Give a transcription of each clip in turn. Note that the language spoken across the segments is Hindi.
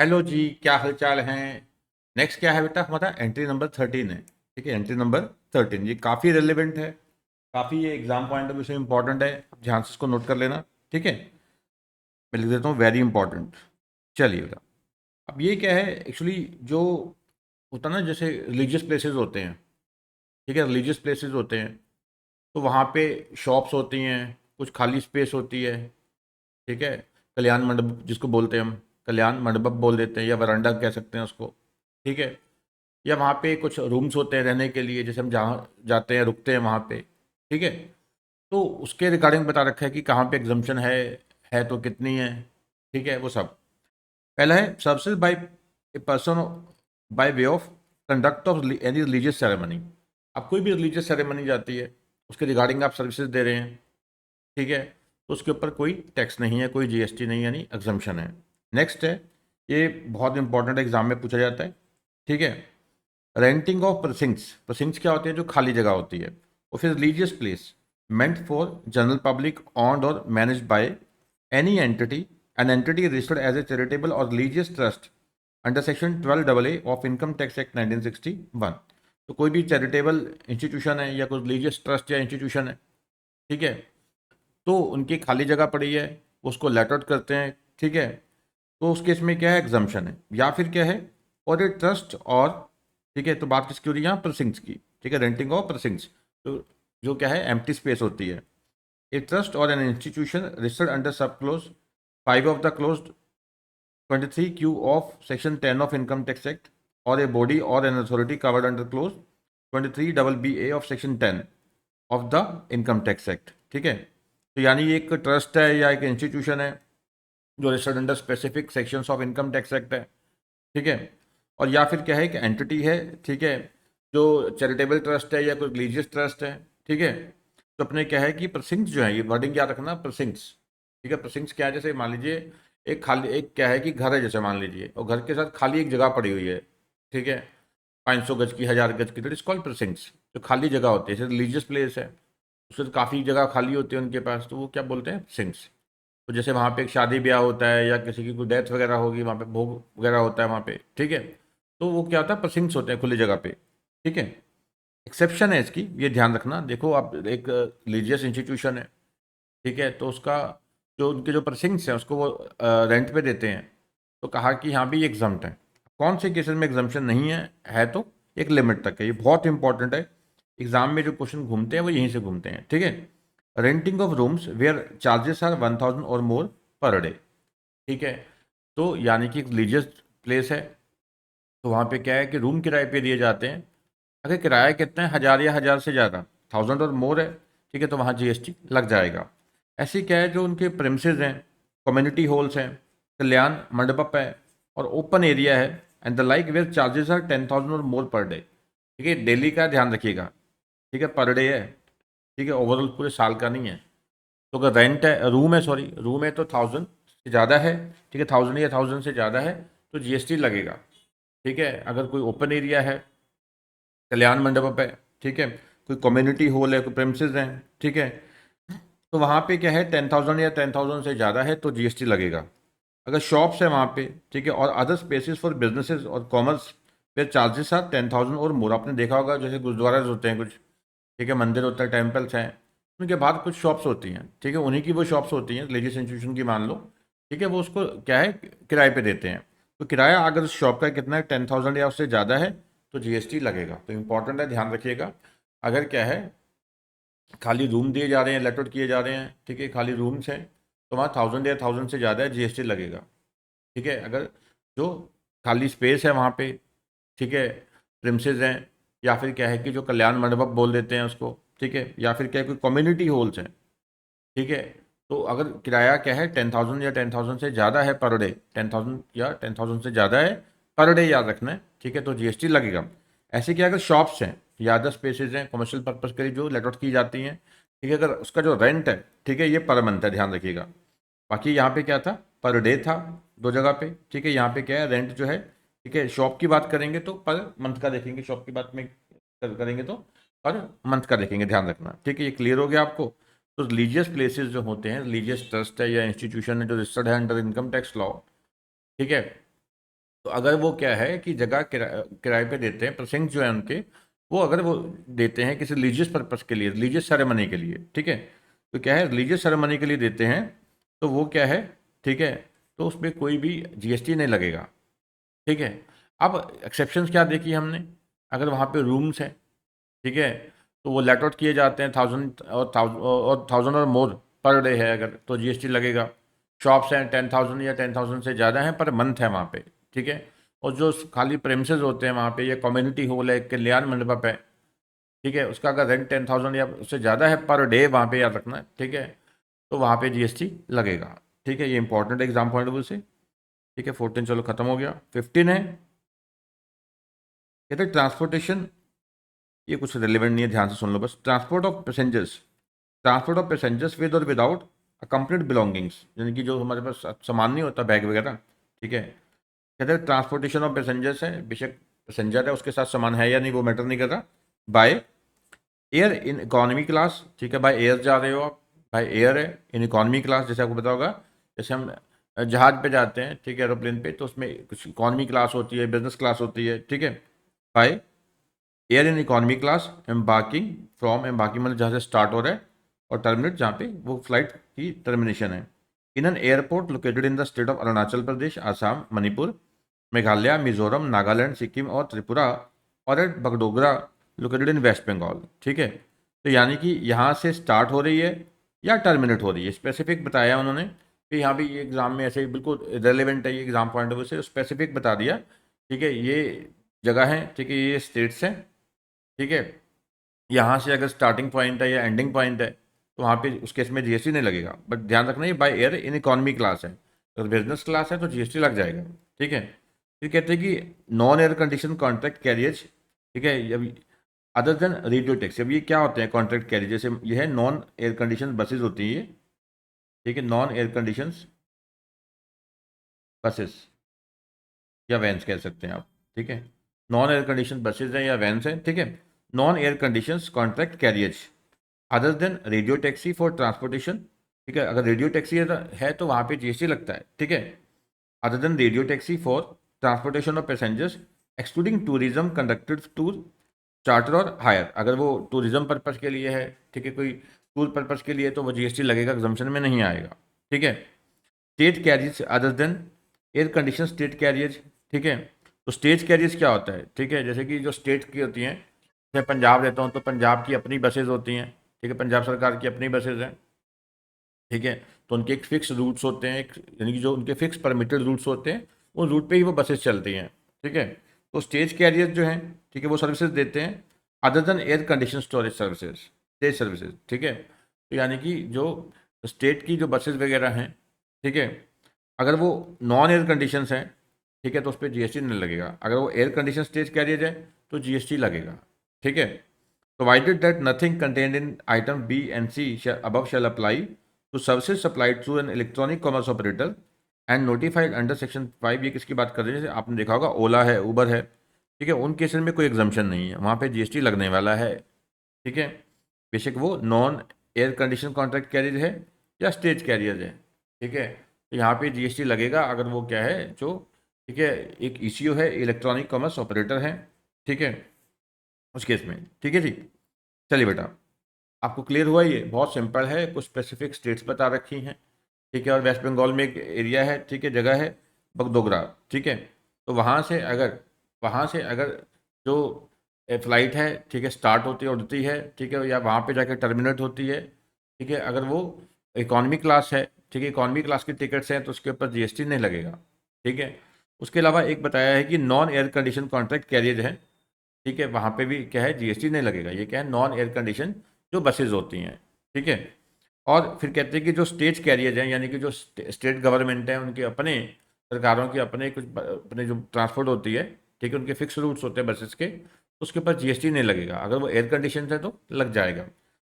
हेलो जी, क्या हालचाल हैं। नेक्स्ट क्या है बेटा, हमारा एंट्री नंबर 13 है। ठीक है, एंट्री नंबर 13 ये काफ़ी रेलिवेंट है, काफ़ी ये एग्जाम पॉइंट ऑफ व्यू से इंपॉर्टेंट है। ध्यान से इसको नोट कर लेना। ठीक है, मैं लिख देता हूँ वेरी इंपॉर्टेंट। चलिए बेटा, अब ये क्या है एक्चुअली, जो होता है ना, जैसे रिलीजियस प्लेसेस होते हैं। ठीक है, रिलीजियस प्लेसेस होते हैं तो वहाँ पे शॉप्स होती हैं, कुछ खाली स्पेस होती है। ठीक है, कल्याण मंडप जिसको बोलते हैं हम, कल्याण मंडप बोल देते हैं या वरांडा कह सकते हैं उसको। ठीक है, या वहाँ पे कुछ रूम्स होते हैं रहने के लिए, जैसे हम जहाँ जाते हैं रुकते हैं वहाँ पे। ठीक है, तो उसके रिगार्डिंग बता रखा है कि कहाँ पे एग्जम्पशन है तो कितनी है। ठीक है, वो सब। पहला है services bye a person by way of conduct of any religious ceremony. अब कोई भी रिलीजियस सेरेमनी जाती है, उसके रिगार्डिंग आप सर्विसेज दे रहे हैं। ठीक है, तो उसके ऊपर कोई टैक्स नहीं है, कोई जीएसटी नहीं, यानी एग्जम्पशन है। नेक्स्ट है, ये बहुत इंपॉर्टेंट एग्जाम में पूछा जाता है। ठीक है, रेंटिंग ऑफ प्रसिंग्स। प्रसिंग्स क्या होती है, जो खाली जगह होती है। और फिर religious place meant for general public owned और managed by any entity, an entity registered as a charitable और religious trust under section 12 AA of income tax act 1961। तो कोई भी चैरिटेबल इंस्टीट्यूशन है या कोई रिलीजियस ट्रस्ट या इंस्टीट्यूशन है, ठीक है, तो उनकी खाली जगह पड़ी है, उसको लेट आउट करते हैं। ठीक है, तो उस केस में क्या है, एग्जम्पशन है। या फिर क्या है, और ए ट्रस्ट और, ठीक है, तो बात किसकी हो रही है यहाँ, प्रसिंग्स की। ठीक है, रेंटिंग ऑफ प्रसिंग्स, तो जो क्या है एम्प्टी स्पेस होती है। ए ट्रस्ट और an institution registered under sub close 5 of the close 23Q of section 10 of income tax act, और ए बॉडी और an authority covered under close 23BBA of section 10 of the income tax act. ठीक है, तो यानी ये एक ट्रस्ट है या एक इंस्टीट्यूशन है जो registered under specific sections of income tax act है। ठीक है, और या फिर क्या है कि एंटिटी है। ठीक है, जो चैरिटेबल ट्रस्ट है या कोई रिलीजियस ट्रस्ट है। ठीक है, तो अपने क्या है कि प्रसिंग्स जो है, ये वर्डिंग याद रखना, प्रसिंग्स। ठीक है, प्रसिंग्स क्या है, जैसे मान लीजिए एक खाली, एक क्या है कि घर है जैसे मान लीजिए, और घर के साथ खाली एक जगह पड़ी हुई है। ठीक है, 500 गज की, 1000 गज की, तो इट्स कॉल्ड प्रसिंग्स। जो खाली जगह होती है, जैसे रिलीजियस प्लेस है, उससे तो काफ़ी जगह खाली होती है उनके पास, तो वो क्या बोलते हैं, प्रसिंग्स। तो जैसे वहाँ पे एक शादी ब्याह होता है या किसी की कोई डेथ वगैरह होगी, वहाँ पे भोग वगैरह होता है वहाँ पे। ठीक है, तो वो क्या होता है, प्रसिंग्स होते हैं खुली जगह पे। ठीक है, एक्सेप्शन है इसकी, ये ध्यान रखना। देखो, आप एक रिलीजियस इंस्टीट्यूशन है, ठीक है, तो उसका जो उनके जो प्रसिंग्स हैं उसको वो रेंट पे देते हैं, तो कहा कि यहाँ भी एग्जम्प्ट है। कौन से केसेस में एग्जम्पशन नहीं है तो एक लिमिट तक है। ये बहुत इंपॉर्टेंट है, एग्जाम में जो क्वेश्चन घूमते हैं वो यहीं से घूमते हैं। ठीक है, renting of rooms where charges are 1000 or more per day. ठीक है, तो यानी कि एक रिलीजियस प्लेस है, तो वहाँ पे क्या है कि रूम किराए पे दिए जाते हैं। अगर किराया कितना है, 1000 या 1000 से ज़्यादा, 1000 और मोर है, ठीक है, तो वहाँ जीएसटी लग जाएगा। ऐसे क्या है, जो उनके प्रेमिसेस हैं, कम्युनिटी हॉल्स हैं, कल्याण मंडपम है, और ओपन एरिया है, and the like where charges are 10,000 or more per day. ठीक है, डेली का ध्यान रखिएगा। ठीक है, पर डे है। ठीक है, ओवरऑल पूरे साल का नहीं है। तो अगर रेंट है, रूम है, सॉरी रूम है, तो 1000 से ज़्यादा है, ठीक है, 1000 या 1000 से ज़्यादा है तो जीएसटी लगेगा। ठीक है, अगर कोई ओपन एरिया है, कल्याण मंडप है, ठीक है, कोई कम्युनिटी हॉल है, कोई प्रेमिसेस हैं, ठीक है, तो वहाँ पे क्या है, 10,000 या 10,000 से ज़्यादा है तो जीएसटी लगेगा। अगर शॉप्स है वहाँ पे, ठीक है, और अदर स्पेसिस फॉर बिजनेसेस और कॉमर्स पे चार्जेस आर 10,000 और मोर। आपने देखा होगा जैसे गुरुद्वारा होते हैं कुछ, ठीक है, मंदिर होता है, टेम्पल्स हैं, उनके बाद कुछ शॉप्स होती हैं। ठीक है, उन्हीं की वो शॉप्स होती हैं, रिलीजियस इंस्टीट्यूशन की मान लो। ठीक है, वो उसको क्या है, किराए पे देते हैं। तो किराया अगर शॉप का कितना है, 10,000 या उससे ज़्यादा है तो जीएसटी लगेगा। तो इंपॉर्टेंट है, ध्यान रखिएगा। अगर क्या है, खाली रूम दिए जा रहे हैं, लेट आउट किए जा रहे हैं, ठीक है, खाली रूम्स हैं, तो वहाँ 1000 या 1000 से ज़्यादा है, जीएसटी लगेगा। ठीक है, अगर जो खाली स्पेस है वहाँ पे, ठीक है, प्रिमिसेस हैं, या फिर क्या है कि जो कल्याण मंडप बोल देते हैं उसको, ठीक है, या फिर क्या है, कोई कम्युनिटी हॉल्स हैं, ठीक है, तो अगर किराया क्या है, 10,000 या 10,000 से ज़्यादा है पर डे, 10,000 या 10,000 से ज़्यादा है पर डे, याद रखना है। ठीक है, तो जीएसटी लगेगा। ऐसे क्या, अगर शॉप्स हैं या अदर स्पेसेस हैं कमर्शियल पर्पज़ के लिए जो लेट आउट की जाती हैं, ठीक है, अगर उसका जो रेंट है, ठीक है, ये पर मंथ है, ध्यान रखिएगा। बाकी यहाँ पे क्या था, पर डे था दो जगह पे। ठीक है, यहाँ पे क्या है, रेंट जो है, ठीक है, शॉप की बात करेंगे तो पर मंथ का देखेंगे, शॉप की बात में करेंगे तो पर मंथ का देखेंगे, ध्यान रखना। ठीक है, ये क्लियर हो गया आपको। तो रिलीजियस प्लेसेस जो होते हैं, रिलीजियस ट्रस्ट है या इंस्टीट्यूशन है जो रजिस्टर्ड है अंडर इनकम टैक्स लॉ, ठीक है, तो अगर वो क्या है कि जगह किराए पे देते हैं, प्रसंग जो है उनके, वो अगर वो देते हैं किसी रिलीजियस पर्पस के लिए, रिलीजियस सेरेमनी के लिए, ठीक है, तो क्या है रिलीजियस सेरेमनी के लिए देते हैं, तो वो क्या है, ठीक है, तो उसमें कोई भी जीएसटी नहीं लगेगा, ठीक है। अब एक्सेप्शंस क्या देखी हमने, अगर वहाँ पे रूम्स हैं, ठीक है, तो वो लेट आउट किए जाते हैं 1000 और मोर पर डे है अगर, तो जीएसटी लगेगा। शॉप्स हैं 10,000 या 10,000 से ज़्यादा हैं पर मंथ है वहाँ पे, ठीक है। और जो खाली प्रेमिसेस होते हैं वहाँ पे, ये कम्युनिटी हॉल है, कल्याण मंडप है, ठीक है, उसका अगर रेंट 10,000 या उससे ज़्यादा है पर डे वहाँ पे याद रखना, ठीक है, तो वहाँ पे जीएसटी लगेगा, ठीक है। ये important exam point of view से, ठीक है। 14 चलो खत्म हो गया। 15 है, कहते हैं ट्रांसपोर्टेशन, ये कुछ रिलेवेंट नहीं है, ध्यान से सुन लो बस। ट्रांसपोर्ट ऑफ पैसेंजर्स विद और विदाउट अकम्पनीड बिलोंगिंग्स, यानी कि जो हमारे पास सामान नहीं होता, बैग वगैरह, ठीक है। कहते हैं ट्रांसपोर्टेशन ऑफ पैसेंजर्स है, बेशक पैसेंजर है उसके साथ सामान है या नहीं वो मैटर नहीं कर रहा, by air in economy class, ठीक है, बाय एयर जा रहे हो आप, बाय एयर है, इन इकोनॉमी क्लास, जैसे आपको पता होगा, जैसे हम जहाज पे जाते हैं, ठीक है, एरोप्लेन पे, तो उसमें कुछ इकोनॉमी क्लास होती है, बिजनेस क्लास होती है, ठीक है, by air in economy class, embarking from, embarking मतलब जहाँ से स्टार्ट हो रहा है, और टर्मिनेट जहाँ पे वो फ्लाइट की टर्मिनेशन है, in an airport located in the state of Arunachal Pradesh, Assam, Manipur, Meghalaya, Mizoram, Nagaland, Sikkim और त्रिपुरा, और at Bagdogra located in West Bengal, ठीक है। तो यानी कि यहाँ से स्टार्ट हो रही है या टर्मिनेट हो रही है, स्पेसिफिक बताया उन्होंने कि यहाँ भी ये एग्जाम में ऐसे बिल्कुल रेलिवेंट है, ये एग्जाम पॉइंट ऑफ व्यू से स्पेसिफिक बता दिया, ठीक है, ये जगह है, ठीक है, ये स्टेट्स हैं, ठीक है। यहाँ से अगर स्टार्टिंग पॉइंट है या एंडिंग पॉइंट है तो वहाँ पे उस केस में जीएसटी नहीं लगेगा, बट ध्यान रखना ये by air in economy class है, अगर बिजनेस क्लास है तो जीएसटी लग जाएगा, ठीक है। फिर कहते हैं कि non air condition contract carriage, ठीक है, अब अदर देन रेडियो टैक्सी, अब ये क्या होते हैं कॉन्ट्रैक्ट कैरियज, जैसे ये है नॉन एयर कंडीशन बसेज होती है, ठीक है, नॉन एयर कंडीशन बसेस या वैन्स कह सकते हैं आप, ठीक है, नॉन एयर कंडीशन बसेज हैं या वैन्स हैं, ठीक है। Non air conditions contract carriage other than radio taxi for transportation, ठीक है, अगर रेडियो टैक्सी है तो वहाँ पे जीएसटी लगता है, ठीक है। Other than radio taxi for transportation of passengers excluding tourism conducted tour charter और हायर, अगर वो टूरिज्म पर्पज़ के लिए है, ठीक है, कोई टूर पर्पज़ के लिए तो वो जीएसटी लगेगा, एग्जम्पशन में नहीं आएगा, ठीक है। State carriage other than air condition state carriage, ठीक है। तो स्टेट कैरियज क्या होता है, ठीक है, जैसे कि जो स्टेट की होती हैं, मैं पंजाब रहता हूँ तो पंजाब की अपनी बसेज होती हैं, ठीक है, पंजाब सरकार की अपनी बसेज हैं, ठीक है, तो उनके एक फिक्स रूट्स होते हैं, यानी कि जो उनके फिक्स परमिटेड रूट्स होते हैं उन रूट पे ही वो बसेस चलती हैं, ठीक है। तो स्टेज कैरियर जो हैं, ठीक है, वो सर्विसेज देते हैं other than air condition storage services, stage services, ठीक है। तो यानी कि जो स्टेट की जो बसेस वगैरह हैं, ठीक है, अगर वो नॉन एयर कंडीशंस हैं, ठीक है, तो उस पर जीएसटी नहीं लगेगा, अगर वो एयर कंडीशन स्टेज कैरियर है तो जीएसटी लगेगा, ठीक है। Provided that nothing contained in item B and C above shall apply to services supplied through an electronic commerce operator and notified under section 5, ये किसकी बात कर रहे हैं, जैसे आपने देखा होगा ओला है, उबर है, ठीक है, उन केसेस में कोई एग्जाम्पशन नहीं है, वहाँ पे जीएसटी लगने वाला है, ठीक है, बेशक वो non air condition contract carrier है या स्टेज कैरियर है, ठीक है। तो यहाँ पे जीएसटी लगेगा अगर वो क्या है जो, ठीक है, एक ईसीओ है, इलेक्ट्रॉनिक कॉमर्स ऑपरेटर है, ठीक है, उस केस में, ठीक है जी। चलिए बेटा, आपको क्लियर हुआ, ये बहुत सिंपल है, कुछ स्पेसिफिक स्टेट्स बता रखी हैं, ठीक है, और वेस्ट बंगाल में एक एरिया है, ठीक है, जगह है बगडोगरा, ठीक है। तो वहाँ से अगर जो फ्लाइट है, ठीक है, स्टार्ट होती है, उड़ती है, ठीक है, या वहाँ पे जाकर टर्मिनेट होती है, ठीक है, अगर वो इकॉनमी क्लास है, ठीक है, इकॉनमी क्लास की टिकट्स हैं तो उसके ऊपर जीएसटी नहीं लगेगा, ठीक है। उसके अलावा एक बताया है कि non air condition contract carrier है, ठीक है, वहाँ पे भी क्या है जीएसटी नहीं लगेगा, ये क्या है नॉन एयर कंडीशन जो बसेज होती हैं, ठीक है। और फिर कहते हैं कि जो स्टेट कैरियर हैं, यानी कि जो स्टेट गवर्नमेंट है उनके अपने, सरकारों के अपने कुछ अपने जो ट्रांसपोर्ट होती है, ठीक है, उनके फिक्स रूट्स होते हैं बसेस के, उसके ऊपर जीएसटी नहीं लगेगा, अगर वो एयर कंडीशन है तो लग जाएगा।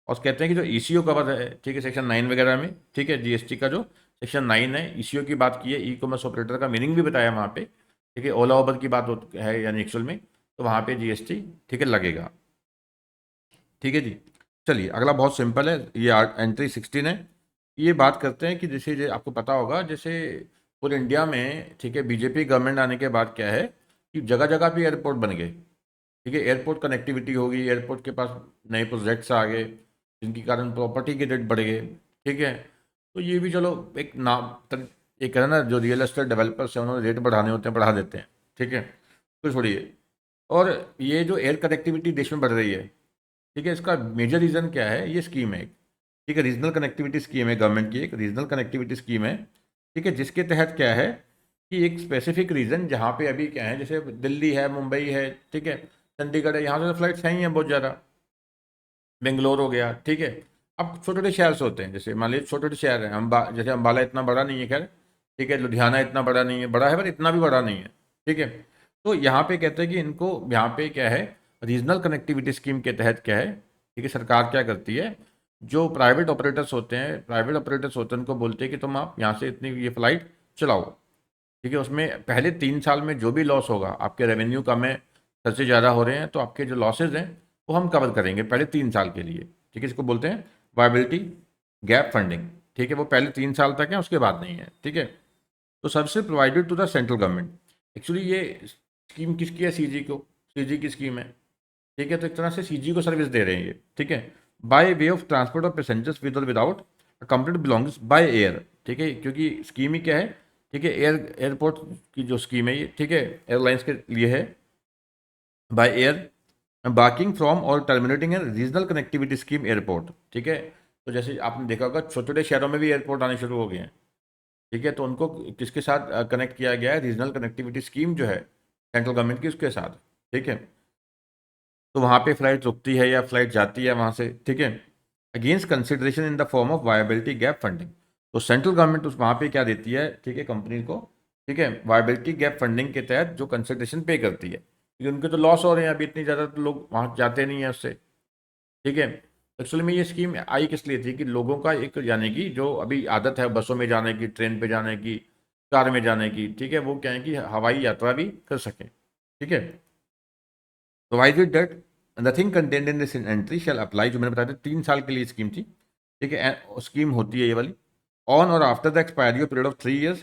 और कहते हैं कि जो ईसीओ कवर है, ठीक है, सेक्शन 9 वगैरह में, ठीक है, जीएसटी का जो सेक्शन 9 है, ईसीओ की बात की है, ई कॉमर्स ऑपरेटर का मीनिंग भी बताया वहाँ पे, ठीक है, ओला उबर की बात है यानी एक्चुअल में, तो वहाँ पे जीएसटी, ठीक है, लगेगा, ठीक है जी। चलिए अगला बहुत सिंपल है, ये एंट्री 16 है। ये बात करते हैं कि जैसे आपको पता होगा, जैसे पूरे इंडिया में, ठीक है, बीजेपी गवर्नमेंट आने के बाद क्या है कि जगह जगह पे एयरपोर्ट बन गए, ठीक है, एयरपोर्ट कनेक्टिविटी होगी, एयरपोर्ट के पास नए प्रोजेक्ट्स आ गए जिनके कारण प्रॉपर्टी के रेट बढ़ गए, ठीक है। तो ये भी चलो एक नाम एक है ना, जो रियल एस्टेट डेवलपर्स हैं उन्होंने रेट बढ़ाने होते हैं, बढ़ा देते हैं, ठीक है, तो छोड़िए। और ये जो एयर कनेक्टिविटी देश में बढ़ रही है, ठीक है, इसका मेजर रीज़न क्या है, ये स्कीम है, ठीक है, रीजनल कनेक्टिविटी स्कीम है, गवर्नमेंट की एक रीजनल कनेक्टिविटी स्कीम है, ठीक है, जिसके तहत क्या है कि एक स्पेसिफिक रीजन जहाँ पे अभी क्या है, जैसे दिल्ली है, मुंबई है, ठीक है, चंडीगढ़ है, यहाँ से तो फ्लाइट्स हैं ही हैं बहुत ज़्यादा, बेंगलोर हो गया, ठीक है। अब छोटे छोटे शहर से होते हैं, जैसे मान लीजिए छोटे छोटे शहर हैं, जैसे अम्बाला इतना बड़ा नहीं है, खैर, ठीक है, लुधियाना इतना बड़ा नहीं है, बड़ा है पर इतना भी बड़ा नहीं है, ठीक है। तो यहाँ पे कहते हैं कि इनको यहाँ पे क्या है, रीजनल कनेक्टिविटी स्कीम के तहत क्या है, ठीक है, सरकार क्या करती है, जो प्राइवेट ऑपरेटर्स होते हैं उनको बोलते हैं कि तुम आप यहाँ से इतनी ये फ्लाइट चलाओ, ठीक है। उसमें पहले 3 साल में जो भी लॉस होगा, आपके रेवेन्यू कम है, खर्चे ज़्यादा हो रहे हैं, तो आपके जो लॉसेज हैं वो हम कवर करेंगे पहले 3 साल के लिए, ठीक है। इसको बोलते हैं वायबिलिटी गैप फंडिंग, ठीक है। वो पहले 3 साल तक है, उसके बाद नहीं है, ठीक है। तो service provided to the central government, actually ये स्कीम किसकी है, सीजी की स्कीम है, ठीक है। तो एक तरह से सीजी को सर्विस दे रहे हैं ये, ठीक है, by way of transport of passengers with और without complete belongings by air, ठीक है, क्योंकि स्कीम ही क्या है, ठीक है, एयरपोर्ट की जो स्कीम है ये, ठीक है, एयरलाइंस के लिए है, by embarking from or terminating in regional connectivity scheme airport, ठीक है। तो जैसे आपने देखा होगा छोटे छोटे शहरों में भी एयरपोर्ट आने शुरू हो गए हैं, ठीक है, तो उनको किसके साथ कनेक्ट किया गया है, रीजनल कनेक्टिविटी स्कीम जो है सेंट्रल गवर्नमेंट की, उसके साथ, ठीक है। तो वहाँ पे फ्लाइट रुकती है या फ्लाइट जाती है वहाँ से, ठीक है, against consideration in the form of viability gap funding. तो सेंट्रल गवर्नमेंट उस वहाँ पे क्या देती है, ठीक है, कंपनी को, ठीक है, वायबिलिटी गैप फंडिंग के तहत जो कंसिडरेशन पे करती है, क्योंकि उनके तो लॉस हो रहे हैं अभी, इतनी ज़्यादा तो लोग वहाँ जाते नहीं हैं उससे, ठीक है। एक्चुअली में ये स्कीम आई किस लिए थी कि लोगों का एक, यानी कि जो अभी आदत है बसों में जाने की, ट्रेन पे जाने की, कार में जाने की, ठीक है, वो क्या है कि हवाई यात्रा भी कर सकें, ठीक है। Provided that nothing content in this entry shall apply, जो मैंने बताया था 3 साल के लिए स्कीम थी, ठीक है, स्कीम होती है ये वाली, on or after the expiry of period of 3 years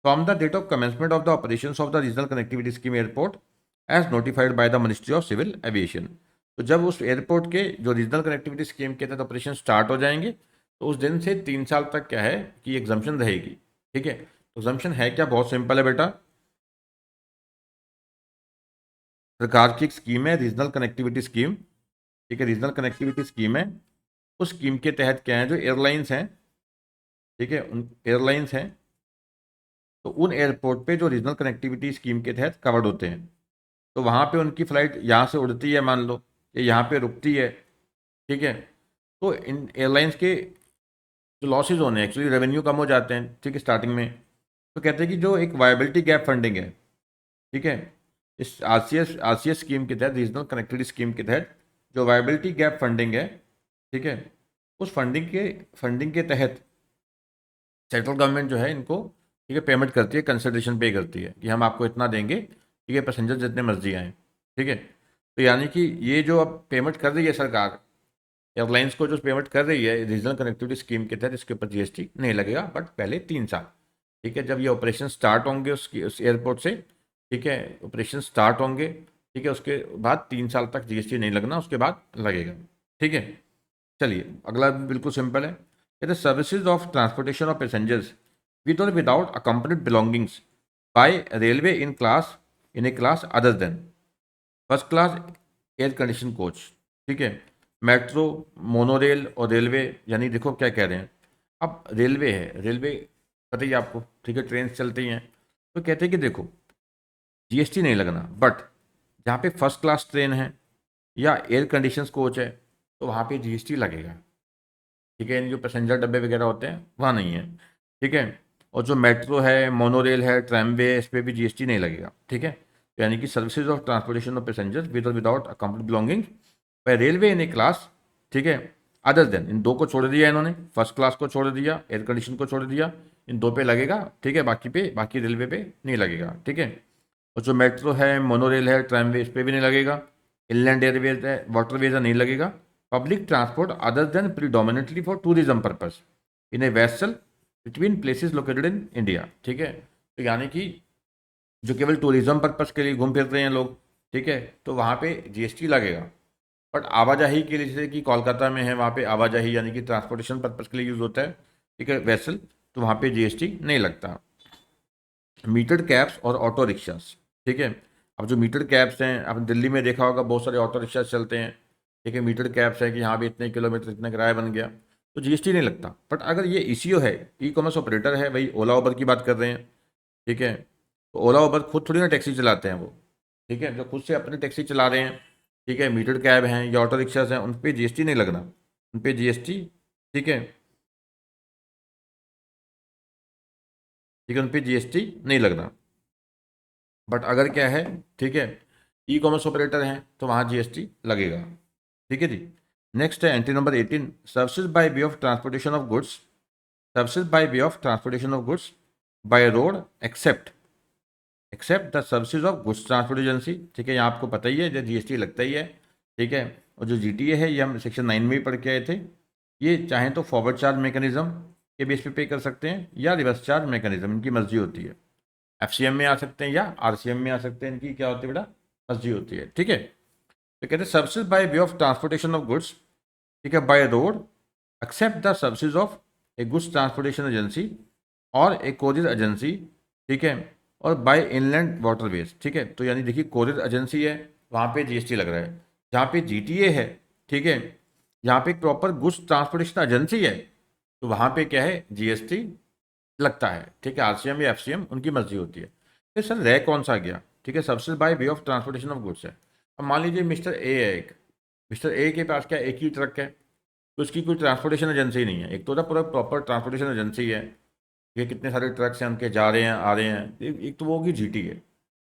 from the date of commencement of the operation of the regional connectivity scheme airport as notified by the ministry of civil aviation. तो जब उस एयरपोर्ट के जो रीजनल कनेक्टिविटी स्कीम के तहत ऑपरेशन स्टार्ट हो जाएंगे, तो उस दिन से 3 साल तक क्या है कि एग्जम्पशन रहेगी, ठीक है। तो एग्जम्पशन है क्या, बहुत सिंपल है बेटा, सरकार की एक स्कीम है रीजनल कनेक्टिविटी स्कीम, ठीक है, रीजनल कनेक्टिविटी स्कीम है, उस स्कीम के तहत क्या है, जो एयरलाइंस हैं, ठीक है, उन एयरलाइंस हैं, तो उन एयरपोर्ट पे जो रीजनल कनेक्टिविटी स्कीम के तहत कवर्ड होते हैं, तो वहाँ पे उनकी फ़्लाइट यहाँ से उड़ती है मान लो, या यहाँ पे रुकती है, ठीक है। तो इन एयरलाइंस के जो लॉसेज होने हैं, एक्चुअली रेवेन्यू कम हो जाते हैं, ठीक है, स्टार्टिंग में, तो कहते हैं कि जो एक वायबिलिटी गैप फंडिंग है, ठीक है, इस आरसीएस स्कीम के तहत, रीजनल कनेक्टिविटी स्कीम के तहत जो वायबिलिटी गैप फंडिंग है, ठीक है, उस फंडिंग के तहत सेंट्रल गवर्नमेंट जो है इनको, ठीक है, पेमेंट करती है, कंसिडरेशन पे करती है कि हम आपको इतना देंगे, ठीक है, पैसेंजर जितने मर्जी आए, ठीक है। तो यानी कि ये जो अब पेमेंट कर रही है सरकार एयरलाइंस को, जो पेमेंट कर रही है रीजनल कनेक्टिविटी स्कीम के तहत, इसके ऊपर जीएसटी नहीं लगेगा, बट पहले 3 साल, ठीक है, जब ये ऑपरेशन स्टार्ट होंगे उसकी उस एयरपोर्ट से, ठीक है, ऑपरेशन स्टार्ट होंगे, ठीक है, उसके बाद 3 साल तक जीएसटी नहीं लगना, उसके बाद लगेगा, ठीक है। चलिए अगला भी बिल्कुल सिंपल है, कहते services of transportation of passengers with और without accompanied belongings by railway in a class other than first class air condition coach, ठीक है, मेट्रो, मोनोरेल और रेलवे, यानी देखो क्या कह रहे हैं, अब रेलवे है, रेलवे पता ही आपको, ठीक है, ट्रेन चलती हैं, तो कहते हैं कि देखो जीएसटी नहीं लगना, बट जहाँ पे फर्स्ट क्लास ट्रेन है या एयर कंडीशंस कोच है, तो वहाँ पे जीएसटी लगेगा, ठीक है, इन जो पैसेंजर डब्बे वगैरह होते हैं वहाँ नहीं है, ठीक है। और जो मेट्रो है, मोनोरेल है, ट्रैमवे, इस पर भी जीएसटी नहीं लगेगा, ठीक है। तो यानी कि services of transportation of passengers with और without accompanied belonging by railway in a class, ठीक है, अदर देन, इन दो को छोड़ दिया इन्होंने, फर्स्ट क्लास को छोड़ दिया, एयर कंडीशन को छोड़ दिया, इन दो पे लगेगा, ठीक है, बाकी रेलवे पे नहीं लगेगा, ठीक है। और जो मेट्रो है, मोनोरेल है, ट्रैमवे, इस पर भी नहीं लगेगा, इनलैंड एयरवेज है, वाटरवेज है, नहीं लगेगा, public transport other than predominantly for tourism purpose in a vessel between places located in India, ठीक है। तो यानी कि जो केवल टूरिज्म पर्पस के लिए घूम फिर रहे हैं लोग, ठीक है, तो वहाँ पे जीएसटी लगेगा। बट आवाजाही के लिए, जैसे कि कोलकाता में है, वहाँ पे आवाजाही यानी कि ट्रांसपोर्टेशन पर्पस के लिए यूज़ होता है, ठीक है, वेसल, तो वहाँ पे जीएसटी नहीं लगता। मीटर्ड कैब्स और ऑटो रिक्शास, ठीक है। अब जो मीटर्ड कैब्स हैं, आपने दिल्ली में देखा होगा बहुत सारे ऑटो रिक्शा चलते हैं, ठीक है, मीटर्ड कैब्स है कि यहाँ भी इतने किलोमीटर इतना किराया बन गया, तो जीएसटी नहीं लगता। बट अगर ये ईसीओ है, ई कॉमर्स ऑपरेटर है, वही ओला उबर की बात कर रहे हैं, ठीक है, तो ओला उबर खुद थोड़ी ना टैक्सी चलाते हैं वो, ठीक है, जो खुद से अपनी टैक्सी चला रहे हैं, ठीक है, मीटर्ड कैब हैं या ऑटो रिक्शाज हैं, उन पर जीएसटी नहीं लगना, उन पर जीएसटी, ठीक है, ठीक है, उन पर जीएसटी नहीं लगना। बट अगर क्या है, ठीक है, ई कॉमर्स ऑपरेटर हैं तो वहाँ जीएसटी लगेगा, ठीक है जी। नेक्स्ट है entry number 18, services by way of transportation of goods, services by way of transportation of goods by road except the services of goods transport agency, ठीक है, यहाँ आपको पता ही है जो जीएसटी लगता ही है, ठीक है। और जो जीटीए है, ये हम सेक्शन 9 में भी पढ़ के आए थे, ये चाहें तो फॉरवर्ड चार्ज मैकेनिज्म के बेस पे कर सकते हैं या रिवर्स चार्ज मैकेनिज्म, इनकी मर्जी होती है। एफसीएम में आ सकते हैं या आरसीएम में आ सकते हैं, इनकी क्या होती है बेटा, मर्जी होती है, ठीक है। तो कहते हैं services by way of transportation of goods, ठीक है, by road except the services of a goods transportation agency or a courier agency, ठीक है, और बाय इनलैंड वाटरवेज, ठीक है। तो यानी देखिए कोरियर एजेंसी है, वहाँ पे जीएसटी लग रहा है। जहाँ पे जीटीए है, ठीक है, यहाँ पे एक प्रॉपर गुड्स ट्रांसपोर्टेशन एजेंसी है, तो वहाँ पे क्या है, जीएसटी लगता है, ठीक है। आरसीएम या एफसीएम उनकी मर्जी होती है। फिर सर रह कौन सा गया, ठीक है, सबसे bye way of transportation of goods है। अब मान लीजिए मिस्टर ए है एक, मिस्टर ए के पास क्या एक ही ट्रक है, तो उसकी कोई ट्रांसपोर्टेशन एजेंसी नहीं है। एक तो पूरा प्रॉपर ट्रांसपोर्टेशन एजेंसी है, ये कितने सारे ट्रक्स हैं उनके जा रहे हैं आ रहे हैं, एक तो वो होगी जीटी है,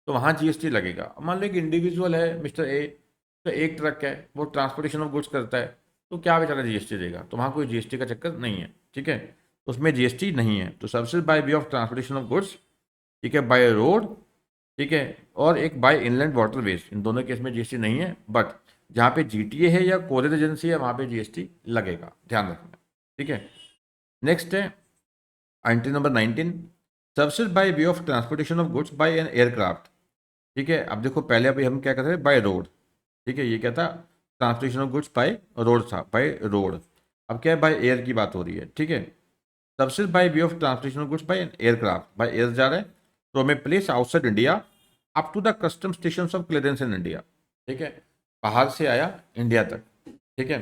तो वहाँ जीएसटी लगेगा। अब मान लो एक इंडिविजुअल है मिस्टर ए, तो एक ट्रक है, वो ट्रांसपोर्टेशन ऑफ गुड्स करता है, तो क्या बेचारा जीएसटी देगा, तो वहाँ कोई जीएसटी का चक्कर नहीं है, ठीक है, उसमें जीएसटी नहीं है। तो services by way of transportation of goods, ठीक है, बाय रोड, ठीक है, और एक बाय इनलैंड वाटरवेज, इन दोनों केस में जीएसटी नहीं है। बट जहाँ पे जीटीए है या कोरियर एजेंसी है, वहाँ पे जीएसटी लगेगा, ध्यान रखना, ठीक है। नेक्स्ट है entry number 19, services by way of transportation of goods bye an aircraft, ठीक है। अब देखो पहले अभी हम क्या करते थे, बाय रोड, ठीक है, ये क्या था, transportation of goods by road था, बाय रोड। अब क्या है, बाय एयर की बात हो रही है, ठीक है। Services by way of transportation of goods by aircraft, by air जा रहा है, तो हमें place outside India up to the custom station of clearance in India, ठीक है, बाहर से आया इंडिया तक, ठीक है।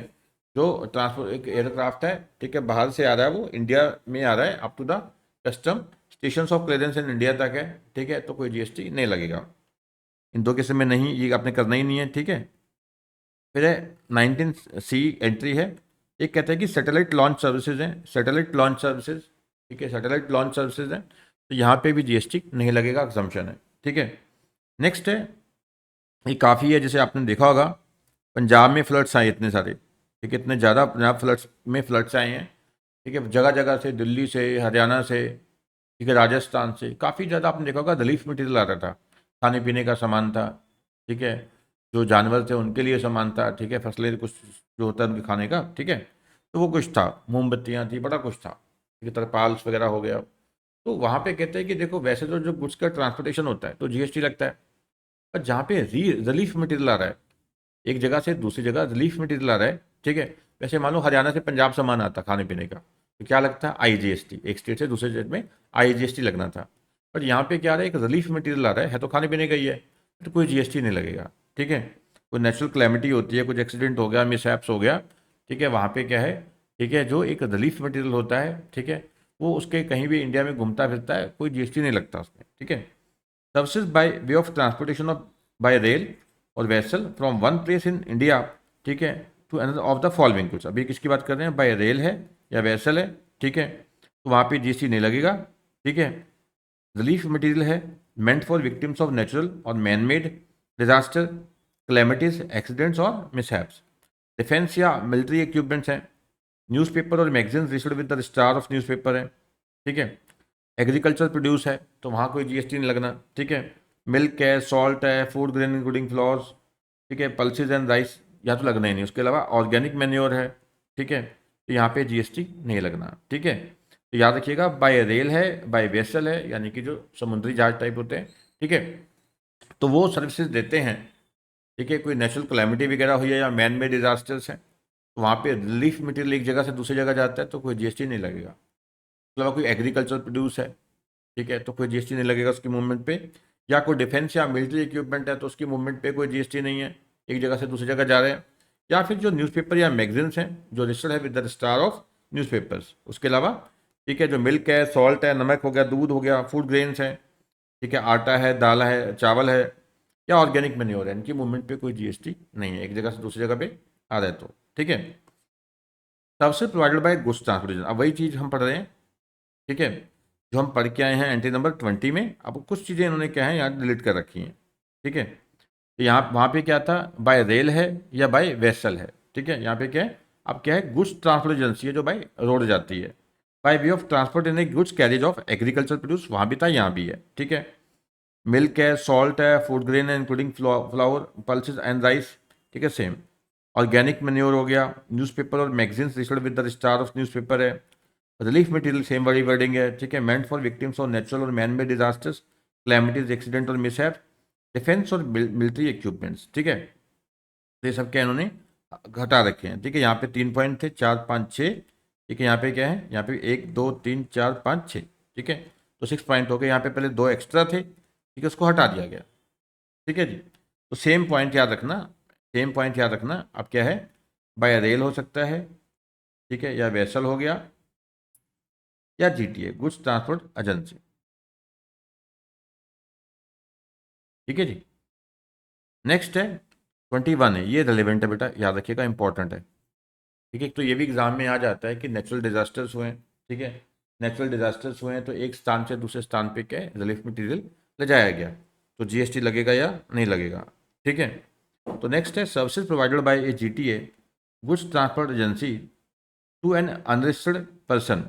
जो ट्रांसपोर्ट एक एयरक्राफ्ट है, ठीक है, बाहर से आ रहा है, वो इंडिया में आ रहा है, up to the custom station of clearance in India तक है, ठीक है, तो कोई जीएसटी नहीं लगेगा। इन दो केस में नहीं, ये आपने करना ही नहीं है, ठीक है। फिर है 19C एंट्री है, एक कहता है कि सैटेलाइट लॉन्च सर्विसेज हैं, सैटेलाइट लॉन्च सर्विसेज, ठीक है, सैटेलाइट लॉन्च सर्विसेज हैं, तो यहाँ पे भी जीएसटी नहीं लगेगा, एग्जम्पशन है, ठीक है। नेक्स्ट है, ये काफ़ी है, जैसे आपने देखा होगा पंजाब में फ्लड्स आए इतने सारे, ठीक है, इतने ज़्यादा पंजाब फ्लड्स में फ्लड्स आए हैं, ठीक है, जगह जगह से, दिल्ली से, हरियाणा से, ठीक है, राजस्थान से काफ़ी ज़्यादा आपने देखा होगा रिलीफ मटेरियल आ रहा था, खाने पीने का सामान था, ठीक है, जो जानवर थे उनके लिए सामान था, ठीक है, फसलें कुछ जो होता है उनके खाने का, ठीक है, तो वो कुछ था, मोमबत्तियाँ थी, बड़ा कुछ था, ठीक है, तरपाल्स वगैरह हो गया। तो वहाँ पे कहते हैं कि देखो वैसे तो जो गुड्स का ट्रांसपोर्टेशन होता है तो जीएसटी लगता है, पर जहाँ पे रिलीफ मटेरियल आ रहा है, एक जगह से दूसरी जगह रिलीफ मटेरियल आ रहा है, ठीक है, वैसे मान लो हरियाणा से पंजाब सामान आता खाने पीने का, तो क्या लगता है, आईजीएसटी, एक स्टेट से दूसरे स्टेट में आईजीएसटी लगना था। पर यहाँ पे क्या आ रहा है, एक रिलीफ मटेरियल आ रहा है तो खाने पीने का ही है, तो कोई जीएसटी नहीं लगेगा, ठीक है। कोई नेचुरल क्लैमिटी होती है, कुछ एक्सीडेंट हो गया, मिसहैप्स हो गया, ठीक है, वहाँ पे क्या है, ठीक है, जो एक रिलीफ मटेरियल होता है, ठीक है, वो उसके कहीं भी इंडिया में घूमता फिरता है, कोई जीएसटी नहीं लगता उसमें, ठीक है। Services by way of transportation of by rail और vessel from one place in India, ठीक है, to another of the following कुछ, अभी किसकी बात कर रहे हैं, बाय रेल है या वेसल है, ठीक है, तो वहाँ पे जीएसटी नहीं लगेगा, ठीक है। रिलीफ मटेरियल है, meant for victims of natural और मैन मेड डिजास्टर, क्लेमिटीज, एक्सीडेंट्स और मिसहैप्स। डिफेंस या मिलिट्री इक्विपमेंट्स हैं, न्यूज़पेपर और magazine risked with the star of newspaper है, ठीक है। एग्रीकल्चर प्रोड्यूस है तो वहाँ कोई जीएसटी नहीं लगना, ठीक है। मिल्क है, सॉल्ट है, फूड ग्रेन इंक्लूडिंग फ्लोर्स, ठीक है, पल्सेज एंड राइस, या तो लगना ही नहीं। उसके अलावा ऑर्गेनिक मैन्योर है, ठीक है, तो यहाँ पे जीएसटी नहीं लगना, ठीक है। तो याद रखिएगा, बाय रेल है, बाय वेसल है, यानी कि जो समुद्री जहाज टाइप होते हैं, ठीक है, तो वो सर्विसेज देते हैं। ठीक है, कोई नेचुरल कैलेमिटी वगैरह हुई है या मैन मेड डिजास्टर्स हैं, तो वहाँ पे रिलीफ मटेरियल एक जगह से दूसरी जगह जाता है तो कोई जीएसटी नहीं लगेगा। मतलब कोई एग्रीकल्चर प्रोड्यूस है, ठीक है, तो कोई जीएसटी नहीं लगेगा उसकी मूवमेंट पे। या कोई डिफेंस या मिलिट्री इक्विपमेंट है तो उसकी मूवमेंट पे कोई जीएसटी नहीं है, एक जगह से दूसरी जगह जा रहे हैं। या फिर जो न्यूज़पेपर या मैगजीन्स हैं जो रजिस्टर्ड है with the registrar of newspapers, उसके अलावा, ठीक है, जो मिल्क है, सॉल्ट है, नमक हो गया, दूध हो गया, फूड ग्रेन्स है, ठीक है, आटा है, दाल है, चावल है, या ऑर्गेनिक मैन्योर है, इनकी मूवमेंट पे कोई जीएसटी नहीं है, एक जगह से दूसरी जगह पे आ रहा है तो, ठीक है। सबसे प्रोवाइडेड बाय गुड्स ट्रांसपोर्टेशन, अब वही चीज़ हम पढ़ रहे हैं, ठीक है, जो हम पढ़ के आए हैं एंट्री नंबर 20 में। अब कुछ चीज़ें इन्होंने क्या है यहाँ डिलीट कर रखी हैं, ठीक है। तो यहाँ वहाँ पे क्या था, बाय रेल है या बाय वेसल है, ठीक है, यहाँ पे क्या है, अब क्या है, गुड्स ट्रांसपोर्ट एजेंसी है जो बाय रोड जाती है। By way of transport in goods carriage of agriculture produce, वहाँ भी था यहाँ भी है, ठीक है। मिल्क है, सॉल्ट है, फूड ग्रेन है including flour, pulses and rice, ठीक है, सेम। ऑर्गेनिक मैन्योर हो गया, न्यूज़पेपर और magazines registered with the star of newspaper है। रिलीफ मटेरियल सेम बड़ी वर्डिंग है, ठीक है, meant for victims of natural और man made disasters, calamities, accident और मिसहैप, डिफेंस और मिलिट्री इक्विपमेंट्स, ठीक है। तो ये सब क्या इन्होंने घटा रखे हैं, ठीक है। यहाँ पे 3 पॉइंट थे, 4, 5, 6, ठीक है। यहाँ पे क्या है, यहाँ पे 1, 2, 3, 4, 5, 6, ठीक है। तो 6 पॉइंट हो गए, यहाँ पे पहले 2 एक्स्ट्रा थे, ठीक है, उसको हटा दिया गया, ठीक है जी। तो सेम पॉइंट याद रखना, सेम पॉइंट याद रखना। अब क्या है, बाय रेल हो सकता है, ठीक है, या वेसल हो गया, या जीटीए गुड्स ट्रांसपोर्ट एजेंसी, ठीक है जी। नेक्स्ट है 21 है, ये रिलेवेंट है बेटा, याद रखिएगा, इंपॉर्टेंट है, ठीक है। तो ये भी एग्जाम में आ जाता है कि नेचुरल डिजास्टर्स हुए हैं, ठीक है, नेचुरल डिजास्टर्स हुए हैं तो एक स्थान से दूसरे स्थान पे क्या है, रिलीफ मटेरियल ले जाया गया, तो जीएसटी लगेगा या नहीं लगेगा, ठीक है। तो नेक्स्ट है services provided by a GTA goods transport agency to an unregistered person,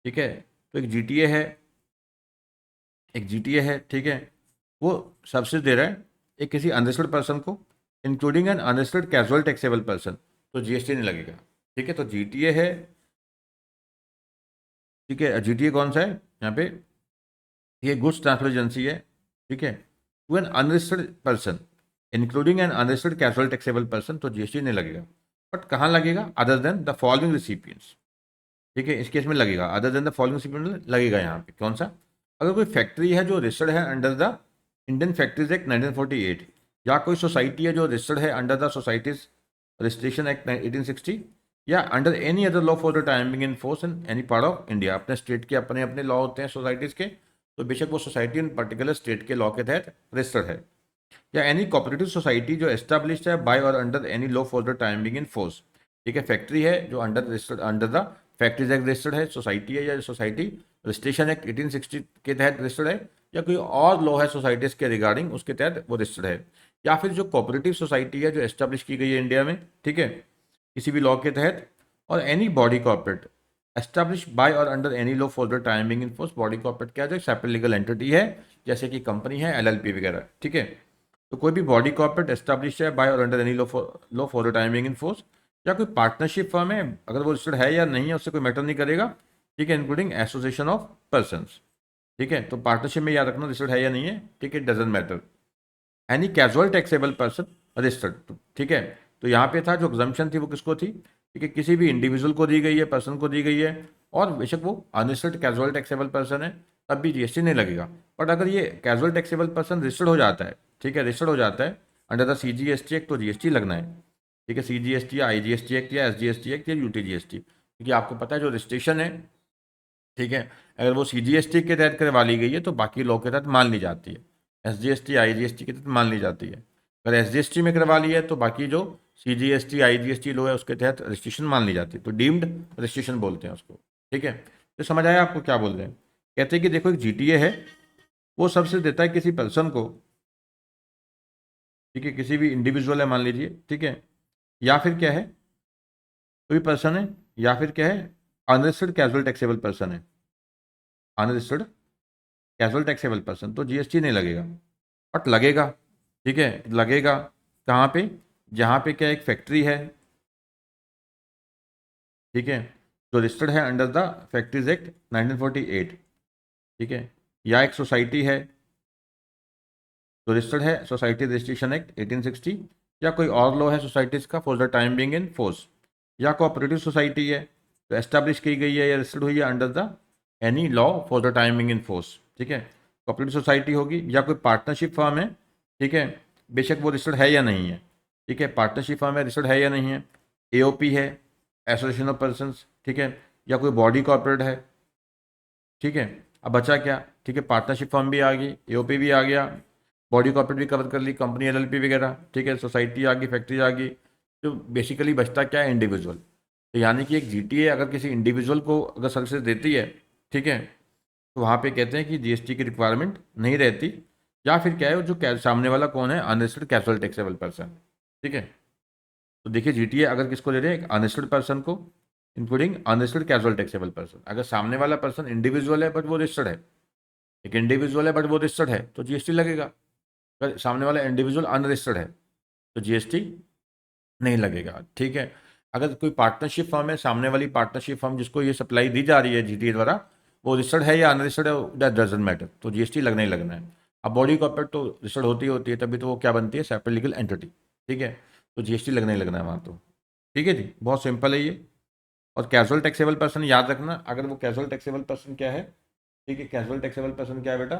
ठीक है। तो एक जीटीए है, एक जीटीए है, ठीक है, वो सर्विसेज दे रहा है एक किसी अनरजिस्टर्ड पर्सन को, including an unregistered casual taxable person, तो जीएसटी नहीं लगेगा, ठीक है। तो जीटीए है, ठीक है, जीटीए कौन सा है यहाँ पे, ये गुड्स ट्रांसपोर्ट एजेंसी है, ठीक है, to an unregistered person including an unregistered casual taxable person, तो जीएसटी नहीं लगेगा। बट कहाँ लगेगा, other than the following recipients, ठीक है, इस केस में लगेगा, other than the following recipient लगेगा यहाँ पे, कौन सा, अगर कोई फैक्ट्री है जो रजिस्टर्ड है under the Indian factories act 1948, या कोई सोसाइटी है जो रजिस्टर्ड है under the societies registration act 1860, या under any other law for the time being in force in any part of India, अपने स्टेट के अपने अपने लॉ होते हैं सोसाइटीज़ के, तो बेशक वो सोसाइटी इन पर्टिकुलर स्टेट के लॉ के तहत रजिस्टर्ड है, या एनी कोऑपरेटिव सोसाइटी जो एस्टैब्लिश्ड है बाय और under any law for the time being in force, ठीक है, फैक्ट्री है जो under registered under the factories act registered है, सोसाइटी है या सोसाइटी रजिस्ट्रेशन एक्ट 1860 के तहत रजिस्टर्ड है, या कोई और लॉ है सोसाइटीज़ के रिगार्डिंग उसके तहत वो रजिस्टर्ड है, या फिर जो कोऑपरेटिव सोसाइटी है जो एस्टैब्लिश की गई है इंडिया में, ठीक है, किसी भी लॉ के तहत, और any body corporate establish by और under any law for the time being in force, body corporate क्या है, जो सेपरेट लीगल एंटिटी है, जैसे कि कंपनी है, एलएलपी वगैरह, ठीक है। तो कोई भी बॉडी कॉर्पोरेट एस्टैब्लिश है बाय और under any law for the timing in force, या कोई पार्टनरशिप फर्म है, अगर वो रजिस्टर्ड है या नहीं है उससे कोई मैटर नहीं करेगा, ठीक है, इंक्लूडिंग एसोसिएशन ऑफ पर्सन्स, ठीक है। तो पार्टनरशिप में याद रखना रजिस्टर्ड है या नहीं है, ठीक है, doesn't matter. Any casual taxable person registered, ठीक है। तो यहाँ पे था जो एग्जम्पशन थी वो किसको थी, ठीक है, किसी भी इंडिविजुअल को दी गई है, पर्सन को दी गई है, और बेशक वो अनरजिस्टर्ड कैजुअल टैक्सेबल पर्सन है, तब भी जीएसटी नहीं लगेगा। बट अगर ये कैजुअल टैक्सेबल पर्सन रजिस्टर्ड हो जाता है, ठीक है, रजिस्टर्ड हो जाता है अंडर द सीजीएसटी एक्ट, तो जीएसटी लगना है, ठीक है, सीजीएसटी या आईजीएसटी एक्ट या एसजीएसटी एक्ट या यूटीजीएसटी, क्योंकि आपको पता है जो रजिस्ट्रेशन है, ठीक है, अगर वो सीजीएसटी के तहत करवा ली गई है तो बाकी लॉ के तहत मान ली जाती है, एसजीएसटी आईजीएसटी के तहत मान ली जाती है। अगर एसजीएसटी में करवा ली है तो बाकी जो सीजीएसटी आईजीएसटी लॉ है उसके तहत रजिस्ट्रेशन मान ली जाती है, तो डीम्ड रजिस्ट्रेशन बोलते हैं उसको, ठीक है। तो समझ आया आपको क्या बोल रहे हैं, कहते हैं कि देखो एक जीटीए है, वो सबसे देता है किसी पर्सन को, ठीक है, किसी भी इंडिविजुअल है मान लीजिए, ठीक है, या फिर क्या है, कोई पर्सन है, या फिर क्या है, अनरजिस्टर्ड कैजुअल टैक्सेबल पर्सन है, अनरजिस्टर्ड कैजुअल टैक्सेबल पर्सन, तो जीएसटी नहीं लगेगा। बट लगेगा, ठीक है, लगेगा कहाँ पे, जहाँ पे क्या एक फैक्ट्री है, ठीक है, जो रजिस्टर्ड है अंडर द फैक्ट्रीज एक्ट 1948, ठीक है, या एक सोसाइटी है जो रजिस्टर्ड है सोसाइटी रजिस्ट्रेशन एक्ट 1860, या कोई और लॉ है सोसाइटीज़ का for the time being in force, या कोऑपरेटिव सोसाइटी है तो एस्टैब्लिश की गई है या रजिस्टर्ड हुई है under the any law for the time being in force, ठीक है, कोऑपरेटिव सोसाइटी होगी, या कोई पार्टनरशिप फर्म है, ठीक है, बेशक वो रजिस्टर्ड है या नहीं है, ठीक है, पार्टनरशिप फर्म है, रजिस्टर्ड है या नहीं है, एओपी है, एसोसिएशन ऑफ पर्सनस, ठीक है, या कोई बॉडी कॉर्पोरेट है, ठीक है। अब बचा क्या, ठीक है, पार्टनरशिप फर्म भी आ गई, एओपी भी आ गया, बॉडी कॉर्पोरेट भी कवर कर ली, कंपनी एलएलपी वगैरह, ठीक है, सोसाइटी आ गई, फैक्ट्री आ गई, तो बेसिकली बचता क्या है, इंडिविजुअल। तो यानी कि एक जीटीए अगर किसी इंडिविजुअल को अगर सर्विसेज देती है, ठीक है, तो वहाँ पे कहते हैं कि जीएसटी की रिक्वायरमेंट नहीं रहती, या फिर क्या है जो सामने वाला कौन है, अनरजिस्टर्ड कैजुअल टैक्सेबल पर्सन, ठीक है। तो देखिए जीटीए अगर किसको दे रहे हैं, एक अनरजिस्टर्ड पर्सन को, including unregistered casual taxable person. अगर सामने वाला पर्सन इंडिविजुअल है बट वो रजिस्टर्ड है, एक इंडिविजुअल है बट वो रजिस्टर्ड है तो जीएसटी लगेगा। अगर सामने वाला इंडिविजुअल अनरजिस्टर्ड है तो जीएसटी नहीं लगेगा, ठीक है। अगर कोई पार्टनरशिप फर्म है, सामने वाली पार्टनरशिप फर्म जिसको ये सप्लाई दी जा रही है जीटीए द्वारा, वो रजिस्टर्ड है या अनरजिस्टर्ड है, दैट डजंट मैटर, तो जीएसटी लगना ही लगना है। अब बॉडी कॉर्पोरेट तो रजिस्टर्ड होती है तभी तो वो क्या बनती है, सेपरेट लीगल एंटिटी, ठीक है, तो जीएसटी लगना ही लगना है वहाँ तो, ठीक है जी, बहुत सिंपल है ये। और कैजुअल टैक्सेबल पर्सन याद रखना, अगर वो कैजुअल टैक्सेबल पर्सन क्या है, ठीक है, कैजुअल टैक्सेबल पर्सन क्या है बेटा,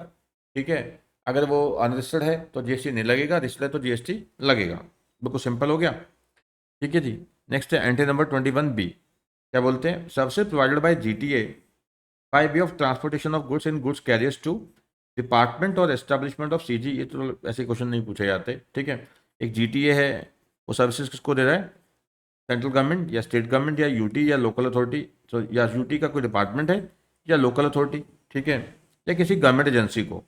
ठीक है, अगर वो अनरजिस्टर्ड है तो जीएसटी नहीं लगेगा, रजिस्टर्ड है तो जीएसटी लगेगा, बिल्कुल सिंपल हो गया, ठीक है जी। नेक्स्ट है एंट्री नंबर 21B, क्या बोलते हैं, services provided by GTA by way of transportation of goods and goods carriers to department और एस्टेब्लिशमेंट ऑफ सीजी, ये तो ऐसे क्वेश्चन नहीं पूछे जाते, ठीक है। एक जीटीए है, वो सर्विसेज किसको दे रहा है, सेंट्रल गवर्नमेंट या स्टेट गवर्नमेंट या यूटी या लोकल अथॉरिटी, तो या यूटी का कोई डिपार्टमेंट है या लोकल अथॉरिटी, ठीक है, या किसी गवर्नमेंट एजेंसी को,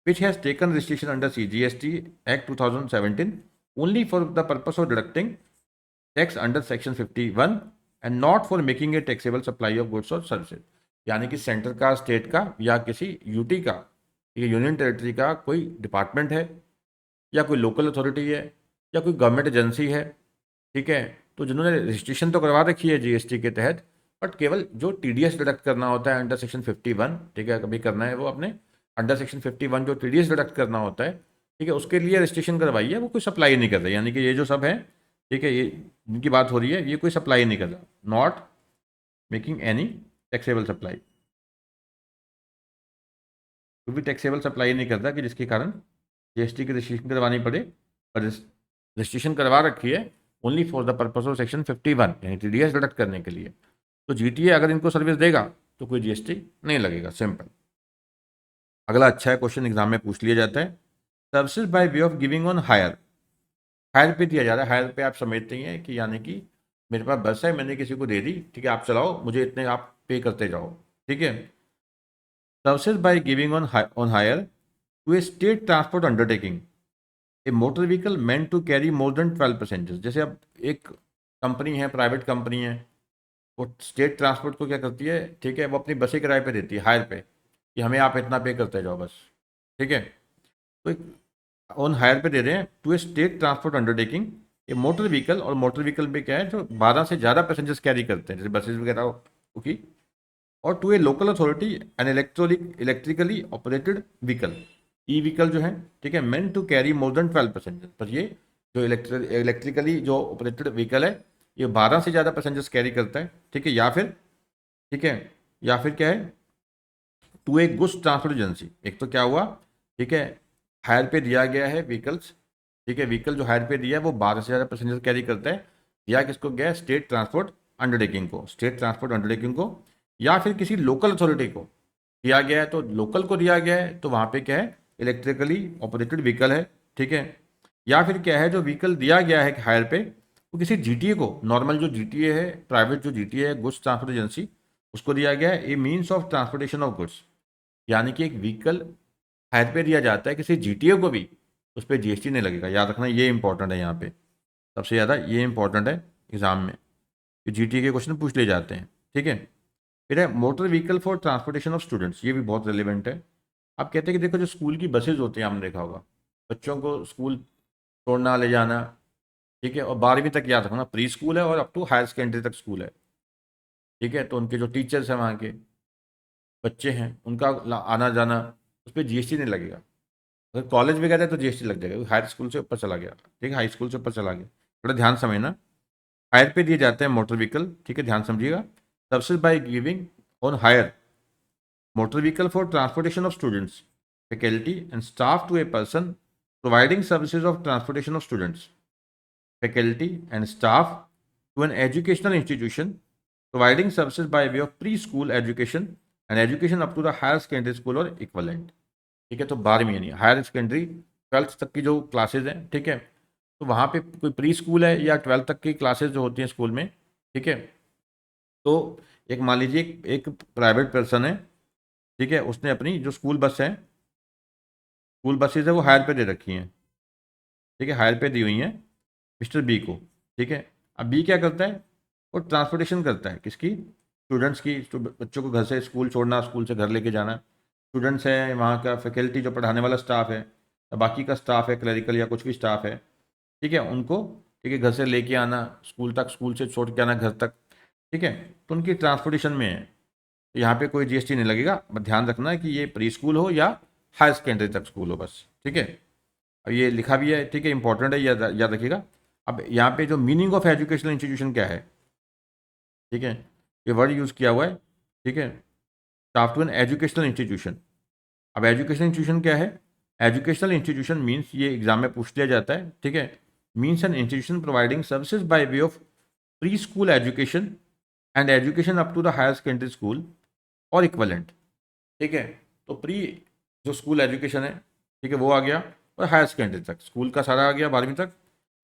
which has taken registration under CGST act 2017 only for the purpose of deducting tax under section 51 and not for making a taxable supply of goods और सर्विसेज। यानी कि सेंटर का, स्टेट का या किसी यूटी का, यूनियन टेरिटरी का कोई डिपार्टमेंट है या कोई लोकल अथॉरिटी है या कोई गवर्नमेंट एजेंसी है, ठीक है, तो जिन्होंने रजिस्ट्रेशन तो करवा रखी है जीएसटी के तहत, बट केवल जो टीडीएस डिडक्ट करना होता है अंडर सेक्शन 51, ठीक है, कभी करना है वो अपने अंडर सेक्शन 51 जो टीडीएस डिडक्ट करना होता है, ठीक है, उसके लिए रजिस्ट्रेशन करवाई है, वो कोई सप्लाई नहीं कर रहा, यानी कि ये जो सब है, ठीक है, ये जिनकी बात हो रही है ये कोई सप्लाई नहीं कर रहा, not making any taxable supply, कोई भी टैक्सेबल सप्लाई नहीं करता कि जिसके कारण जीएसटी की रजिस्ट्रेशन करवानी पड़े, पर रजिस्ट्रेशन करवा रखी है only for the purpose of section 51 यानी टीडीएस डिडक्ट करने के लिए, तो जीटीए अगर इनको सर्विस देगा तो कोई जीएसटी नहीं लगेगा, सिंपल। अगला अच्छा है क्वेश्चन, एग्जाम में पूछ लिया जाता है, services by way of giving on hire, hire पे दिया जा रहा है, हायर पे आप समझते ही हैं कि यानी कि मेरे पास बस है, मैंने किसी को दे दी, ठीक है, आप चलाओ, मुझे इतने आप पे करते जाओ, ठीक है। Services by giving on hire to a state transport undertaking a motor vehicle meant to carry more than 12 passengers. जैसे अब एक कंपनी है, प्राइवेट कंपनी है, वो स्टेट ट्रांसपोर्ट को क्या करती है, ठीक है, वो अपनी बसें किराए पे देती है, हायर पे, कि हमें आप इतना पे करते जाओ बस, ठीक है, तो एक ऑन हायर पे दे रहे हैं to a state transport undertaking a motor vehicle, और मोटर व्हीकल पे क्या है जो 12 से ज़्यादा पैसेंजर्स कैरी करते हैं, जैसे बसेज वगैरह की, और to a local authority an electrically operated vehicle, e vehicle जो है, ठीक है, meant to carry more than 12 passenger, पर ये जो इलेक्ट्रिकली जो ऑपरेटेड व्हीकल है ये 12 से ज़्यादा पैसेंजर्स कैरी करता है, ठीक है, या फिर, ठीक है, या फिर क्या है, to a goods transport agency. एक तो क्या हुआ, ठीक है, हायर पे दिया गया है व्हीकल्स, ठीक है, व्हीकल जो हायर पे दिया है वो 12 से ज़्यादा पैसेंजर कैरी करता है, या किसको गया है, स्टेट ट्रांसपोर्ट अंडरटेकिंग को, स्टेट ट्रांसपोर्ट अंडरटेकिंग को, या फिर किसी लोकल अथॉरिटी को दिया गया है, तो लोकल को दिया गया है तो वहाँ पे क्या है, इलेक्ट्रिकली ऑपरेटेड व्हीकल है, ठीक है, या फिर क्या है, जो व्हीकल दिया गया है हायर पे वो किसी जीटीए को, नॉर्मल जो जीटीए है, प्राइवेट जो जीटीए है, गुड्स ट्रांसपोर्ट एजेंसी, उसको दिया गया है a means of transportation of goods. यानी कि एक व्हीकल हायर पे दिया जाता है किसी जीटीए को भी, उस पर जीएसटी नहीं लगेगा, याद रखना, ये इंपॉर्टेंट है, यहाँ पे सबसे ज़्यादा ये इंपॉर्टेंट है एग्जाम में, कि जीटीए के क्वेश्चन पूछ लिए जाते हैं, ठीक है। फिर है motor vehicle for transportation of students, ये भी बहुत रिलेवेंट है। आप कहते हैं कि देखो जो स्कूल की बसेज होती हैं, आपने देखा होगा, बच्चों को स्कूल छोड़ना ले जाना, ठीक है, और 12वीं तक याद रखना, प्री स्कूल है और अप टू हायर सेकेंडरी तक स्कूल है, ठीक है, तो उनके जो टीचर्स हैं, वहाँ के बच्चे हैं, उनका आना जाना, उस पर जीएसटी नहीं लगेगा। अगर कॉलेज में गए थे तो जीएसटी लग जाएगा, हायर स्कूल से ऊपर चला गया, ठीक है, हाई स्कूल से ऊपर चला गया। थोड़ा ध्यान समझना, हायर पे दिए जाते हैं मोटर व्हीकल, ठीक है, ध्यान समझिएगा। Subsidy by giving on hire motor vehicle for transportation of students, faculty, and staff to a person providing services of transportation of students, faculty, and staff to an educational institution providing services by way of preschool education and education up to the higher secondary school or equivalent। ठीक है, तो 12वीं यानी हायर सेकेंडरी 12th तक की जो क्लासेज हैं, ठीक है, तो वहाँ पे कोई प्री स्कूल है या 12th तक की क्लासेज जो होती हैं स्कूल में, ठीक है, तो एक मान लीजिए एक प्राइवेट पर्सन है, ठीक है, उसने अपनी जो स्कूल बस है, स्कूल बसेज है, वो हायर पे दे रखी हैं, ठीक है, हायर पे दी हुई हैं मिस्टर बी को, ठीक है। अब बी क्या करता है, वो ट्रांसपोर्टेशन करता है, किसकी, स्टूडेंट्स की, बच्चों को घर से स्कूल छोड़ना, स्कूल से घर लेके जाना, स्टूडेंट्स हैं, वहाँ का फैकल्टी जो पढ़ाने वाला स्टाफ है, बाकी का स्टाफ है, क्लरिकल या कुछ भी स्टाफ है, ठीक है, उनको, ठीक है, घर से लेके आना स्कूल तक, स्कूल से छोड़ के आना घर तक, ठीक है, तो उनकी ट्रांसपोर्टेशन में है। तो यहाँ पे कोई जीएसटी नहीं लगेगा, बस ध्यान रखना है कि ये प्री स्कूल हो या हायर सेकेंडरी तक स्कूल हो बस, ठीक है। अब ये लिखा भी है, ठीक है, इंपॉर्टेंट है, याद रखिएगा। अब यहाँ पे जो मीनिंग ऑफ एजुकेशनल इंस्टीट्यूशन क्या है, ठीक है, ये वर्ड यूज़ किया हुआ है, ठीक है, staff to an educational institution. अब एजुकेशनल इंस्टीट्यूशन क्या है, एजुकेशनल इंस्टीट्यूशन मीन्स, ये एग्जाम में पूछ लिया जाता है, ठीक है, means an institution providing services by way of pre school education and education up to the higher secondary school और इक्वलेंट, ठीक है। तो प्री जो स्कूल एजुकेशन है, ठीक है, वो आ गया, और हायर सेकेंडरी तक स्कूल का सारा आ गया, 12वीं तक।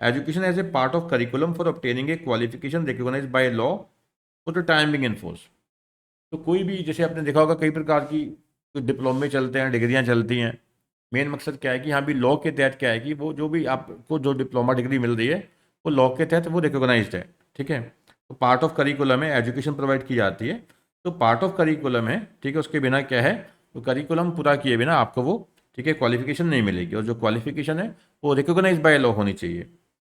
Education as a part of curriculum for obtaining a qualification recognise by law for the time being in force. तो कोई भी, जैसे आपने देखा होगा, कई प्रकार की डिप्लोमे चलते हैं, डिग्रियां चलती हैं, मेन मकसद क्या है कि यहाँ भी लॉ के तहत क्या है कि वो जो भी आपको जो डिप्लोमा डिग्री मिल रही है, वो लॉ के तहत वो रिकॉग्नाइज्ड है, ठीक है। तो पार्ट ऑफ करिकुलम है, एजुकेशन प्रोवाइड की जाती है, तो पार्ट ऑफ करिकुलम है, ठीक है, उसके बिना क्या है, तो करिकुलम पूरा किए बिना आपको वो, ठीक है, क्वालिफिकेशन नहीं मिलेगी, और जो क्वालिफिकेशन है वो रिकॉग्नाइज बाय लॉ होनी चाहिए।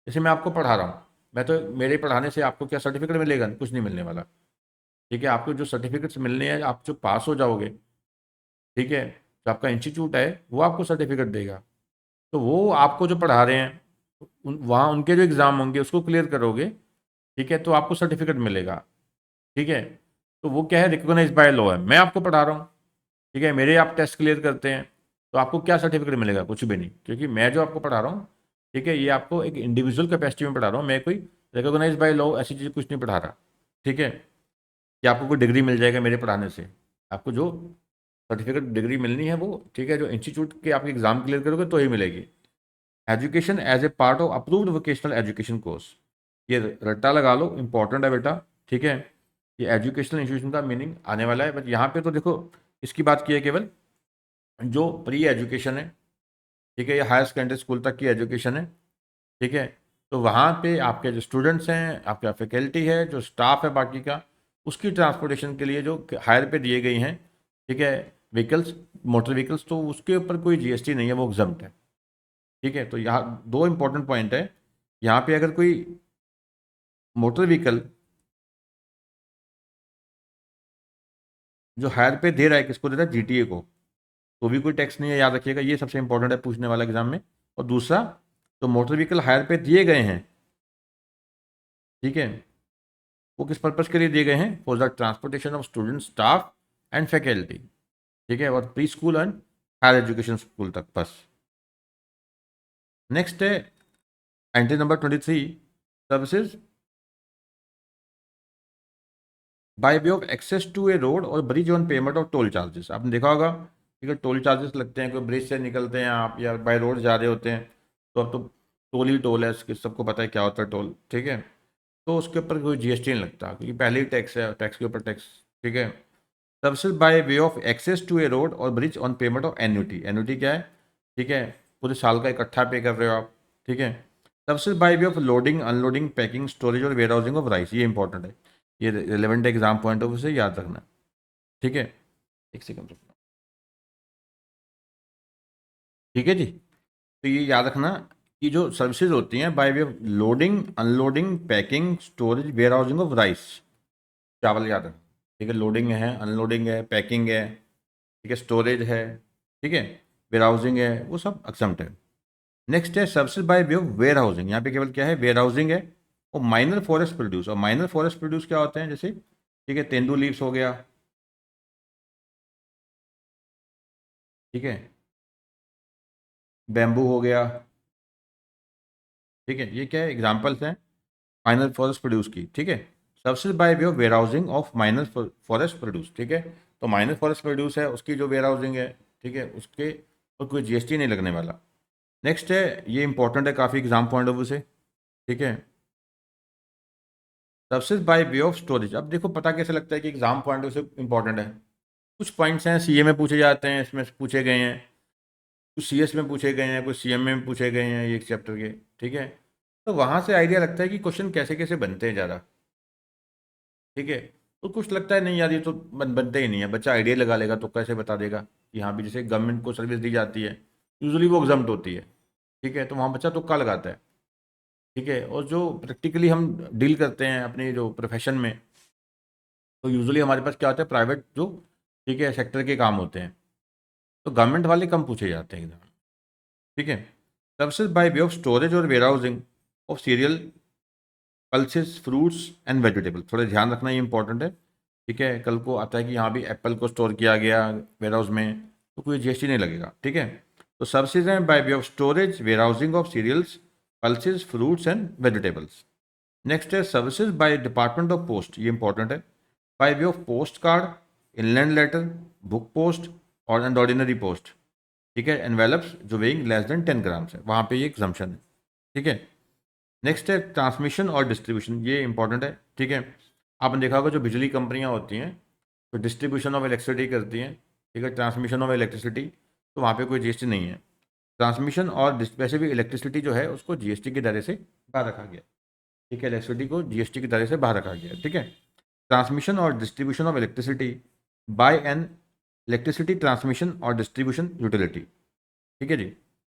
जैसे मैं आपको पढ़ा रहा हूँ, मैं तो, मेरे पढ़ाने से आपको क्या सर्टिफिकेट मिलेगा, कुछ नहीं मिलने वाला, ठीक है। आपको जो सर्टिफिकेट्स मिलने हैं, आप जो पास हो जाओगे, ठीक है, जो आपका इंस्टीट्यूट है वो आपको सर्टिफिकेट देगा, तो वो आपको जो पढ़ा रहे हैं, वहाँ उनके जो एग्ज़ाम होंगे उसको क्लियर करोगे, ठीक है, तो आपको सर्टिफिकेट मिलेगा, ठीक है। तो वो क्या है, रिकॉग्नाइज बाय लॉ है, मैं आपको पढ़ा रहा हूँ, ठीक है, मेरे आप टेस्ट क्लियर करते हैं, तो आपको क्या सर्टिफिकेट मिलेगा, कुछ भी नहीं, क्योंकि मैं जो आपको पढ़ा रहा हूँ, ठीक है, ये आपको एक इंडिविजुअल कैपेसिटी में पढ़ा रहा हूँ, मैं कोई रिकॉग्नाइज बाय लॉ ऐसी चीज़ कुछ नहीं पढ़ा रहा, ठीक है, कि आपको कोई डिग्री मिल जाएगा मेरे पढ़ाने से। आपको जो सर्टिफिकेट डिग्री मिलनी है वो, ठीक है, जो इंस्टीट्यूट के आप एग्जाम क्लियर करोगे तो ही मिलेगी। Education as a part of approved vocational education course, ये रट्टा लगा लो, इंपॉर्टेंट है बेटा, ठीक है। ये एजुकेशनल इंस्टीट्यूशन का मीनिंग आने वाला है, बट यहाँ पे तो देखो इसकी बात की है केवल जो प्री एजुकेशन है, ठीक है, या हायर सेकेंडरी स्कूल तक की एजुकेशन है, ठीक है, तो वहाँ पे आपके जो स्टूडेंट्स हैं, आपका फैकल्टी है, जो स्टाफ है बाकी का, उसकी ट्रांसपोर्टेशन के लिए जो हायर पे दिए गई हैं, ठीक है, व्हीकल्स, मोटर व्हीकल्स, तो उसके ऊपर कोई जीएसटी नहीं है, वो एग्जम्प्ट है, ठीक है। तो यहाँ दो इंपॉर्टेंट पॉइंट है, यहाँ पे अगर कोई मोटर व्हीकल जो हायर पे दे रहा है, किसको दे रहा है, जीटीए को, तो भी कोई टैक्स नहीं है, याद रखिएगा, ये सबसे इंपॉर्टेंट है पूछने वाला एग्जाम में। और दूसरा, तो मोटर व्हीकल हायर पे दिए गए हैं, ठीक है, वो किस पर्पज़ के लिए दिए गए हैं, for the transportation of student, staff and faculty, ठीक है, और pre school and higher education school तक बस। नेक्स्ट है entry number 23, services by way of access to a road और bridge on payment of toll charges. आपने देखा होगा, ठीक है, टोल चार्जेस लगते हैं, कोई ब्रिज से निकलते हैं आप या बाय रोड जा रहे होते हैं, तो अब तो टोल ही टोल है, सबको पता है क्या होता है टोल, ठीक है, तो उसके ऊपर कोई जीएसटी नहीं लगता, क्योंकि पहले ही टैक्स है, टैक्स के ऊपर टैक्स, ठीक है। Services by way of access to a road और bridge on payment of annuity, annuity क्या है, ठीक है, पूरे साल का इकट्ठा पे कर रहे हो आप, ठीक है। Services by way of loading, unloading, packing, storage और वेयर हाउसिंग ऑफ राइस, ये इंपॉर्टेंट है, ये relevant exam point of view से याद रखना, ठीक है। एक सेकंड रुकना, ठीक है जी। तो ये याद रखना कि जो सर्विसेज होती हैं by way of loading, unloading, packing, storage, warehousing of rice, चावल याद रखना, ठीक है। लोडिंग है, अनलोडिंग है, पैकिंग है, ठीक है, स्टोरेज है, ठीक है, वेयर हाउसिंग है, वो सब एक्सम्प्ट है। नेक्स्ट है services by way of warehousing. यहाँ पे केवल क्या है, वेयर हाउसिंग है। और माइनर फॉरेस्ट प्रोड्यूस, और माइनर फॉरेस्ट प्रोड्यूस क्या होते हैं, जैसे ठीक है तेंदू लीव्स हो गया, ठीक है, बैम्बू हो गया, ठीक है, ये क्या है, एग्जाम्पल्स हैं माइनर फॉरेस्ट प्रोड्यूस की, ठीक है। Services by way of warehousing of minor forest produce, ठीक है। तो माइनर फॉरेस्ट प्रोड्यूस है, उसकी जो वेयर हाउसिंग है, ठीक है, उसके और कोई जीएसटी नहीं लगने वाला। नेक्स्ट है, ये इंपॉर्टेंट है काफ़ी एग्जाम पॉइंट ऑफ व्यू से, ठीक है, services by way of storage. अब देखो पता कैसे लगता है कि एग्जाम पॉइंट ऑफ व्यू से इंपॉर्टेंट है। कुछ पॉइंट्स हैं सीए में पूछे जाते हैं, इसमें पूछे गए हैं, कुछ सीएस में पूछे गए हैं, कुछ सीएमए में पूछे गए हैं, ये एक चैप्टर के, ठीक है। तो वहाँ से आइडिया लगता है कि क्वेश्चन कैसे कैसे बनते हैं ज़्यादा, ठीक है। तो कुछ लगता है नहीं यार ये तो बनते ही नहीं है, बच्चा आइडिया लगा लेगा तो कैसे बता देगा कि हाँ भी जैसे गवर्नमेंट को सर्विस दी जाती है, यूजुअली वो एग्जम्प्ट होती है, ठीक है, तो वहाँ बच्चा तुक्का लगाता है, ठीक है। और जो प्रैक्टिकली हम डील करते हैं अपने जो प्रोफेशन में, तो यूजुअली हमारे पास क्या होता है, प्राइवेट जो, ठीक है, सेक्टर के काम होते हैं, तो गवर्नमेंट वाले कम पूछे जाते हैं एकदम, ठीक है। Services by way of storage और warehousing of cereal, pulses, fruits and vegetable, थोड़ा ध्यान रखना, ये इंपॉर्टेंट है, ठीक है। कल को आता है कि यहाँ भी एप्पल को स्टोर किया गया वेयर हाउस में, तो कोई जीएसटी नहीं लगेगा, ठीक है। तो सर्विसेज हैं by way of storage, warehousing of cereals, pulses, fruits and vegetables. Next है services by department of post, ये इंपॉर्टेंट है, by way of post card, inland letter, book post और एंड ऑर्डिनरी पोस्ट, ठीक है, एनवेलप्स जो वेइंग लेस देन 10 ग्राम्स है, वहाँ पे ये एग्जम्पशन है, ठीक है। नेक्स्ट है ट्रांसमिशन और डिस्ट्रीब्यूशन, ये इंपॉर्टेंट है, ठीक है। आपने देखा होगा जो बिजली कंपनियां होती हैं तो डिस्ट्रीब्यूशन ऑफ इलेक्ट्रिसिटी करती हैं, ठीक है, ट्रांसमिशन ऑफ इलेक्ट्रिसिटी, तो वहाँ पे कोई जीएसटी नहीं है। ट्रांसमिशन और वैसे भी इलेक्ट्रिसिटी जो है उसको जीएसटी के दायरे से बाहर रखा गया, ठीक है, इलेक्ट्रिसिटी को जीएसटी के दायरे से बाहर रखा गया, ठीक है। ट्रांसमिशन और distribution of electricity bye N electricity transmission और डिस्ट्रीब्यूशन यूटिलिटी, ठीक है जी।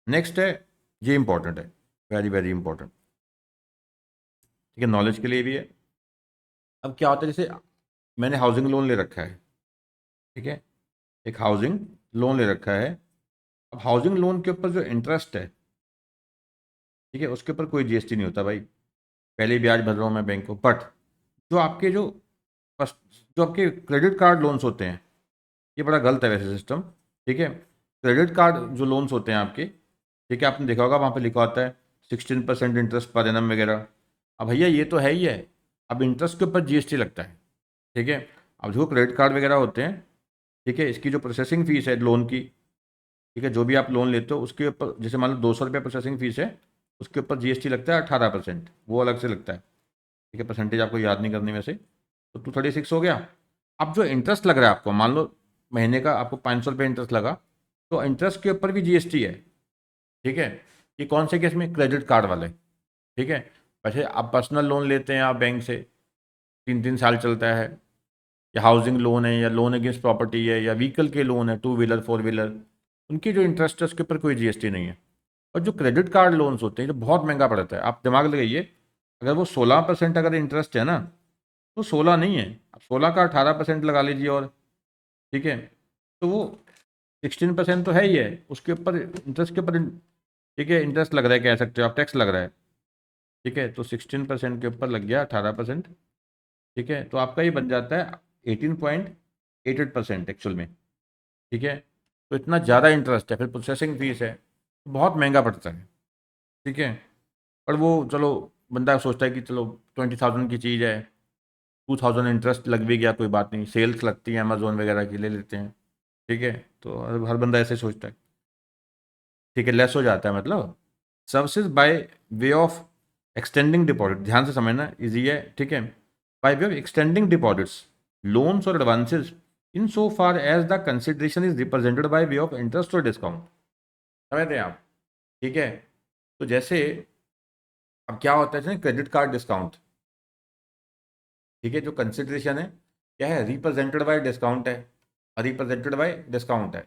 नेक्स्ट है, ये इंपॉर्टेंट है, वेरी वेरी इंपॉर्टेंट, ठीक है, नॉलेज के लिए भी है। अब क्या होता है, जैसे मैंने हाउसिंग लोन ले रखा है, ठीक है, एक हाउसिंग लोन ले रखा है। अब हाउसिंग लोन के ऊपर जो इंटरेस्ट है, ठीक है, उसके ऊपर कोई जीएसटी नहीं होता भाई, पहले ही ब्याज भर रहा हूँ मैं बैंक को। बट जो आपके जो जो आपके क्रेडिट कार्ड लोन्स होते हैं, ये बड़ा गलत है वैसे सिस्टम, ठीक है। क्रेडिट कार्ड जो लोन्स होते हैं आपके, ठीक है, आपने देखा होगा वहाँ पे लिखा होता है 16% इंटरेस्ट पर एनम वगैरह। अब भैया ये तो है ही है, अब इंटरेस्ट के ऊपर जीएसटी लगता है, ठीक है। अब जो क्रेडिट कार्ड वगैरह होते हैं, ठीक है, इसकी जो प्रोसेसिंग फ़ीस है लोन की, ठीक है, जो भी आप लोन लेते हो उसके ऊपर, जैसे मान लो 200 रुपये प्रोसेसिंग फ़ीस है, उसके ऊपर जीएसटी लगता है 18%, वो अलग से लगता है, ठीक है। परसेंटेज आपको याद नहीं करनी वैसे, तो 236 हो गया। अब जो इंटरेस्ट लग रहा है आपको, मान लो महीने का आपको 500 रुपये इंटरेस्ट लगा, तो इंटरेस्ट के ऊपर भी जीएसटी है, ठीक है। ये कौन से केस में, क्रेडिट कार्ड वाले, ठीक है। वैसे आप पर्सनल लोन लेते हैं आप बैंक से, 3 3 साल चलता है, या हाउसिंग लोन है, या लोन अगेंस्ट प्रॉपर्टी है, या व्हीकल के लोन है, 2 व्हीलर 4 व्हीलर, उनकी जो इंटरेस्ट है उसके ऊपर कोई जीएसटी नहीं है। और जो क्रेडिट कार्ड लोन्स होते हैं जो बहुत महंगा पड़ता है, आप दिमाग लगाइए, अगर वो 16% अगर इंटरेस्ट है ना, तो 16 नहीं है, आप 16 का 18% लगा लीजिए, और ठीक है, तो वो 16% तो है ही है, उसके ऊपर इंटरेस्ट के ऊपर, ठीक है, इंटरेस्ट लग रहा है, कह सकते हो आप, टैक्स लग रहा है, ठीक है। तो 16% के ऊपर लग गया 18%, ठीक है, तो आपका ये बन जाता है 18.88% एक्चुअल में, ठीक है। तो इतना ज़्यादा इंटरेस्ट है, फिर प्रोसेसिंग फीस है, तो बहुत महंगा पड़ता है, ठीक है। पर वो चलो, बंदा सोचता है कि चलो 20,000 की चीज़ है, 2,000 इंटरेस्ट लग भी गया कोई बात नहीं, सेल्स लगती है अमेजोन वगैरह की, ले लेते हैं, ठीक है। तो हर बंदा ऐसे सोचता है, ठीक है, लेस हो जाता है मतलब। Services by way of extending deposit, ध्यान से समझना, इजी है, ठीक है। By way of extending deposits, loans और advances, in so far as the consideration is represented by way of interest और डिस्काउंट, समझते हैं आप, ठीक है। तो जैसे अब क्या होता है, क्रेडिट कार्ड डिस्काउंट, ठीक है, जो कंसिडरेशन है क्या है, रिप्रेजेंटेड बाय डिस्काउंट है, रिप्रेजेंटेड बाय डिस्काउंट है,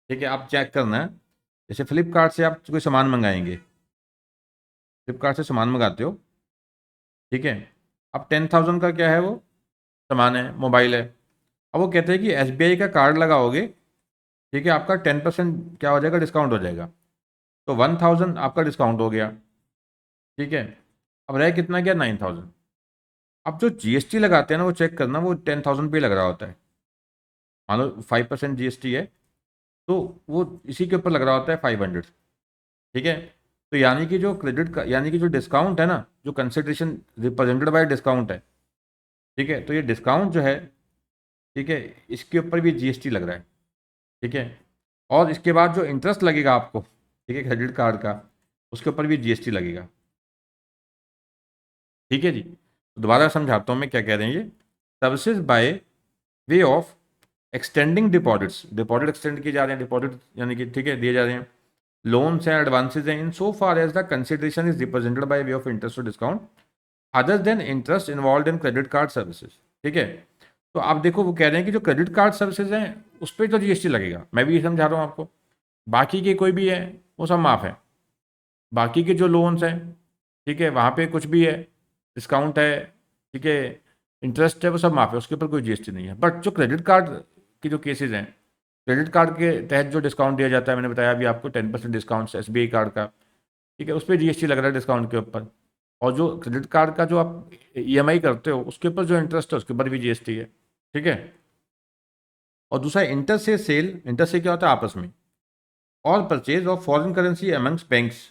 ठीक है। आप चेक करना, जैसे फ्लिपकार्ट से आप कोई सामान मंगाएंगे, फ्लिपकार्ट से सामान मंगाते हो, ठीक है। अब 10,000 का क्या है वो, सामान है, मोबाइल है। अब वो कहते हैं कि एसबीआई का कार्ड लगाओगे, ठीक है, आपका 10% क्या हो जाएगा, डिस्काउंट हो जाएगा। तो 1000 आपका डिस्काउंट हो गया, ठीक है। अब रह कितना गया, 9000। अब जो जीएसटी लगाते हैं ना, वो चेक करना, वो 10000 पे लग रहा होता है। मान लो 5% जीएसटी है, तो वो इसी के ऊपर लग रहा होता है 500, ठीक है। तो यानी कि जो क्रेडिट का, यानी कि जो डिस्काउंट है ना, जो कंसिडरेशन रिप्रेजेंटेड बाय डिस्काउंट है, ठीक है, तो ये डिस्काउंट जो है, ठीक है, इसके ऊपर भी जीएसटी लग रहा है, ठीक है। और इसके बाद जो इंटरेस्ट लगेगा आपको, ठीक है, क्रेडिट कार्ड का, उसके ऊपर भी जीएसटी लगेगा, ठीक है जी। तो दोबारा समझाता हूँ मैं क्या कह रहे हैं ये। Services by way of extending deposits, deposit extend किए जा रहे हैं, डिपॉजिट यानी कि, ठीक है, दिए जा रहे हैं। लोन्स हैं, एडवांसेज हैं, in so far as the consideration is represented by way of interest और discount other than interest involve in credit card services, ठीक है। तो आप देखो, वो कह रहे हैं कि जो क्रेडिट कार्ड सर्विसेज हैं उस पर तो जीएसटी लगेगा, मैं भी ये समझा रहा हूँ आपको। बाकी के कोई भी है वो सब माफ़ है। बाकी के जो लोन्स हैं, ठीक है, वहाँ पे कुछ भी है, डिस्काउंट है, ठीक है, इंटरेस्ट है, वो सब माफ़ है, उसके ऊपर कोई जीएसटी नहीं है। बट जो क्रेडिट कार्ड की जो केसेज हैं, क्रेडिट कार्ड के तहत जो डिस्काउंट दिया जाता है, मैंने बताया अभी आपको 10% डिस्काउंट एसबीआई कार्ड का, ठीक है, उस पर जीएसटी लग रहा है डिस्काउंट के ऊपर। और जो क्रेडिट कार्ड का जो आप ईएमआई करते हो, उसके ऊपर जो इंटरेस्ट है, उसके ऊपर भी जीएसटी है, ठीक है। और दूसरा इंटर से सेल, इंटर से क्या होता है, आपस में, और purchase of foreign currency amongst banks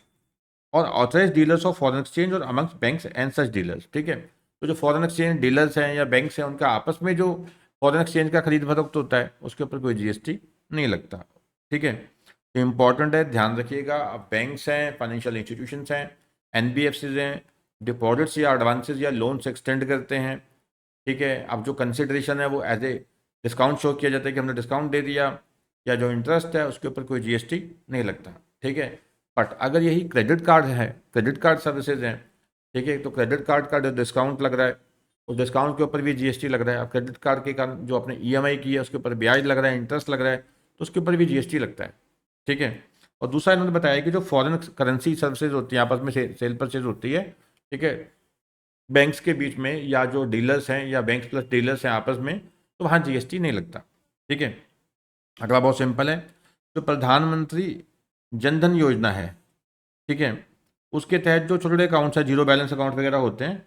और authorise dealers of foreign exchange और amongst banks and such dealers, ठीक है। तो जो फॉरेन एक्सचेंज डीलर्स हैं या बैंक्स हैं, उनका आपस में जो फॉरेन एक्सचेंज का खरीद फरोख्त होता है, उसके ऊपर कोई जीएसटी नहीं लगता, ठीक है। तो इम्पॉर्टेंट है, ध्यान रखिएगा। अब बैंक्स हैं, फाइनेंशियल इंस्टीट्यूशंस हैं, एनबीएफसीज हैं, डिपॉजिट्स या एडवांसेज या लोन्स एक्सटेंड करते हैं, ठीक है। अब जो कंसिडरेशन है वो एज ए डिस्काउंट शो किया जाता है कि हमने डिस्काउंट दे दिया, या जो इंटरेस्ट है उसके ऊपर कोई जीएसटी नहीं लगता, ठीक है। बट अगर यही क्रेडिट कार्ड है, क्रेडिट कार्ड सर्विसेज हैं, ठीक है, तो क्रेडिट कार्ड का जो डिस्काउंट लग रहा है, उस डिस्काउंट के ऊपर भी जीएसटी लग रहा है। अब क्रेडिट कार्ड के कारण जो आपने ईएमआई की है, उसके ऊपर ब्याज लग रहा है, इंटरेस्ट लग रहा है, तो उसके ऊपर भी जीएसटी लगता है, ठीक है। और दूसरा इन्होंने बताया कि जो फॉरेन करेंसी सर्विसेज होती है, आपस में सेल परचेज होती है, ठीक है, बैंक्स के बीच में, या जो डीलर्स हैं या बैंक्स प्लस डीलर्स हैं आपस में, तो वहाँ जीएसटी नहीं लगता, ठीक है। अगला बहुत सिंपल है, जो प्रधानमंत्री जनधन योजना है, ठीक है, उसके तहत जो छोटे छोटे अकाउंट्स हैं, जीरो बैलेंस अकाउंट वगैरह होते हैं,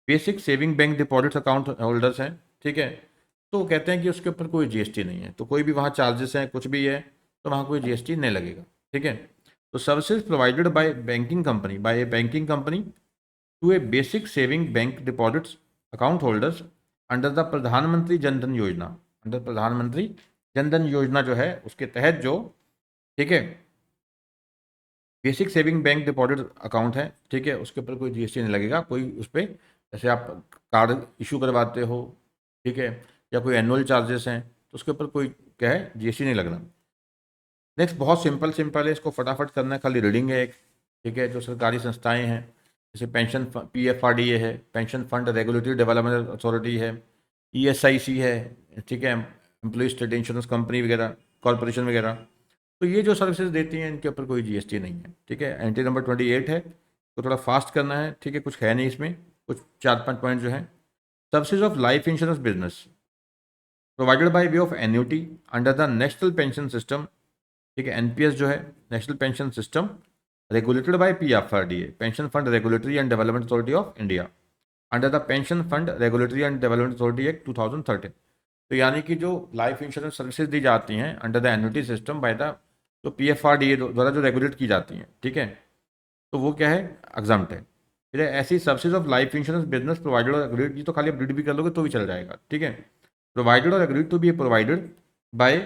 basic saving bank deposit account holders हैं, ठीक है, तो वो कहते हैं कि उसके ऊपर कोई जीएसटी नहीं है। तो कोई भी वहाँ चार्जेस हैं, कुछ भी है, तो वहाँ कोई जीएसटी नहीं लगेगा, ठीक है। तो services provided by banking company, by a banking company to a basic saving bank deposits account holders under the Pradhan Mantri Jan Dhan योजना, अंडर प्रधानमंत्री जनधन योजना जो है, उसके तहत जो, ठीक है, basic saving bank deposit account है, ठीक है, उसके ऊपर कोई जीएसटी नहीं लगेगा। कोई उस पर, जैसे आप कार्ड इशू करवाते हो, ठीक है, या कोई एनुअल चार्जेस हैं, तो उसके ऊपर कोई क्या है, जीएसटी नहीं लगना। नेक्स्ट बहुत सिंपल सिंपल है, इसको फटाफट करना है, खाली रीडिंग है एक, ठीक है। जो सरकारी संस्थाएं हैं, जैसे पेंशन पीएफआरडीए है, pension fund regulatory development authority है, ईएसआईसी है, ठीक है, एम्प्लॉय स्टेट इंश्योरेंस कंपनी वगैरह, कॉरपोरेशन वगैरह, तो ये जो सर्विसेज देती हैं, इनके ऊपर कोई जीएसटी नहीं है, ठीक है। एंट्री नंबर 28 है, तो थोड़ा फास्ट करना है, ठीक है, कुछ है नहीं इसमें, कुछ 4-5 पॉइंट जो है। Services of life insurance business provided by way of annuity under the national pension system, ठीक है, एनपीएस जो है, national pension system, regulated by PFRDA, pension fund regulatory and development authority of India, under the pension fund regulatory and development authority act 2013। तो यानी कि जो लाइफ इंश्योरेंस सर्विसेज दी जाती हैं under the annuity system by the, तो पीएफआरडीए द्वारा जो रेगुलेट की जाती हैं, ठीक है, तो वो क्या है, एग्जाम्प्ट है। फिर ऐसी services of life insurance business provided और एग्रीड, ये तो खाली आप रीड भी कर लोगे तो भी चल जाएगा, ठीक है। प्रोवाइडेड और agreed to be provided by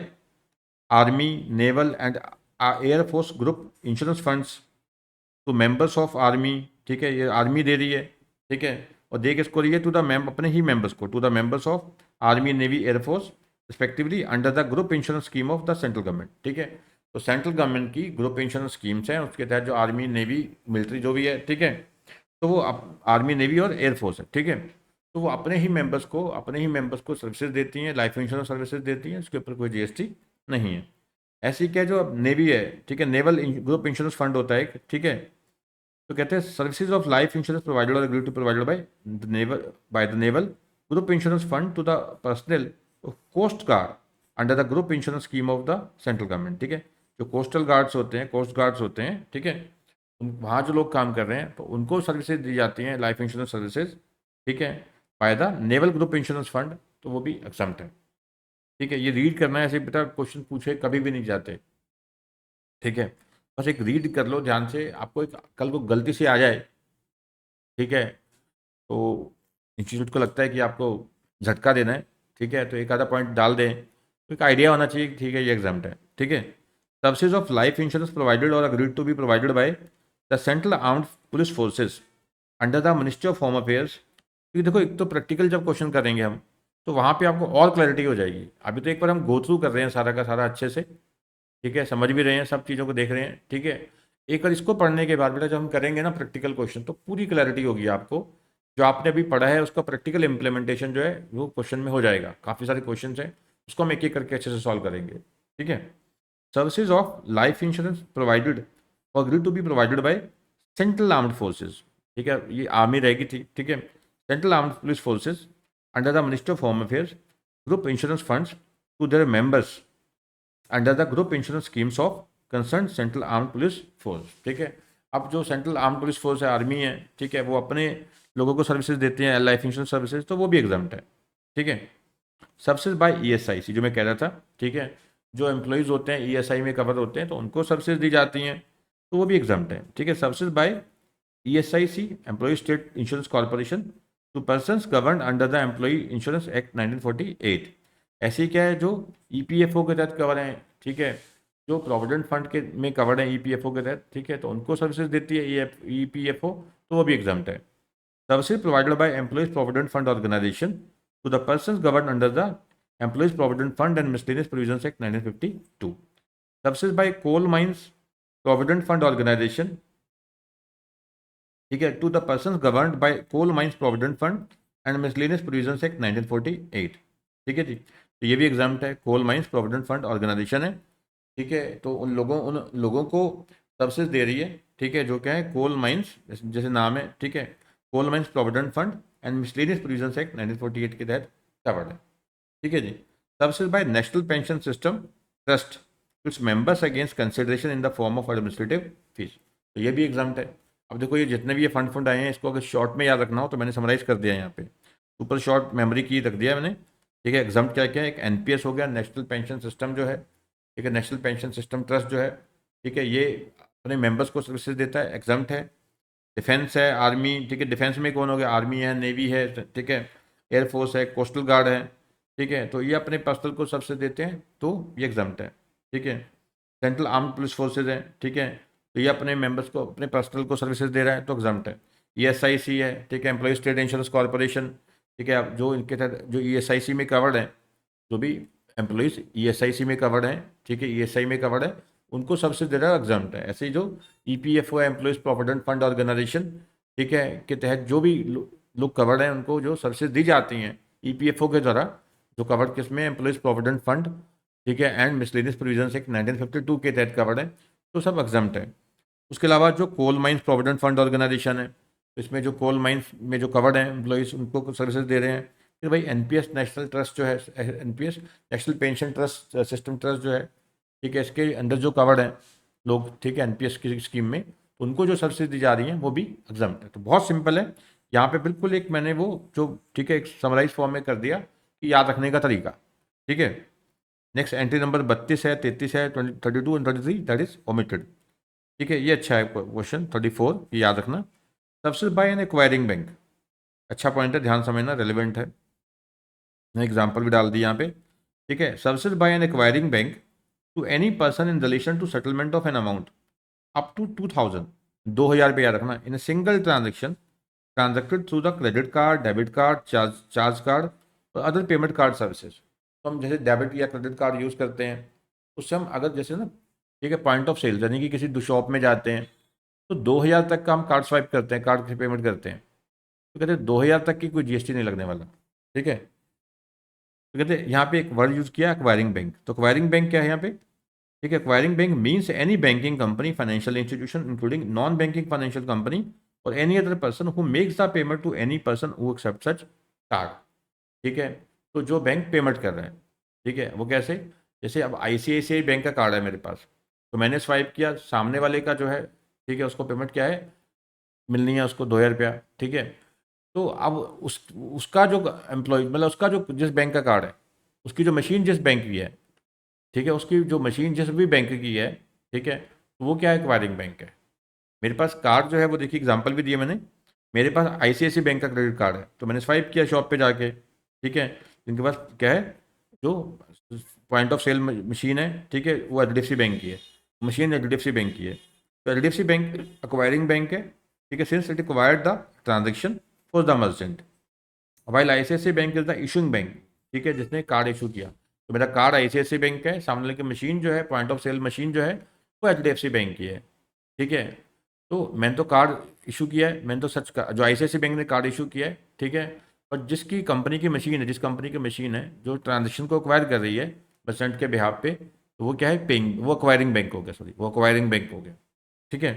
army, naval and air force group insurance funds to members of army, ठीक है, ये आर्मी दे रही है, ठीक है, और दे किसको रही है, टू द अपने ही मेंबर्स को, to the members of army, navy, air force respectively under the group insurance scheme of the central government, ठीक है। तो सेंट्रल गवर्नमेंट की ग्रुप इंश्योरेंस स्कीम्स हैं, उसके तहत जो आर्मी, नेवी, मिलिट्री जो भी है, ठीक है, तो वो आर्मी, नेवी और एयरफोर्स है, ठीक है, तो वो अपने ही मेंबर्स को सर्विसेज देती हैं, लाइफ इंश्योरेंस सर्विसेज देती हैं, उसके ऊपर कोई जीएसटी नहीं है। ऐसी क्या, जो नेवी है, ठीक है, नेवल ग्रुप इंश्योरेंस फंड होता है एक, ठीक है, तो कहते हैं services of life insurance provided और agree to provided by the naval group insurance fund to the personnel coast guard under the group insurance scheme of the central government, ठीक है। जो कोस्टल गार्ड्स होते हैं, कोस्ट गार्ड्स होते हैं, ठीक है, वहाँ जो लोग काम कर रहे हैं तो उनको सर्विसेज दी जाती हैं, लाइफ इंश्योरेंस सर्विसेज, ठीक है, bye the naval group insurance fund, तो वो भी एग्जम्प्ट है, ठीक है। ये रीड करना है, ऐसे बेटा क्वेश्चन पूछे कभी भी नहीं जाते, ठीक है। बस एक रीड कर लो ध्यान से, आपको एक कल को गलती से आ जाए, ठीक है, तो इंस्टीट्यूट को लगता है कि आपको झटका देना है, ठीक है, तो एक आधा पॉइंट डाल दें, तो एक आइडिया होना चाहिए कि ठीक है ये एग्जाम्प्ट है, ठीक है। Services of life insurance provided और agreed to be provided by the central armed police forces under the ministry of home affairs. क्योंकि देखो एक तो प्रैक्टिकल जब क्वेश्चन करेंगे हम, तो वहाँ पे आपको और क्लैरिटी हो जाएगी। अभी तो एक बार हम गो थ्रू कर रहे हैं सारा का सारा अच्छे से, ठीक है, समझ भी रहे हैं, सब चीज़ों को देख रहे हैं, ठीक है। एक बार इसको पढ़ने के बाद बेटा जब हम करेंगे ना प्रैक्टिकल क्वेश्चन, तो पूरी क्लैरिटी होगी आपको। जो आपने अभी पढ़ा है उसका प्रैक्टिकल इम्प्लीमेंटेशन जो है वो क्वेश्चन में हो जाएगा। काफ़ी सारे क्वेश्चन हैं, उसको हम एक एक करके अच्छे से सॉल्व करेंगे, ठीक है। Services of life insurance provided और agree to be provided by central armed forces, ठीक है, ये आर्मी रहेगी थी, ठीक है। Central armed police forces under the ministry of home affairs group insurance funds to their members under the group insurance schemes of concern central arm police force, ठीक है। अब जो सेंट्रल आर्म पुलिस फोर्स है, आर्मी है, ठीक है, वो अपने लोगों को सर्विसेज देते हैं, लाइफ इंश्योरेंस सर्विसेज, तो वो भी एग्जाम्प्ट है, ठीक है। सर्विसेज बाय ईएसआईसी जो मैं कह रहा था, ठीक है, जो एम्प्लॉयज़ होते हैं ईएसआई में कवर होते हैं तो उनको सर्विसेज दी जाती हैं, तो वो भी एग्जाम्प्ट है, ठीक है। Services by ESIC employee state insurance corporation to persons govern under the employee insurance act 1948, ऐसे क्या है जो ईपीएफओ के तहत कवर हैं, ठीक है, जो प्रोविडेंट फंड के में कवर्ड है ईपीएफओ के तहत, ठीक है, तो उनको सर्विसेज देती है ईपीएफओ, तो वो भी एग्जाम्प्ट है। Services provided by employees provident fund organisation to the persons govern under the employees provident fund and miscellaneous provisions act 1952। Services by coal mines provident fund organisation, ठीक है, to the person governed by coal mines provident fund and miscellaneous provisions act 1948, ठीक है जी। तो ये भी एग्जाम्प्ट है, coal mines provident fund organisation है, ठीक है, तो उन लोगों को सर्विसेज दे रही है, ठीक है, जो क्या है कोल माइंस, जैसे नाम है, ठीक है, coal mines provident fund and miscellaneous provisions act 1948 के तहत कवर्ड है, ठीक है जी। Services by national pension system trust its members against consideration in the form of administrative fees, तो ये भी एग्जाम्प्ट है। अब देखो ये जितने भी ये फंड आए हैं, इसको अगर शॉर्ट में याद रखना हो तो मैंने समराइज कर दिया है यहाँ पे, ऊपर शॉर्ट मेमोरी की रख दिया है मैंने, ठीक है। एग्जाम्प्ट क्या क्या है, एक एनपीएस हो गया, नेशनल पेंशन सिस्टम जो है, ठीक है, नेशनल पेंशन सिस्टम ट्रस्ट जो है, ठीक है, ये अपने मेंबर्स को सर्विसेज देता है, एग्जाम्प्ट है। डिफेंस है, आर्मी, ठीक है, डिफेंस में कौन हो गया, आर्मी है, नेवी है, ठीक है, एयरफोर्स है, कोस्टल गार्ड है, ठीक है, तो ये अपने पर्सनल को सर्विसेज देते हैं, तो ये एग्जाम्प्ट है, ठीक है। सेंट्रल आर्म्ड पुलिस फोर्सेज है, ठीक है, तो ये अपने मेंबर्स को अपने पर्सनल को सर्विसेज दे रहा है, तो एग्जाम्प्ट है। ईएसआईसी है, ठीक है, एम्प्लॉय स्टेट इंश्योरेंस कॉर्पोरेशन, ठीक है, अब जो इनके तहत जो ईएसआईसी में कवर्ड है, जो भी एम्प्लॉयज़ ईएसआईसी में कवर्ड हैं, ठीक है, ईएसआई में कवर्ड है, उनको सबसे ज़्यादा एग्जाम्प्ट है। ऐसे ही जो ईपीएफओ है, एम्प्लॉयज़ प्रोविडेंट फंड ऑर्गेनाइजेशन, ठीक है, के तहत जो भी लोग कवर्ड हैं उनको जो सर्विसेज दी जाती हैं ईपीएफओ के द्वारा, जो कवर्ड किसमें, एम्प्लॉयज़ प्रोविडेंट फंड, ठीक है, एंड मिसलेनियस प्रोविजंस एक्ट 1952 के तहत कवर्ड है, तो सब एग्जाम्प्ट है। उसके अलावा जो coal mines provident fund organisation है, इसमें जो कोल माइंस में जो कवर्ड हैं एम्प्लॉयज़, उनको सर्विसेज दे रहे हैं। फिर भाई एनपीएस नेशनल ट्रस्ट जो है, NPS national pension trust system trust जो है, ठीक है, इसके अंडर जो कवर्ड हैं लोग, ठीक है, एनपीएस की स्कीम में, उनको जो सर्विसेज दी जा रही हैं वो भी एग्जाम्प्ट है। तो बहुत सिंपल है, यहाँ पे बिल्कुल एक मैंने वो जो, ठीक है, एक समराइज फॉर्म में कर दिया कि याद रखने का तरीका, ठीक है। नेक्स्ट एंट्री नंबर 32 है, 33 है, 32 एंड 33 दैट इज ओमिटेड, ठीक है, ये अच्छा है क्वेश्चन 34, ये याद रखना। Services by an acquiring bank, अच्छा पॉइंट है, ध्यान समझना, रेलिवेंट है, मैं एग्जाम्पल भी डाल दी यहाँ पे, ठीक है। Services by an acquiring bank to any person in relation to settlement of an amount up to 2000, 2000 रुपये याद रखना, in a single transaction transacted through the credit card, debit card, charge card और अदर पेमेंट कार्ड सर्विसेज। तो हम जैसे डेबिट या क्रेडिट कार्ड यूज़ करते हैं, उससे हम अगर जैसे ना, ठीक है, पॉइंट ऑफ सेल यानी कि किसी शॉप में जाते हैं, तो 2000 तक का हम कार्ड स्वाइप करते हैं, कार्ड से पेमेंट करते हैं, तो कहते हैं 2000 तक की कोई जीएसटी नहीं लगने वाला, ठीक है। तो कहते हैं यहाँ पे एक वर्ड यूज़ किया एक्वायरिंग बैंक, तो एक्वायरिंग बैंक क्या है यहाँ पे, ठीक है, acquiring bank means any banking company, financial institution including non banking financial company और any other person who makes the payment to any person who accept such card, ठीक है। तो जो बैंक पेमेंट कर रहा है, ठीक है, वो कैसे, जैसे अब ICICI बैंक का कार्ड है मेरे पास, तो मैंने स्वाइप किया, सामने वाले का जो है, ठीक है, उसको पेमेंट क्या है, मिलनी है उसको 2,000 रुपया, ठीक है। तो अब उसका जो एम्प्लॉय, मतलब उसका जो जिस बैंक का कार्ड है, उसकी जो मशीन जिस बैंक की है, ठीक है, उसकी जो मशीन जिस भी बैंक की है, ठीक है, तो वो क्या है, एक्वायरिंग बैंक है। मेरे पास कार्ड जो है वो देखिए एग्जांपल भी दिए मैंने, मेरे पास ICICI बैंक का क्रेडिट कार्ड है, तो मैंने स्वाइप किया शॉप पे जाके, ठीक है, जिनके पास क्या है, जो पॉइंट ऑफ सेल मशीन है, ठीक है, वो HDFC बैंक की है, मशीन HDFC बैंक की है, तो HDFC बैंक एक्वायरिंग बैंक है, ठीक है, since it required the transaction for the merchant, while ICICI bank is the issuing bank, ठीक है, जिसने कार्ड इशू किया, तो मेरा कार्ड ICICI बैंक का है, सामने वाले की मशीन जो है, पॉइंट ऑफ सेल मशीन जो है, वो HDFC बैंक की है, ठीक है। तो मैंने तो कार्ड इशू किया है, मैंने तो सच का जो ICICI बैंक ने कार्ड इशू किया है, ठीक है, और जिसकी कंपनी की मशीन है, जिस कंपनी की मशीन है जो ट्रांजेक्शन को एक्वायर कर रही है परसेंट के बिहाफ पे, तो वो क्या है, पेइंग, वो एक्वायरिंग बैंक हो गया, सॉरी, वो एक्वायरिंग बैंक हो गया, ठीक है।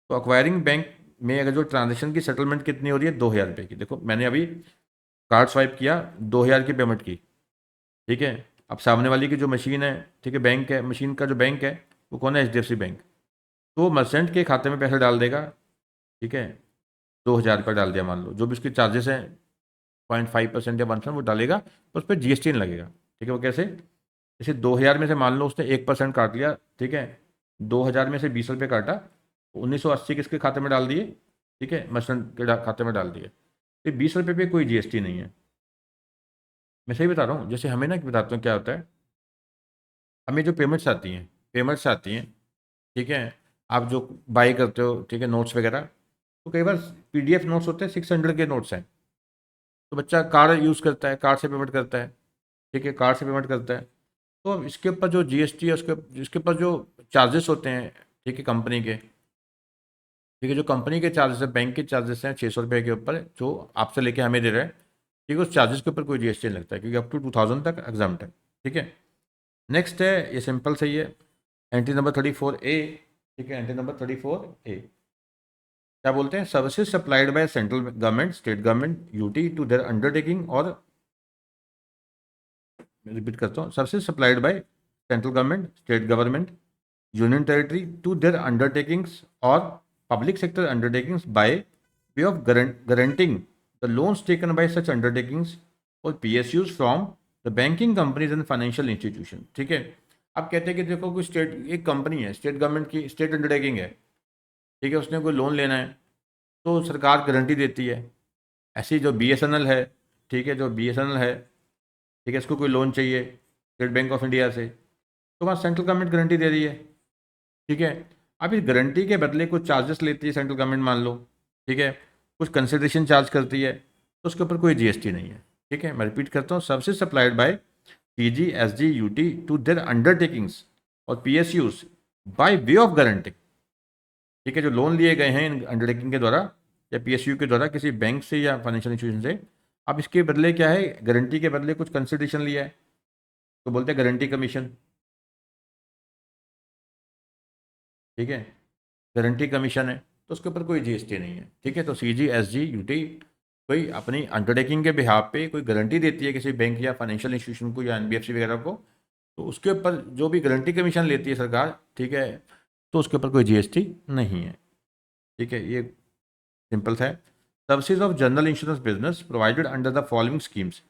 तो एक्वायरिंग बैंक में अगर जो ट्रांजेक्शन की सेटलमेंट कितनी हो रही है, 2,000 रुपये की, देखो मैंने अभी कार्ड स्वाइप किया, 2,000 की पेमेंट की, ठीक है। अब सामने वाली की जो मशीन है, ठीक है, बैंक है, मशीन का जो बैंक है वो कौन है, HDFC बैंक, तो वो मर्चेंट के खाते में पैसे डाल देगा, ठीक है, 2,000 रुपये डाल दिया मान लो, जो भी उसके चार्जेस हैं 0.5% या 1% वो डालेगा, तो उस पर GST नहीं लगेगा, ठीक है। वो कैसे, जैसे 2,000 में से मान लो उसने 1% काट लिया, ठीक है, 2,000 में से 20 रुपये काटा, 1980 किसके खाते में डाल दिए, ठीक है, मर्चेंट के खाते में डाल दिए, तो 20 रुपये पे कोई GST नहीं है। मैं सही बता रहा हूँ, जैसे हमें ना बताता हूँ क्या होता है, हमें जो पेमेंट्स आती हैं, ठीक है, आप जो बाई करते हो, ठीक है, नोट्स वगैरह, तो कई बार PDF नोट्स होते हैं, 600 के नोट्स हैं, तो बच्चा कार्ड यूज़ करता है, कार्ड से पेमेंट करता है, ठीक है, कार्ड से पेमेंट करता है, तो अब इसके ऊपर जो GST है, उसके इसके ऊपर जो चार्जेस होते हैं, ठीक है, कंपनी के, ठीक है, जो कंपनी के चार्जेस है, बैंक के चार्जेस हैं 600 रुपये के ऊपर, जो आपसे लेके हमें दे रहे हैं, ठीक है, उस चार्जेस के ऊपर कोई GST नहीं लगता है, क्योंकि अप टू 2,000 तक एग्जाम्प्ट है, ठीक है। नेक्स्ट है, ये सिंपल सही है, एंट्री नंबर 34A, ठीक है, एंट्री नंबर 34A, क्या बोलते हैं, services supplied by central government, state government, UT to their undertaking, और रिपीट करता हूँ, services supplied by central government, state government, union territory to their undertakings और public sector undertakings by way of guaranteeing the loans taken by such undertakings और PSUs from the banking companies and financial institution, ठीक है। अब कहते हैं कि देखो कोई स्टेट, एक कंपनी है, स्टेट गवर्नमेंट की, स्टेट अंडरटेकिंग है, ठीक है, उसने कोई लोन लेना है, तो सरकार गारंटी देती है, ऐसी जो BSNL है, ठीक है, जो BSNL है, ठीक है, इसको कोई लोन चाहिए स्टेट बैंक ऑफ इंडिया से, तो वहाँ सेंट्रल गवर्नमेंट गारंटी दे रही है, ठीक है। अब इस गारंटी के बदले कुछ चार्जेस लेती है सेंट्रल गवर्नमेंट मान लो, ठीक है, कुछ कंसिडरेशन चार्ज करती है, तो उसके ऊपर कोई GST नहीं है, ठीक है। मैं रिपीट करता हूँ, services supplied by PG SG UT to their undertakings और PSUs by way of guaranteeing, ठीक है, जो लोन लिए गए हैं इन अंडरटेकिंग के द्वारा या PSU के द्वारा किसी बैंक से या फाइनेंशियल इंस्टीट्यूशन से, अब इसके बदले क्या है, गारंटी के बदले कुछ कंसिडरेशन लिया है, तो बोलते हैं गारंटी कमीशन, ठीक है, गारंटी कमीशन है, तो उसके ऊपर कोई GST नहीं है, ठीक है। तो CG SG UT कोई अपनी अंडरटेकिंग के बिहाफ पे कोई गारंटी देती है किसी बैंक या फाइनेंशियल इंस्टीट्यूशन को या NBFC वगैरह को, तो उसके ऊपर जो भी गारंटी कमीशन लेती है सरकार, ठीक है, तो उसके ऊपर कोई GST नहीं है, ठीक है। ये सिंपल है। Services of general insurance business provided under the following schemes,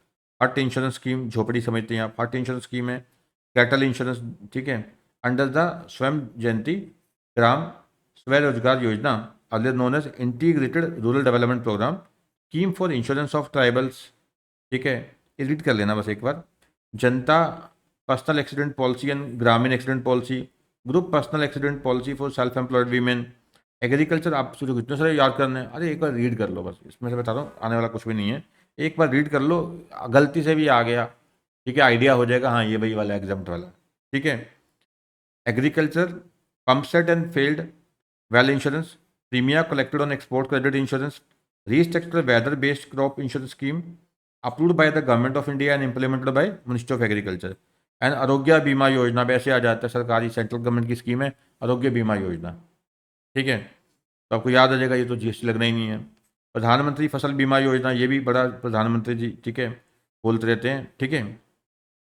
hut insurance scheme, झोपड़ी समझते हैं आप, हट इंश्योरेंस स्कीम है, कैटल इंश्योरेंस, ठीक है, अंडर द स्वयं Jayanti Gram Swarozgar Yojana, earlier known as integrated rural development programme, scheme for insurance of tribals, ठीक है, ये रीड कर लेना बस एक बार, जनता पर्सनल एक्सीडेंट पॉलिसी एंड ग्रामीण accident policy, group personal accident policy for self employed women, agriculture, आप सोचो कितने सारे याद करने हैं, अरे एक बार रीड कर लो बस, इसमें से बता रहा हूँ आने वाला कुछ भी नहीं है, एक बार रीड कर लो, गलती से भी आ गया, ठीक है, आइडिया हो जाएगा, हाँ ये वही वाला एग्जाम वाला, ठीक है। Agriculture, pump set and field well insurance, Primia collected on export credit insurance, restructured weather based crop insurance scheme approved by the government of India and implemented by Ministry of Agriculture, and आरोग्य बीमा योजना, वैसे आ जाता है, सरकारी सेंट्रल गवर्नमेंट की स्कीम है आरोग्य बीमा योजना, ठीक है, तो आपको याद आ जाएगा, ये तो GST लगना ही नहीं है। प्रधानमंत्री फसल बीमा योजना, ये भी बड़ा प्रधानमंत्री जी, ठीक है, बोलते रहते हैं, ठीक है।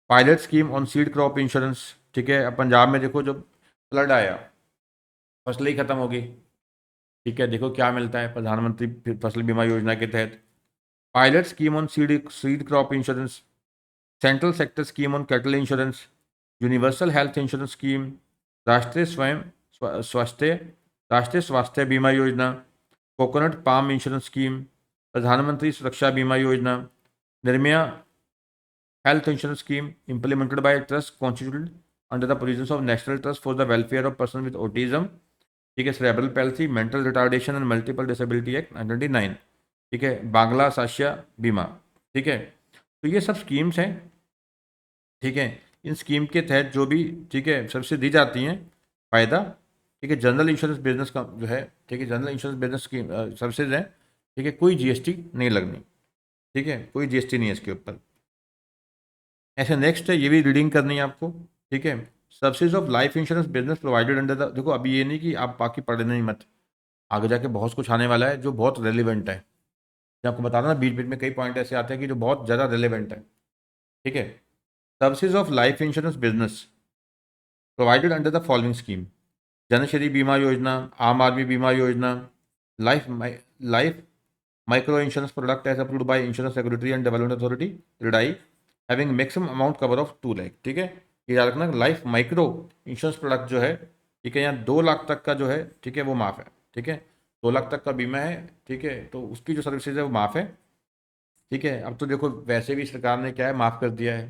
Pilot scheme on seed crop insurance, ठीक है। अब पंजाब में देखो जब फ्लड आया, फसलें ही खत्म हो गई, ठीक है। देखो क्या मिलता है प्रधानमंत्री फसल बीमा योजना के तहत, pilot scheme on seed seed crop insurance, central sector scheme on cattle insurance, universal health insurance scheme, राष्ट्रीय स्वयं स्वास्थ्य राष्ट्रीय स्वास्थ्य बीमा योजना, कोकोनट पाम इंश्योरेंस स्कीम, प्रधानमंत्री सुरक्षा बीमा योजना, Nirbhaya health insurance scheme implemented by a trust constituted under the provisions of National Trust for the Welfare of Persons with Autism, ठीक है, cerebral palsy, mental retardation and multiple disability act 1999, ठीक है, बांग्ला साश्या बीमा, ठीक है। तो ये सब स्कीम्स हैं, ठीक है। इन स्कीम के तहत जो भी, ठीक है, सब्सिडी दी जाती हैं, फ़ायदा, ठीक है। जनरल इंश्योरेंस बिजनेस का जो है, ठीक है, general insurance business scheme services है, ठीक है, कोई जीएसटी नहीं लगनी, ठीक है, कोई जीएसटी नहीं है इसके ऊपर। ऐसे नेक्स्ट है, ये भी रीडिंग करनी है आपको, ठीक है। Subsidies of life insurance business provided under the, देखो अभी ये नहीं कि आप बाकी पढ़ने नहीं मत, आगे जाके बहुत कुछ आने वाला है जो बहुत रेलिवेंट है। मैं आपको बता रहा ना, बीच बीच में कई पॉइंट ऐसे आते हैं कि जो बहुत ज़्यादा रेलिवेंट है, ठीक है। Subsidies of life insurance business provided under the following scheme, Janashree Bima Yojana, Aam Aadmi Bima Yojana, life life micro insurance product as approved by insurance regulatory and development authority IRDAI, having maximum amount cover of 2 lakh, ठीक है। ये याद रखना, लाइफ माइक्रो इंश्योरेंस प्रोडक्ट जो है, ठीक है, यहाँ 2 लाख तक का जो है, ठीक है, वो माफ़ है, ठीक है। 2 लाख तक का बीमा है, ठीक है, तो उसकी जो सर्विसेज है वो माफ़ है, ठीक है। अब तो देखो वैसे भी सरकार ने क्या है, माफ़ कर दिया है,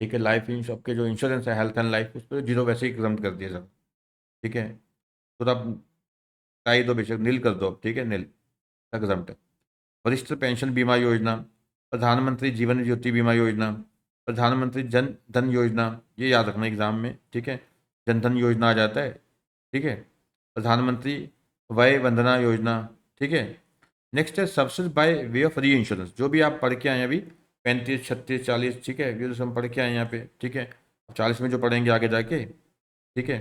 ठीक है। लाइफ इंश्योरेंस के जो इंश्योरेंस है हेल्थ एंड लाइफ, उस पर जीरो वैसे ही एग्जाम कर दिया सब, ठीक है। तो अब टाई दो बेशक नील कर दो, ठीक है, नील एग्जाम है। वरिष्ठ पेंशन बीमा योजना, प्रधानमंत्री जीवन ज्योति बीमा योजना, प्रधानमंत्री जन धन योजना, ये याद रखना एग्जाम में, ठीक है, जन धन योजना आ जाता है, ठीक है। प्रधानमंत्री वय वंदना योजना, ठीक है। नेक्स्ट है सब्सिडी बाय वे ऑफ री इंश्योरेंस, जो भी आप पढ़ के आए हैं अभी 35, 36, 40, ठीक है, ये जो हम पढ़ के आए हैं यहाँ पे, ठीक है। 40 में जो पढ़ेंगे आगे जाके, ठीक है,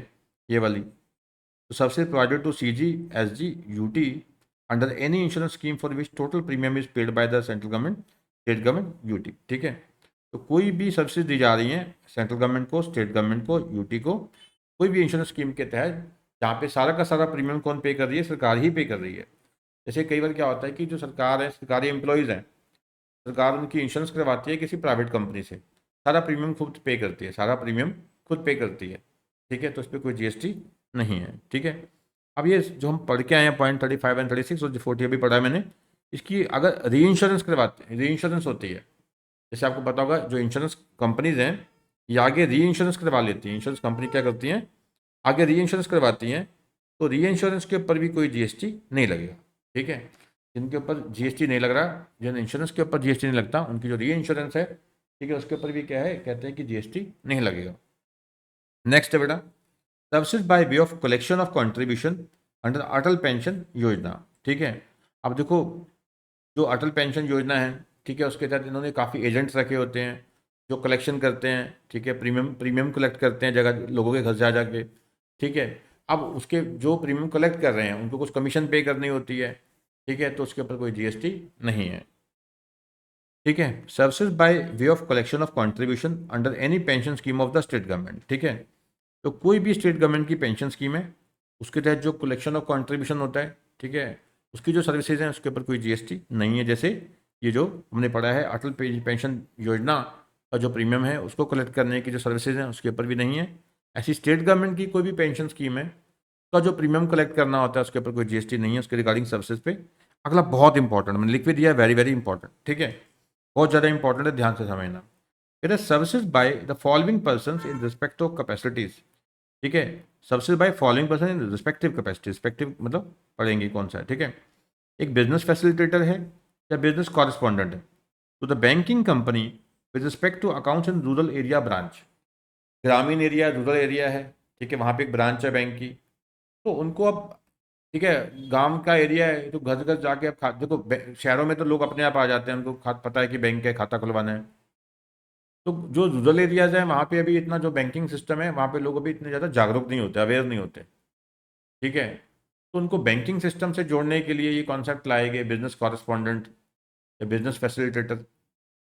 ये वाली। तो subsidy provided to CG, SG, UT under any insurance scheme for which total premium is paid by the central government, state government, UT, ठीक है। तो कोई भी सब्सिडी दी जा रही है सेंट्रल गवर्नमेंट को, स्टेट गवर्नमेंट को, यूटी को, कोई भी इंश्योरेंस स्कीम के तहत, जहाँ पे सारा का सारा प्रीमियम कौन पे कर रही है, सरकार ही पे कर रही है। जैसे कई बार क्या होता है कि जो सरकार है, सरकारी एम्प्लॉयज़ हैं, सरकार उनकी इंश्योरेंस करवाती है किसी प्राइवेट कंपनी से, सारा प्रीमियम खुद पे करती है, सारा प्रीमियम खुद पे करती है, ठीक है। तो इस पर कोई जीएसटी नहीं है, ठीक है। अब ये जो हम पढ़ के आए हैं पॉइंट 35 एंड 36 और जो 40 अभी पढ़ा है मैंने, इसकी अगर री इंश्योरेंस करवाते हैं, री इंश्योरेंस होती है, जैसे आपको पता होगा जो इंश्योरेंस कंपनीज हैं, ये आगे री इंश्योरेंस करवा लेती हैं। इंश्योरेंस कंपनी क्या करती हैं, आगे री इंश्योरेंस करवाती हैं, तो री इंश्योरेंस के ऊपर भी कोई जीएसटी नहीं लगेगा, ठीक है। जिनके ऊपर जीएसटी नहीं लग रहा, जिन इंश्योरेंस के ऊपर जीएसटी नहीं लगता, उनकी जो री इंश्योरेंस है, ठीक है, उसके ऊपर भी क्या है, कहते हैं कि जीएसटी नहीं लगेगा। नेक्स्ट है बेटा, subsidy bye way of collection of contribution under Atal pension योजना, ठीक है। अब देखो जो अटल पेंशन योजना है, ठीक है, उसके तहत इन्होंने काफ़ी एजेंट्स रखे होते हैं जो कलेक्शन करते हैं, ठीक है, प्रीमियम प्रीमियम कलेक्ट करते हैं जगह लोगों के घर जा जाके, ठीक है। अब उसके जो प्रीमियम कलेक्ट कर रहे हैं उनको कुछ कमीशन पे करनी होती है, ठीक है, तो उसके ऊपर कोई जीएसटी नहीं है, ठीक है। Services by way of collection of contribution under any pension scheme of the state government, ठीक है। तो कोई भी स्टेट गवर्नमेंट की पेंशन स्कीम है, उसके तहत जो कलेक्शन ऑफ कंट्रीब्यूशन होता है, ठीक है, उसकी जो सर्विसेज हैं उसके ऊपर कोई जीएसटी नहीं है। जैसे ये जो हमने पढ़ा है अटल पेंशन योजना का जो प्रीमियम है उसको कलेक्ट करने की जो सर्विसेज हैं उसके ऊपर भी नहीं है। ऐसी स्टेट गवर्नमेंट की कोई भी पेंशन स्कीम है, उसका जो प्रीमियम कलेक्ट करना होता है उसके ऊपर कोई जीएसटी नहीं है, उसके रिगार्डिंग सर्विसेज पे। अगला बहुत इंपॉर्टेंट मैंने लिख भी दिया है, वेरी वेरी इंपॉर्टेंट, ठीक है, बहुत ज़्यादा इंपॉर्टेंट है, ध्यान से समझना। It is services by the following person in respect of capacities, ठीक है। सबसे by following person in respective capacity, respective मतलब पढ़ेंगे कौन सा है, ठीक है। एक बिजनेस फैसिलिटेटर है या बिजनेस कॉरेस्पॉन्डेंट है तो the banking company with respect to accounts in rural area branch, ग्रामीण एरिया रूरल एरिया है, ठीक है, वहाँ पे एक ब्रांच है बैंक की, तो उनको अब, ठीक है, गांव का एरिया है तो घर घर जाके अब देखो शहरों में तो लोग अपने आप आ जाते हैं, उनको पता है कि बैंक का खाता खुलवाना है। तो जो रूरल एरियाज हैं वहाँ पे अभी इतना जो बैंकिंग सिस्टम है वहाँ पे लोग अभी इतने ज़्यादा जागरूक नहीं होते, अवेयर नहीं होते, ठीक है। तो उनको बैंकिंग सिस्टम से जोड़ने के लिए ये कॉन्सेप्ट लाए गए बिजनेस कॉरेस्पॉन्डेंट या बिजनेस फैसिलिटेटर,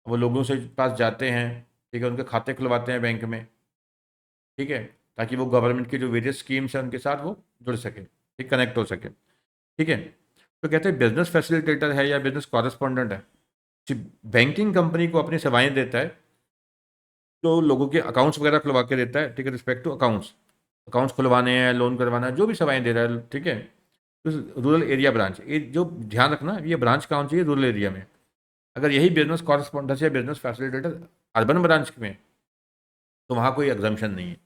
वो लोगों से पास जाते हैं, ठीक है, उनके खाते खुलवाते हैं बैंक में, ठीक है, ताकि वो गवर्नमेंट की जो वेरियस स्कीम्स हैं उनके साथ वो जुड़ सके, ठीक, कनेक्ट हो सके, ठीक है। तो कहते हैं बिजनेस फैसिलिटेटर है या बिजनेस कॉरेस्पॉन्डेंट है, बैंकिंग कंपनी को अपनी सेवाएं देता है, तो लोगों के अकाउंट्स वगैरह खुलवा के देता है, ठीक है, रिस्पेक्ट टू अकाउंट्स, अकाउंट्स खुलवाने हैं, लोन करवाना है, जो भी सेवाएं दे रहा है, ठीक है। तो रूरल एरिया ब्रांच, ये जो ध्यान रखना, ये ब्रांच कहाँ होनी चाहिए, रूरल एरिया में। अगर यही बिजनेस कॉरेस्पॉन्डेंट या बिजनेस फैसिलिटेटर अर्बन ब्रांच में, तो वहाँ कोई एग्जाम्पशन नहीं है,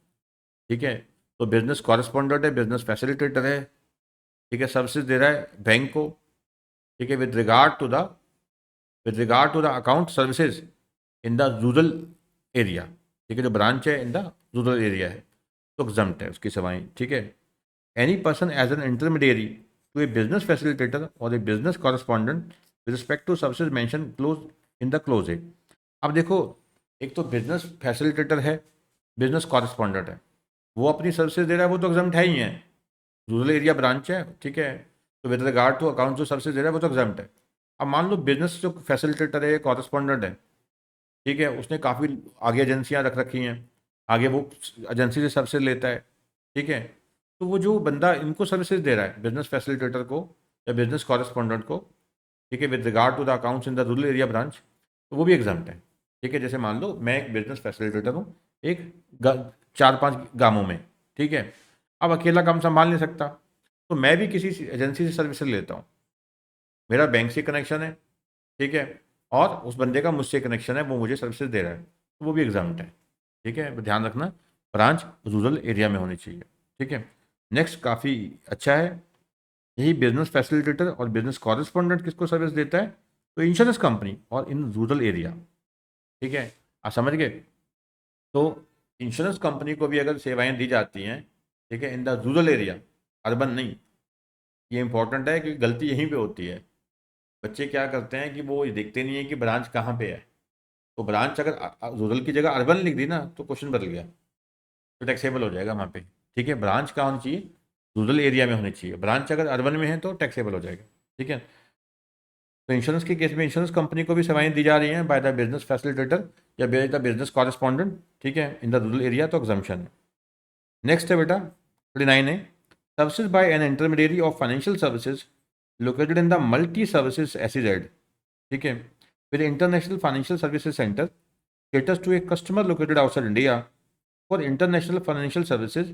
ठीक है। तो बिजनेस कॉरेस्पॉन्डेंट है, बिजनेस फैसिलिटेटर है, ठीक है, सर्विसेज दे रहा है बैंक को, ठीक है, with regard to the account services in the rural area, ठीक है, जो ब्रांच है इन द रूरल एरिया है, तो एग्जम्प्ट है उसकी सेवाएं, ठीक है। Any person as an intermediary to a business facilitator और a business correspondent with respect to services mention clause in the clause a. अब देखो, एक तो बिजनेस फैसिलिटेटर है, बिजनेस कॉरेस्पॉन्डेंट है, वो अपनी सर्विसेज दे रहा है, वो तो एग्जाम्प्ट है ही है, रूरल एरिया ब्रांच है, ठीक है। तो विद रिगार्ड टू अकाउंट जो सर्विसेज दे रहा है वो तो एग्जाम्प्ट है। अब मान लो बिजनेस जो फैसिलिटेटर है, कॉरेस्पॉन्डेंट है, ठीक है, उसने काफ़ी आगे एजेंसियां रख रखी हैं, आगे वो एजेंसी से सर्विसेज लेता है, ठीक है। तो वो जो बंदा इनको सर्विसेज दे रहा है, बिजनेस फैसिलिटेटर को या बिजनेस कॉरेस्पॉन्डेंट को, ठीक है, with regard to the accounts in the rural area branch, तो वो भी एग्जाम्प्ट है, ठीक है। जैसे मान लो मैं एक बिजनेस फैसिलिटेटर हूँ, एक 4-5 गांवों में, ठीक है, अब अकेला काम संभाल नहीं सकता, तो मैं भी किसी एजेंसी से सर्विसेज लेता हूँ, मेरा बैंक से कनेक्शन है, ठीक है, और उस बंदे का मुझसे कनेक्शन है, वो मुझे सर्विसेज दे रहा है, तो वो भी एग्जाम्प्ट है, ठीक है। तो ध्यान रखना, ब्रांच रूरल एरिया में होनी चाहिए, ठीक है। नेक्स्ट काफ़ी अच्छा है, यही बिजनेस फैसिलिटेटर और बिजनेस कॉरेस्पॉन्डेंट किसको सर्विस देता है, तो इंश्योरेंस कंपनी और इन रूरल एरिया, ठीक है, आप समझ गए। तो इंश्योरेंस कंपनी को भी अगर सेवाएं दी जाती हैं, ठीक है, in the rural area, urban नहीं, ये इंपॉर्टेंट है कि गलती यहीं पे होती है, बच्चे क्या करते हैं कि वो ये देखते नहीं है कि ब्रांच कहाँ पे है, तो ब्रांच अगर रूरल की जगह अर्बन लिख दी ना, तो क्वेश्चन बदल गया, तो टैक्सेबल हो जाएगा वहाँ पे, ठीक है। ब्रांच कहाँ होनी चाहिए, रूरल एरिया में होनी चाहिए, ब्रांच अगर अर्बन में है तो टैक्सेबल हो जाएगा, ठीक है। तो इंश्योरेंस के केस में इंश्योरेंस कंपनी को भी सेवाएं दी जा रही हैं बाय द बिजनेस फैसिलिटेटर या बाय द बिजनेस कॉरेस्पॉन्डेंट, ठीक है, इन द रूरल एरिया, तो एग्जाम्पशन है। नेक्स्ट है बेटा 39 है, services by an intermediary of financial services located in the multi services SEZ, ठीक है, with international financial services centre caters to a customer located outside India for international financial services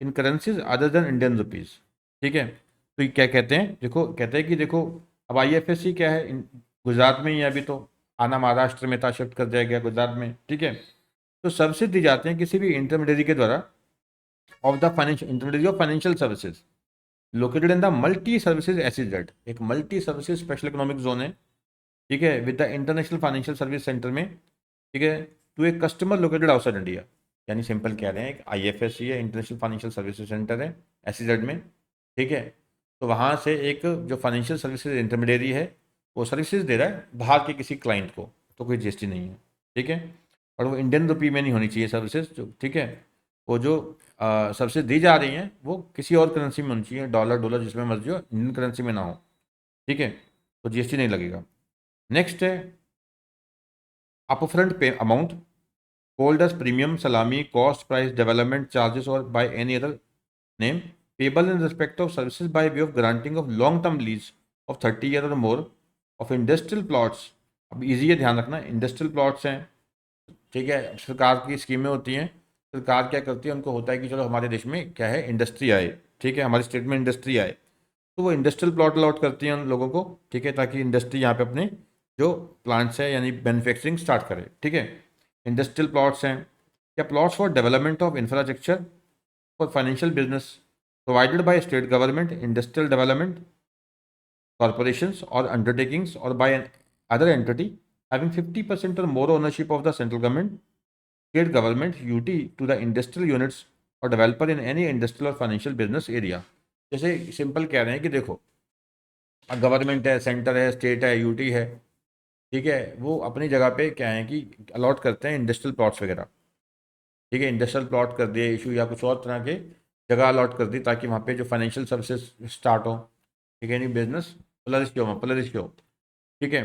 in currencies other than Indian rupees, ठीक है। तो ये क्या कहते हैं, देखो कहते हैं कि देखो, अब आईएफएससी क्या है, गुजरात में ही है, अभी तो आना महाराष्ट्र में था, शिफ्ट कर दिया गया गुजरात में, ठीक है। तो सर्विसेज दी जाते हैं किसी भी इंटरमीडिएरी के द्वारा of the financial intermediary of financial services located in the multi services SEZ, एक multi services special economic zone है, ठीक है, with the international financial service centre में, ठीक है, to a customer located outside India, यानी सिंपल कह रहे हैं, एक आईएफएससी है, इंटरनेशनल फाइनेंशियल सर्विसेज सेंटर है एसईजेड में, ठीक है। तो वहाँ से एक जो फाइनेंशियल सर्विसेज इंटरमीडिएरी है, वो सर्विसेज दे रहा है बाहर के किसी क्लाइंट को, तो कोई जीएसटी नहीं है, ठीक है। और वो इंडियन रुपी में नहीं होनी चाहिए सर्विसेज जो, ठीक है। वो जो सर्विसेज दी जा रही हैं वो किसी और करेंसी में होनी चाहिए, डॉलर डॉलर जिसमें मर्जी हो, इंडियन करेंसी में ना हो, ठीक है, तो जीएसटी नहीं लगेगा। नेक्स्ट है अपफ्रंट पे amount called as premium, salami, cost, price, development charges, or by any other name, payable in respect of services by way of granting of long-term lease of 30 year or more of industrial plots। अब इजी है, ध्यान रखना, इंडस्ट्रियल प्लॉट्स हैं, ठीक है, सरकार की स्कीमें होती हैं, सरकार क्या करती है, उनको होता है कि चलो हमारे देश में क्या है, इंडस्ट्री आए, ठीक है, हमारे स्टेट में इंडस्ट्री आए, तो वो इंडस्ट्रियल प्लॉट अलॉट करती हैं उन लोगों को, ठीक है, ताकि इंडस्ट्री यहाँ पे अपने जो प्लांट्स है यानी मैन्युफैक्चरिंग स्टार्ट करे, ठीक है। इंडस्ट्रियल प्लॉट्स हैं या plots for development of infrastructure for financial business provided by state government, industrial development corporations or undertakings or by an other entity having 50% or more ownership of the central government, state government, UT to the industrial units or developer in any industrial or financial business area। जैसे सिंपल कह रहे हैं कि देखो, गवर्नमेंट है, सेंटर है, स्टेट है, यूटी है, ठीक है, वो अपनी जगह पे क्या है कि अलॉट करते हैं इंडस्ट्रियल प्लॉट्स वगैरह, ठीक है, इंडस्ट्रियल प्लॉट कर दिए इशू या कुछ और तरह के जगह अलॉट कर दी, ताकि वहाँ पे जो फाइनेंशियल सर्विसेज स्टार्ट हो, ठीक है, नहीं बिजनेस फ्लरिश हो, ठीक है।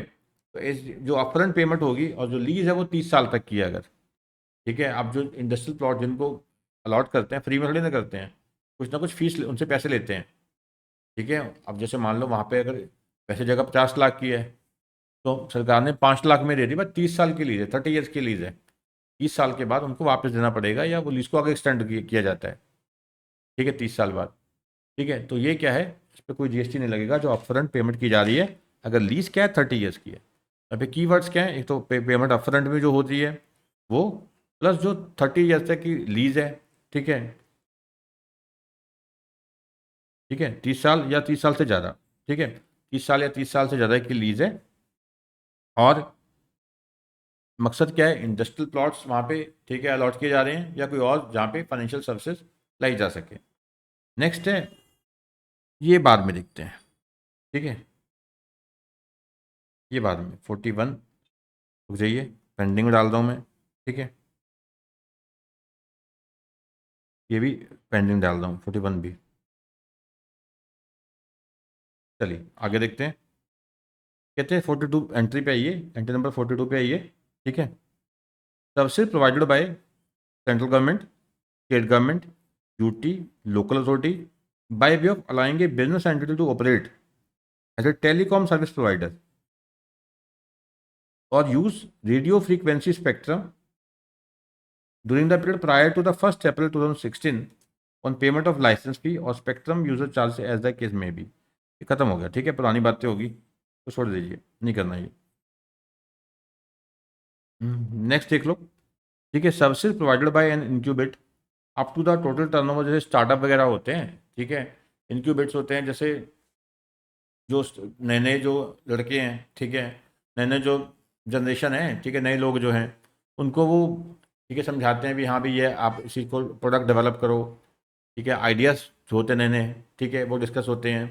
तो इस जो अपफ्रंट पेमेंट होगी और जो लीज है वो 30 साल तक की है अगर, ठीक है। अब जो इंडस्ट्रियल प्लॉट जिनको अलॉट करते हैं, फ्री में थोड़ी ना करते हैं, कुछ ना कुछ फीस उनसे पैसे लेते हैं, ठीक है। अब जैसे मान लो वहाँ पे अगर वैसे जगह 50 लाख की है, तो सरकार ने 5 लाख में दे दी, बस 30 साल की लीज है, 30 ईयर्स की लीज है। 30 साल के बाद उनको वापस देना पड़ेगा, या वो लीज को आगे एक्सटेंड किया जाता है, ठीक है, 30 साल बाद। ठीक है, तो ये क्या है, इस पर कोई जीएसटी नहीं लगेगा जो अपफ्रंट पेमेंट की जा रही है, अगर लीज क्या है 30 ईयर्स की है। अभी कीवर्ड्स क्या है, एक तो पेमेंट अपफ्रंट में जो होती है वो, प्लस जो 30 ईयर्स तक की लीज है, ठीक है। ठीक है, 30 साल या 30 साल से ज़्यादा, ठीक है, 30 साल या 30 साल से ज़्यादा की लीज है। और मकसद क्या है, इंडस्ट्रियल प्लॉट्स वहाँ पे, ठीक है, अलॉट किए जा रहे हैं, या कोई और जहाँ पे फाइनेंशियल सर्विसेज लाई जा सके। नेक्स्ट है, ये बाद में देखते हैं, ठीक है, ये बाद में 41, रुक जाइए, पेंडिंग में डाल रहा हूँ मैं, ठीक है, ये भी पेंडिंग डाल रहा हूँ 41 भी। चलिए आगे देखते हैं, कहते हैं 42 एंट्री पे आइए, एंट्री नंबर 42 पे आइए, ठीक है। Services provided by central government, state government, UT, local authority, by way of allowing a business entity to operate as a telecom service provider और use radio frequency spectrum during the period prior to the 1st April 2016 on payment of license fee और spectrum user charge as the case may be। ये खत्म हो गया, ठीक है, पुरानी बातें होगी तो छोड़ दीजिए, नहीं करना ये। नेक्स्ट देख लो, ठीक है, services provided by an incubate up to the total turnover, जैसे स्टार्टअप वगैरह होते हैं, ठीक है, इंक्यूबेट्स होते हैं, जैसे जो नए नए जो लड़के हैं, ठीक है, नए नए जो जनरेशन है, ठीक है, नए लोग जो हैं, उनको वो, ठीक है, समझाते हैं भी हाँ भी ये आप इसी को प्रोडक्ट डेवलप करो, ठीक है, आइडियाज़ जो होते हैं नए नए, ठीक है, वो डिस्कस होते हैं,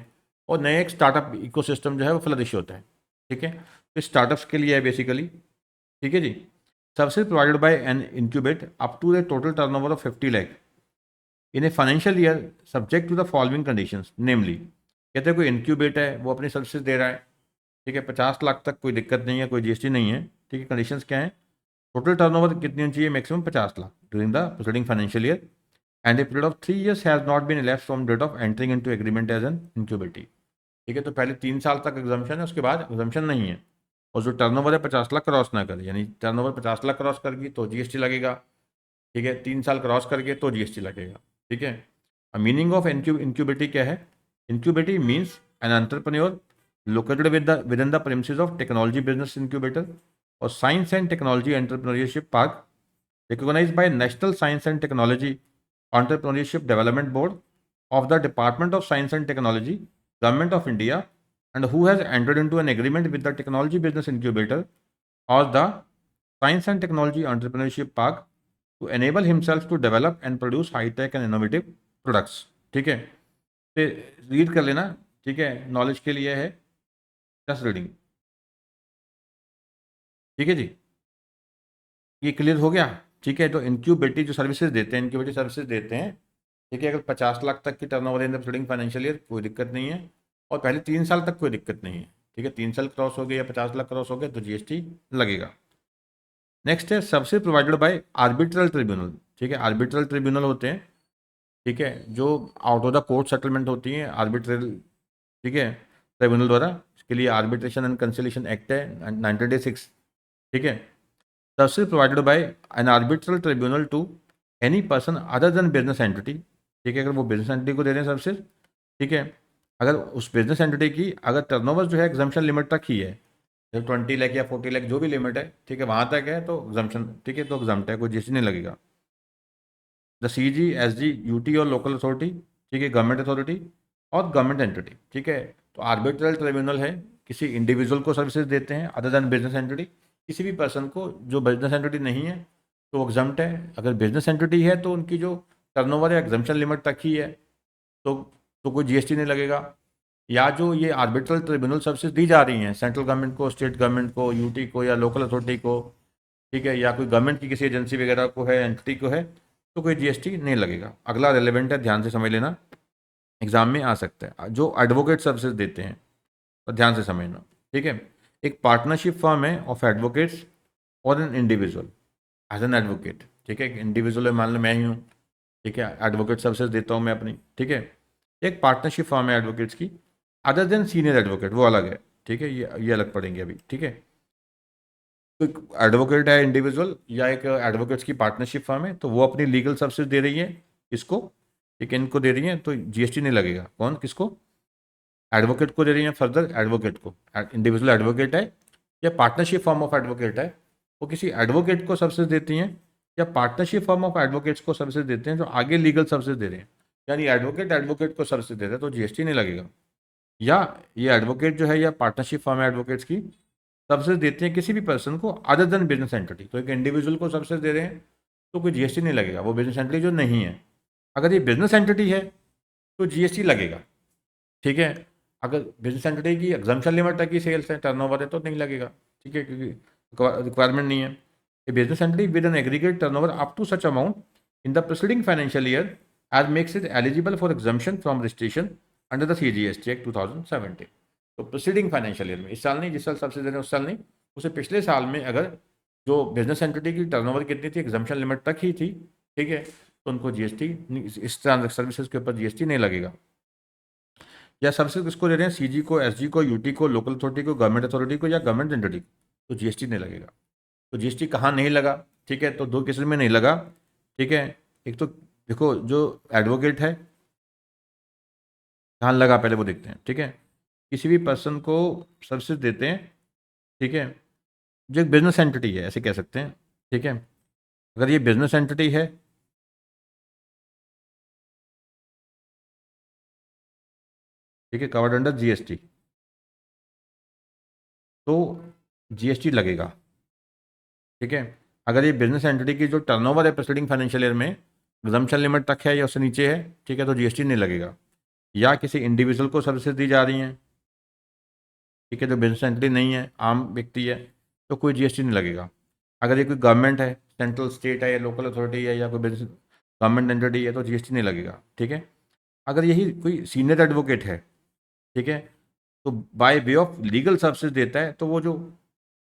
और नए एक स्टार्टअप इकोसिस्टम जो है वो फ्लरिश होता है, ठीक है। तो स्टार्टअप्स के लिए है बेसिकली, ठीक है जी। Services provided by an incubate up to the total turnover of 50 lakh in a financial year subject to the following conditions, namely, कहते हैं कोई इंक्यूबेट है वो अपनी सर्विसेज दे रहा है, ठीक है, 50 लाख तक कोई दिक्कत नहीं है, कोई जीएसटी नहीं है, ठीक है। कंडीशंस क्या है, टोटल टर्नओवर कितनी होनी चाहिए, maximum 50 lakh during the preceding financial year and a period of 3 years has not been elapsed from date of entering into agreement as an incubatee, ठीक है। तो पहले 3 साल तक एग्जाम्पशन है, उसके बाद एग्जाम्पशन नहीं है, और जो टर्नओवर है 50 लाख क्रॉस ना करे, यानी टर्नओवर 50 लाख क्रॉस कर गई तो जीएसटी लगेगा, ठीक है, 3 साल क्रॉस करके तो जीएसटी लगेगा, ठीक है। मीनिंग ऑफ इंक्यूबेटी क्या है, incubatee means an entrepreneur located within the premises of technology business incubator or science and technology entrepreneurship park recognized by National Science and Technology Entrepreneurship Development Board of the Department of Science and Technology, Government of India, and who has entered into an agreement with the Technology Business Incubator or the Science and Technology Entrepreneurship Park to enable himself to develop and produce high-tech and innovative products, ठीक है। तो रीड कर लेना, ठीक है, नॉलेज के लिए है, जस्ट रीडिंग, ठीक है जी। ये क्लियर हो गया, ठीक है। तो इनक्यूबेटी जो सर्विसेज देते हैं, इनक्यूबेटी सर्विसेज देते हैं, ठीक है, अगर 50 लाख तक की turnover in the प्रीडिंग financial year कोई दिक्कत नहीं है, और पहले 3 साल तक कोई दिक्कत नहीं है, ठीक है। 3 साल क्रॉस हो गए या 50 लाख क्रॉस हो गए तो जीएसटी लगेगा। नेक्स्ट है सबसे प्रोवाइडेड बाय आर्बिट्रल ट्रिब्यूनल, ठीक है, आर्बिट्रल ट्रिब्यूनल होते हैं, ठीक है, जो out of the court settlement होती हैं आर्बिट्रल, ठीक है, ट्रिब्यूनल द्वारा। इसके लिए आर्बिट्रेशन एंड कंसिलिएशन एक्ट है 1986, ठीक है। Services provided by an arbitral tribunal to any person other than business entity, ठीक है, अगर वो बिजनेस एंटिटी को दे रहे हैं सर्विसेज, ठीक है, अगर उस बिजनेस एंटिटी की अगर टर्नओवर जो है एग्जाम्पशन लिमिट तक ही है, जब 20 लाख या 40 लाख जो भी लिमिट है, ठीक है, वहाँ तक है तो एग्जाम्पशन, ठीक है, तो एग्जाम्प्ट है, कोई जीएसटी नहीं लगेगा। द सीजी, एसजी, यूटी और लोकल अथॉरिटी, ठीक है, गवर्नमेंट अथॉरिटी और गवर्नमेंट एंटिटी, ठीक है। तो आर्बिट्रल ट्रिब्यूनल है, किसी इंडिविजुअल को सर्विसेज देते हैं अदर देन बिजनेस एंटिटी, किसी भी पर्सन को जो बिजनेस एंटिटी नहीं है तो एग्जम्प्ट है, अगर बिजनेस एंटिटी है तो उनकी जो टर्नओवर है एग्जम्पशन लिमिट तक ही है, तो कोई जीएसटी नहीं लगेगा। या जो ये आर्बिट्रल ट्रिब्यूनल सर्विसेज दी जा रही हैं सेंट्रल गवर्नमेंट को, स्टेट गवर्नमेंट को, यूटी को या लोकल अथॉरिटी को, ठीक है, या कोई गवर्नमेंट की किसी एजेंसी वगैरह को है, एंटिटी को है, तो कोई जीएसटी नहीं लगेगा। अगला रेलिवेंट है, ध्यान से समझ लेना, एग्जाम में आ सकता है, जो एडवोकेट सर्विसेज देते हैं, तो ध्यान से समझना, ठीक है। एक पार्टनरशिप फर्म है ऑफ एडवोकेट्स और an individual as an advocate, ठीक है। एक इंडिविजुअल है, मान लो मैं ही हूँ, ठीक है, एडवोकेट सर्विसेज देता हूँ मैं अपनी, ठीक है। एक पार्टनरशिप फर्म है एडवोकेट्स की, अदर देन सीनियर एडवोकेट, वो अलग है, ठीक है, ये अलग पढ़ेंगे अभी, ठीक है। तो एक एडवोकेट है इंडिविजुअल या एक एडवोकेट्स की पार्टनरशिप फर्म है, तो वो अपनी लीगल सर्विसेज दे रही है, किसको, ठीक है, इनको दे रही है, तो जीएसटी नहीं लगेगा। कौन, किसको, एडवोकेट को दे रही है, फर्दर एडवोकेट को, इंडिविजुअल एडवोकेट है या पार्टनरशिप फर्म ऑफ एडवोकेट है, वो किसी एडवोकेट को सर्विसेज देती हैं या पार्टनरशिप फर्म ऑफ एडवोकेट्स को सर्विसेज देते हैं जो आगे लीगल सर्विसेज दे रहे हैं, यानी एडवोकेट एडवोकेट को सर्विसेज दे रहे हैं तो जीएसटी नहीं लगेगा। या ये एडवोकेट जो है या पार्टनरशिप फर्म है एडवोकेट्स की, सर्विसेज देते हैं किसी भी पर्सन को अदर देन बिजनेस एंटिटी, तो एक इंडिविजुअल को सर्विसेज दे रहे हैं तो कोई जीएसटी नहीं लगेगा, वो बिजनेस एंटिटी जो नहीं है। अगर ये बिजनेस एंटिटी है तो जीएसटी लगेगा, ठीक है। अगर बिजनेस एंटिटी की एग्जम्पशन लिमिट तक की सेल्स है, टर्नओवर है, तो नहीं लगेगा, ठीक है, क्योंकि रिक्वायरमेंट नहीं है। A business entity with an aggregate turnover up to such amount in the preceding financial year as makes it eligible for exemption from registration under the CGST act 2017। तो प्रीसीडिंग फाइनेंशियल ईयर में, इस साल नहीं, जिस साल सब्सिडी दे रहे हैं उस साल नहीं, उसे पिछले साल में अगर जो बिजनेस एंटिटी की टर्नओवर कितनी थी, एग्जम्पशन लिमिट तक ही थी, ठीक है, तो उनको जीएसटी, इस सर्विसेज के ऊपर जीएसटी नहीं लगेगा। या सर्विसेज किसको दे रहे हैं, सीजी को, एसजी को, यूटी को, लोकल अथॉरिटी को, गवर्नमेंट अथॉरिटी को या गवर्नमेंट एंटिटी को, तो जीएसटी नहीं लगेगा। तो जीएसटी कहाँ नहीं लगा, ठीक है, तो दो केसेस में नहीं लगा, ठीक है। एक तो देखो जो एडवोकेट है कहाँ लगा, पहले वो देखते हैं, ठीक है। किसी भी पर्सन को सर्विसेज देते हैं, ठीक है, जो एक बिजनेस एंटिटी है, ऐसे कह सकते हैं, ठीक है। अगर ये बिजनेस एंटिटी है, ठीक है, कवर्ड अंडर जीएसटी, तो जीएसटी लगेगा, ठीक है। अगर ये बिजनेस एंटिटी की जो टर्नओवर है प्रीसीडिंग फाइनेंशियल ईयर में एग्जम्पशन लिमिट तक है या उससे नीचे है, ठीक है, तो जीएसटी नहीं लगेगा। या किसी इंडिविजुअल को सर्विसेज दी जा रही हैं, ठीक है, जो बिजनेस एंटिटी नहीं है, आम व्यक्ति है, तो कोई जीएसटी नहीं लगेगा। अगर ये कोई गवर्नमेंट है, सेंट्रल स्टेट है या लोकल अथॉरिटी है या कोई बिजनेस गवर्नमेंट एंटिटी है, तो जीएसटी नहीं लगेगा, ठीक है। अगर यही कोई सीनियर एडवोकेट है, ठीक है, तो bye way of legal services देता है, तो वो जो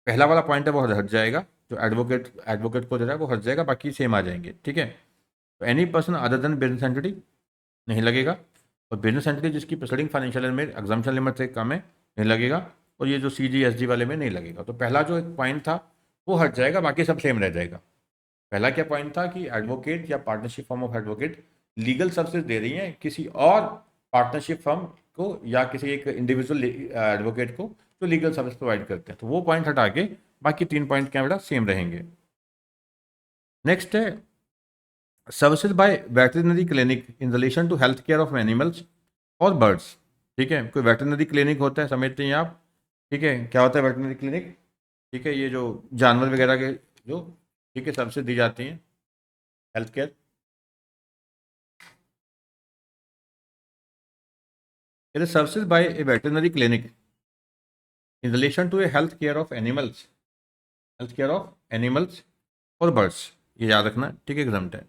पहला वाला पॉइंट है वो हट जाएगा, जो एडवोकेट एडवोकेट को दे रहा है वो हट जाएगा, बाकी सेम आ जाएंगे, ठीक है। तो any person other than business entity नहीं लगेगा, और बिजनेस एंटिटी जिसकी प्रीसीडिंग फाइनेंशियल ईयर में एग्जम्पशन लिमिट से कम है नहीं लगेगा, और ये जो CGST वाले में नहीं लगेगा। तो पहला जो एक पॉइंट था वो हट जाएगा, बाकी सब सेम रह जाएगा। पहला क्या पॉइंट था कि एडवोकेट या partnership firm of advocate legal services दे रही हैं किसी और पार्टनरशिप फर्म को या किसी एक इंडिविजुअल एडवोकेट को जो लीगल सर्विस प्रोवाइड करते हैं, तो वो पॉइंट हटा के बाकी 3 पॉइंट क्या बेटा सेम रहेंगे। नेक्स्ट है services by veterinary clinic in relation to health care of animals और बर्ड्स, ठीक है। कोई वेटरनरी क्लिनिक होता है, समझते हैं आप, ठीक है, क्या होता है वेटरनरी क्लिनिक, ठीक है, ये जो जानवर वगैरह के जो, ठीक है, सर्विसेज दी जाती हैं health care. It is services by a veterinary clinic in relation to a health care of animals, health care of animals और birds, ये याद रखना, ठीक है, एग्जाम है।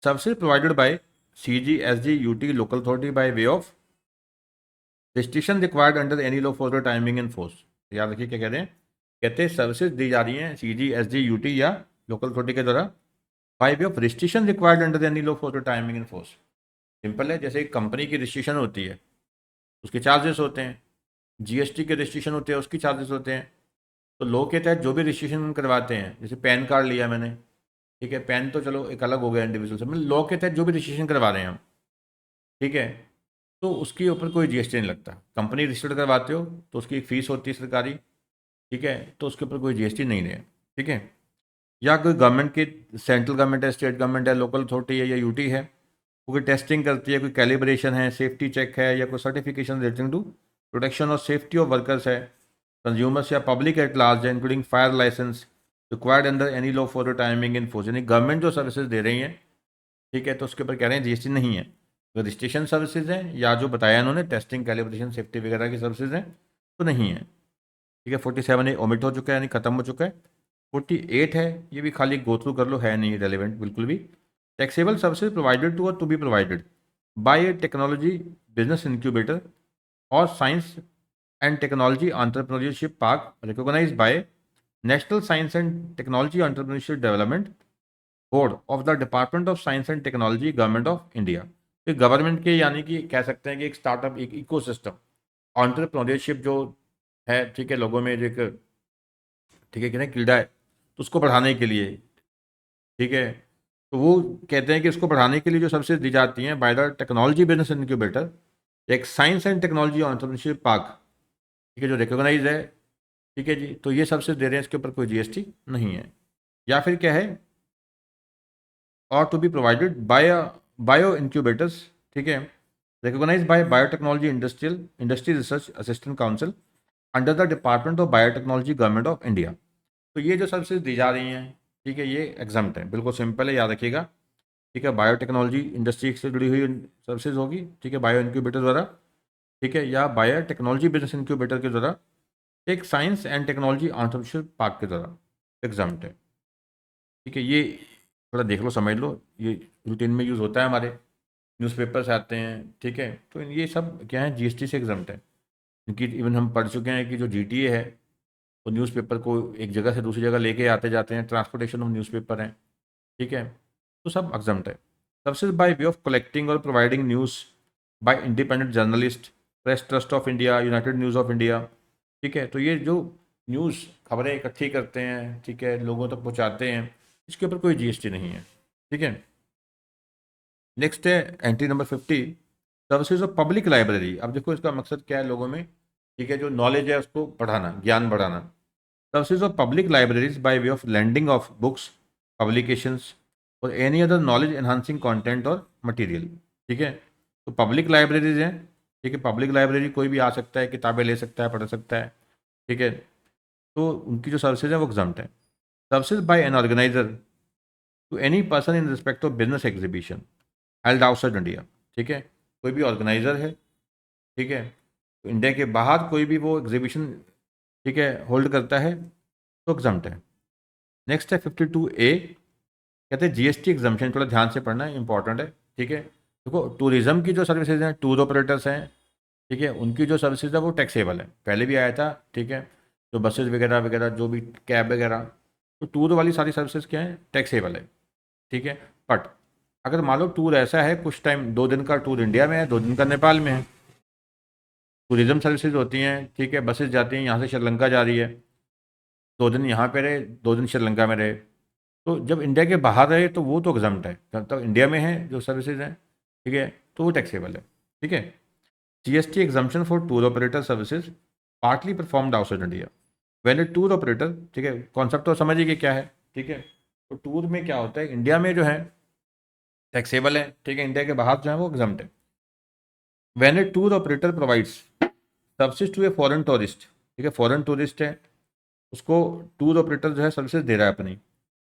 Services provided bye CG SG UT local authority by way of restriction required under any law for the timing and force. याद रखिए क्या कह रहे हैं, कहते हैं सर्विसेज दी जा रही हैं CG SG UT या लोकल अथॉरिटी के द्वारा bye way of restriction required under any law for the timing and force. Simple है, जैसे एक कंपनी की रजिस्ट्रेशन होती है उसके चार्जेस होते हैं, जीएसटी के रजिस्ट्रेशन होते हैं उसकी चार्जेस होते हैं। तो लॉ के तहत जो भी रजिस्ट्रेशन करवाते हैं, जैसे पैन कार्ड लिया मैंने, ठीक है, पैन तो चलो एक अलग हो गया इंडिविजुअल से, मतलब लॉ के तहत जो भी रजिस्ट्रेशन करवा रहे हैं हम, ठीक है, तो उसके ऊपर कोई जीएसटी नहीं लगता। कंपनी रजिस्टर्ड करवाते हो तो उसकी एक फीस होती है सरकारी, ठीक है, तो उसके ऊपर कोई जीएसटी नहीं है, ठीक है। या कोई गवर्नमेंट की, सेंट्रल गवर्नमेंट है, स्टेट गवर्नमेंट है, लोकल अथॉरिटी है या यूटी है, वो कोई टेस्टिंग करती है, कोई कैलिब्रेशन है, सेफ्टी चेक है या कोई सर्टिफिकेशन रिलेटिंग टू प्रोटेक्शन और सेफ्टी ऑफ वर्कर्स है, कंज्यूमर्स या पब्लिक एट लार्ज है, including fire licence required under any law for the timing in force, यानी गवर्नमेंट जो सर्विसेज दे रही हैं, ठीक है, तो उसके ऊपर कह रहे हैं जीएसटी नहीं है। अगर रजिस्ट्रेशन सर्विसेज हैं या जो बताया उन्होंने टेस्टिंग कैलिब्रेशन सेफ्टी वगैरह की सर्विसेज हैं तो नहीं है, ठीक है। 47 ये ओमिट हो चुका है, यानी खत्म हो चुका है। 48 है, ये भी खाली गो थ्रू कर लो, है नहीं रेलिवेंट बिल्कुल भी। टैक्सेबल सर्विसेज प्रोवाइडेड टू और to be provided by a technology business incubator और science and technology entrepreneurship park recognised by national science and technology entrepreneurship development board of the department of science and technology government of India. तो गवर्नमेंट के यानी कि कह सकते हैं कि एक स्टार्टअप एक इकोसिस्टम एंटरप्रेन्योरशिप जो है, ठीक है, लोगों में जो एक, ठीक है कि नहीं, कीड़ा है, तो उसको बढ़ाने के लिए, ठीक है, तो वो कहते हैं कि इसको बढ़ाने के लिए जो सब्सिडी दी जाती हैं by the technology business incubator, एक science and technology entrepreneurship park, ठीक है, जो रिकॉग्नाइज है, ठीक है जी, तो ये सब्सिडी दे रहे हैं, इसके ऊपर कोई जीएसटी नहीं है। या फिर क्या है, और to be provided by bio incubators, ठीक है, recognise by biotechnology industry research assistant council under the department of biotechnology government of India. तो ये जो सर्विसेज दी जा रही हैं, ठीक है, ये एग्जाम्प्ट है, बिल्कुल सिंपल है, याद रखिएगा, ठीक है। बायोटेक्नोलॉजी इंडस्ट्री से जुड़ी हुई सर्विसेज होगी, ठीक है, बायो इंक्यूबेटर द्वारा, ठीक है, या बायोटेक्नोलॉजी बिजनेस इंक्यूबेटर के द्वारा, एक science and technology entrepreneurship park के द्वारा एग्जाम्प्ट है, ठीक है। ये थोड़ा देख लो, समझ लो, ये रूटीन में यूज़ होता है, हमारे न्यूज़पेपर्स आते हैं, ठीक है, तो ये सब क्या है, जीएसटी से एग्जाम्प्ट है, क्योंकि इवन हम पढ़ चुके हैं कि जो जीटीए है वो न्यूज़पेपर को एक जगह से दूसरी जगह लेके आते जाते हैं, ट्रांसपोर्टेशन ऑफ न्यूज़पेपर हैं, ठीक है, तो सब एग्जाम्प्ट है। Services by way of collecting और providing news by independent journalist, press trust of India, united news of India, ठीक है, तो ये जो न्यूज़ खबरें इकट्ठी करते हैं, ठीक है, लोगों तक पहुंचाते हैं, इसके ऊपर कोई जीएसटी नहीं है, ठीक है। नेक्स्ट है entry number 50, services of public library. अब देखो इसका मकसद क्या है, लोगों में, ठीक है, जो नॉलेज है उसको बढ़ाना, ज्ञान बढ़ाना। Services of public libraries by way of lending of books, publications और any other knowledge enhancing content और मटेरियल, ठीक है। तो पब्लिक लाइब्रेरीज हैं, ठीक है, पब्लिक लाइब्रेरी कोई भी आ सकता है, किताबें ले सकता है, पढ़ सकता है, ठीक है, तो उनकी जो सर्विसेज है वो एग्जाम्प्ट है। Services by an organiser to any person in respect of business exhibition held outside India, ठीक है, कोई भी ऑर्गेनाइजर है, ठीक है, तो इंडिया के बाहर कोई भी वो एग्जीबिशन, ठीक है, होल्ड करता है, तो एग्जाम्प्ट है। नेक्स्ट है 52A, कहते हैं जीएसटी एग्जाम्पशन, थोड़ा ध्यान से पढ़ना है, इंपॉर्टेंट है, ठीक है। देखो टूरिज्म की जो सर्विसेज हैं, टूर ऑपरेटर्स हैं, ठीक है, उनकी जो सर्विसेज है वो टैक्सेबल है, पहले भी आया था, ठीक है, जो बसेज वगैरह वगैरह, जो भी कैब वगैरह, तो टूर वाली सारी सर्विसेज क्या है, टैक्सेबल है, ठीक है। बट अगर मान लो टूर ऐसा है, कुछ टाइम, 2 दिन का टूर इंडिया में है, 2 दिन का नेपाल में है, टूरिज्म सर्विसेज होती हैं, ठीक है, बसेज जाती हैं, यहाँ से श्रीलंका जा रही है, 2 दिन यहाँ पे रहे, 2 दिन श्रीलंका में रहे, तो जब इंडिया के बाहर रहे तो वो तो एग्जाम्प्ट है, जब तक इंडिया में है जो सर्विसेज हैं, ठीक है, तो वो टैक्सेबल है, ठीक है। GST exemption for tour operator services partly performed outside India when a tour operator, ठीक है, कॉन्सेप्ट तो समझिए कि क्या है, ठीक है, तो टूर में क्या होता है, इंडिया में जो है टैक्सेबल है, ठीक है, इंडिया के बाहर जो है वो एग्जाम्प्ट है। When a tour operator provides services to a foreign tourist, ठीक है, फॉरेन टूरिस्ट है, उसको टूर ऑपरेटर जो है सर्विसेज दे रहा है अपनी,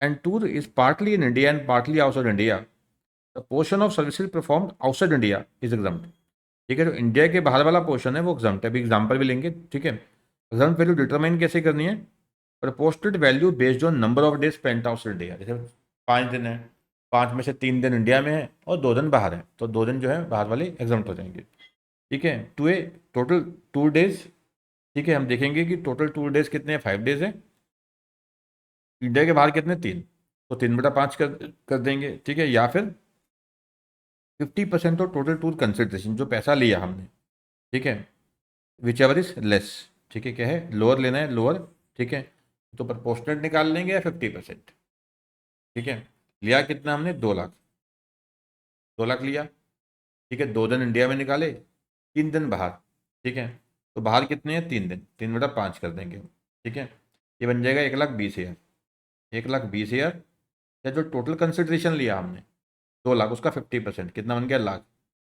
and tour is partly in India and partly outside India, the portion of services performed outside India is exempt, ठीक है, जो इंडिया के बाहर वाला पोर्शन है वो एग्जाम्प्ट है। अभी एग्जाम्पल भी लेंगे, ठीक है। एग्जाम्प्ट वैल्यू डिटरमाइन कैसे करनी है, prorated value based on number of days spent outside India, जैसे 5 दिन है, 5 में से 3 दिन इंडिया में है और 2 दिन बाहर है, तो 2 दिन जो है बाहर वाले एग्जाम्प्ट हो जाएंगे, ठीक है। To a total tour days, ठीक है, हम देखेंगे कि टोटल टूर डेज कितने हैं, 5 डेज है, इंडिया के बाहर कितने, 3, तो 3/5 कर देंगे, ठीक है। या फिर 50% ऑफ टोटल टूर कंसिडरेशन, जो पैसा लिया हमने, ठीक है, विच एवर इज लेस, ठीक है, क्या है, लोअर लेना है, लोअर, ठीक है, तो प्रपोर्शनेट निकाल लेंगे या 50%, ठीक है। लिया कितना हमने, 2 लाख, 2 लाख लिया, ठीक है, 2 दिन इंडिया में निकाले, 3 दिन बाहर, ठीक है, तो बाहर कितने हैं, 3 दिन, 3/5 कर देंगे, ठीक है, ये बन जाएगा 1,20,000, 1,20,000, या जो टोटल कंसिडरेशन लिया हमने 2 लाख, उसका 50% कितना बन गया, लाख,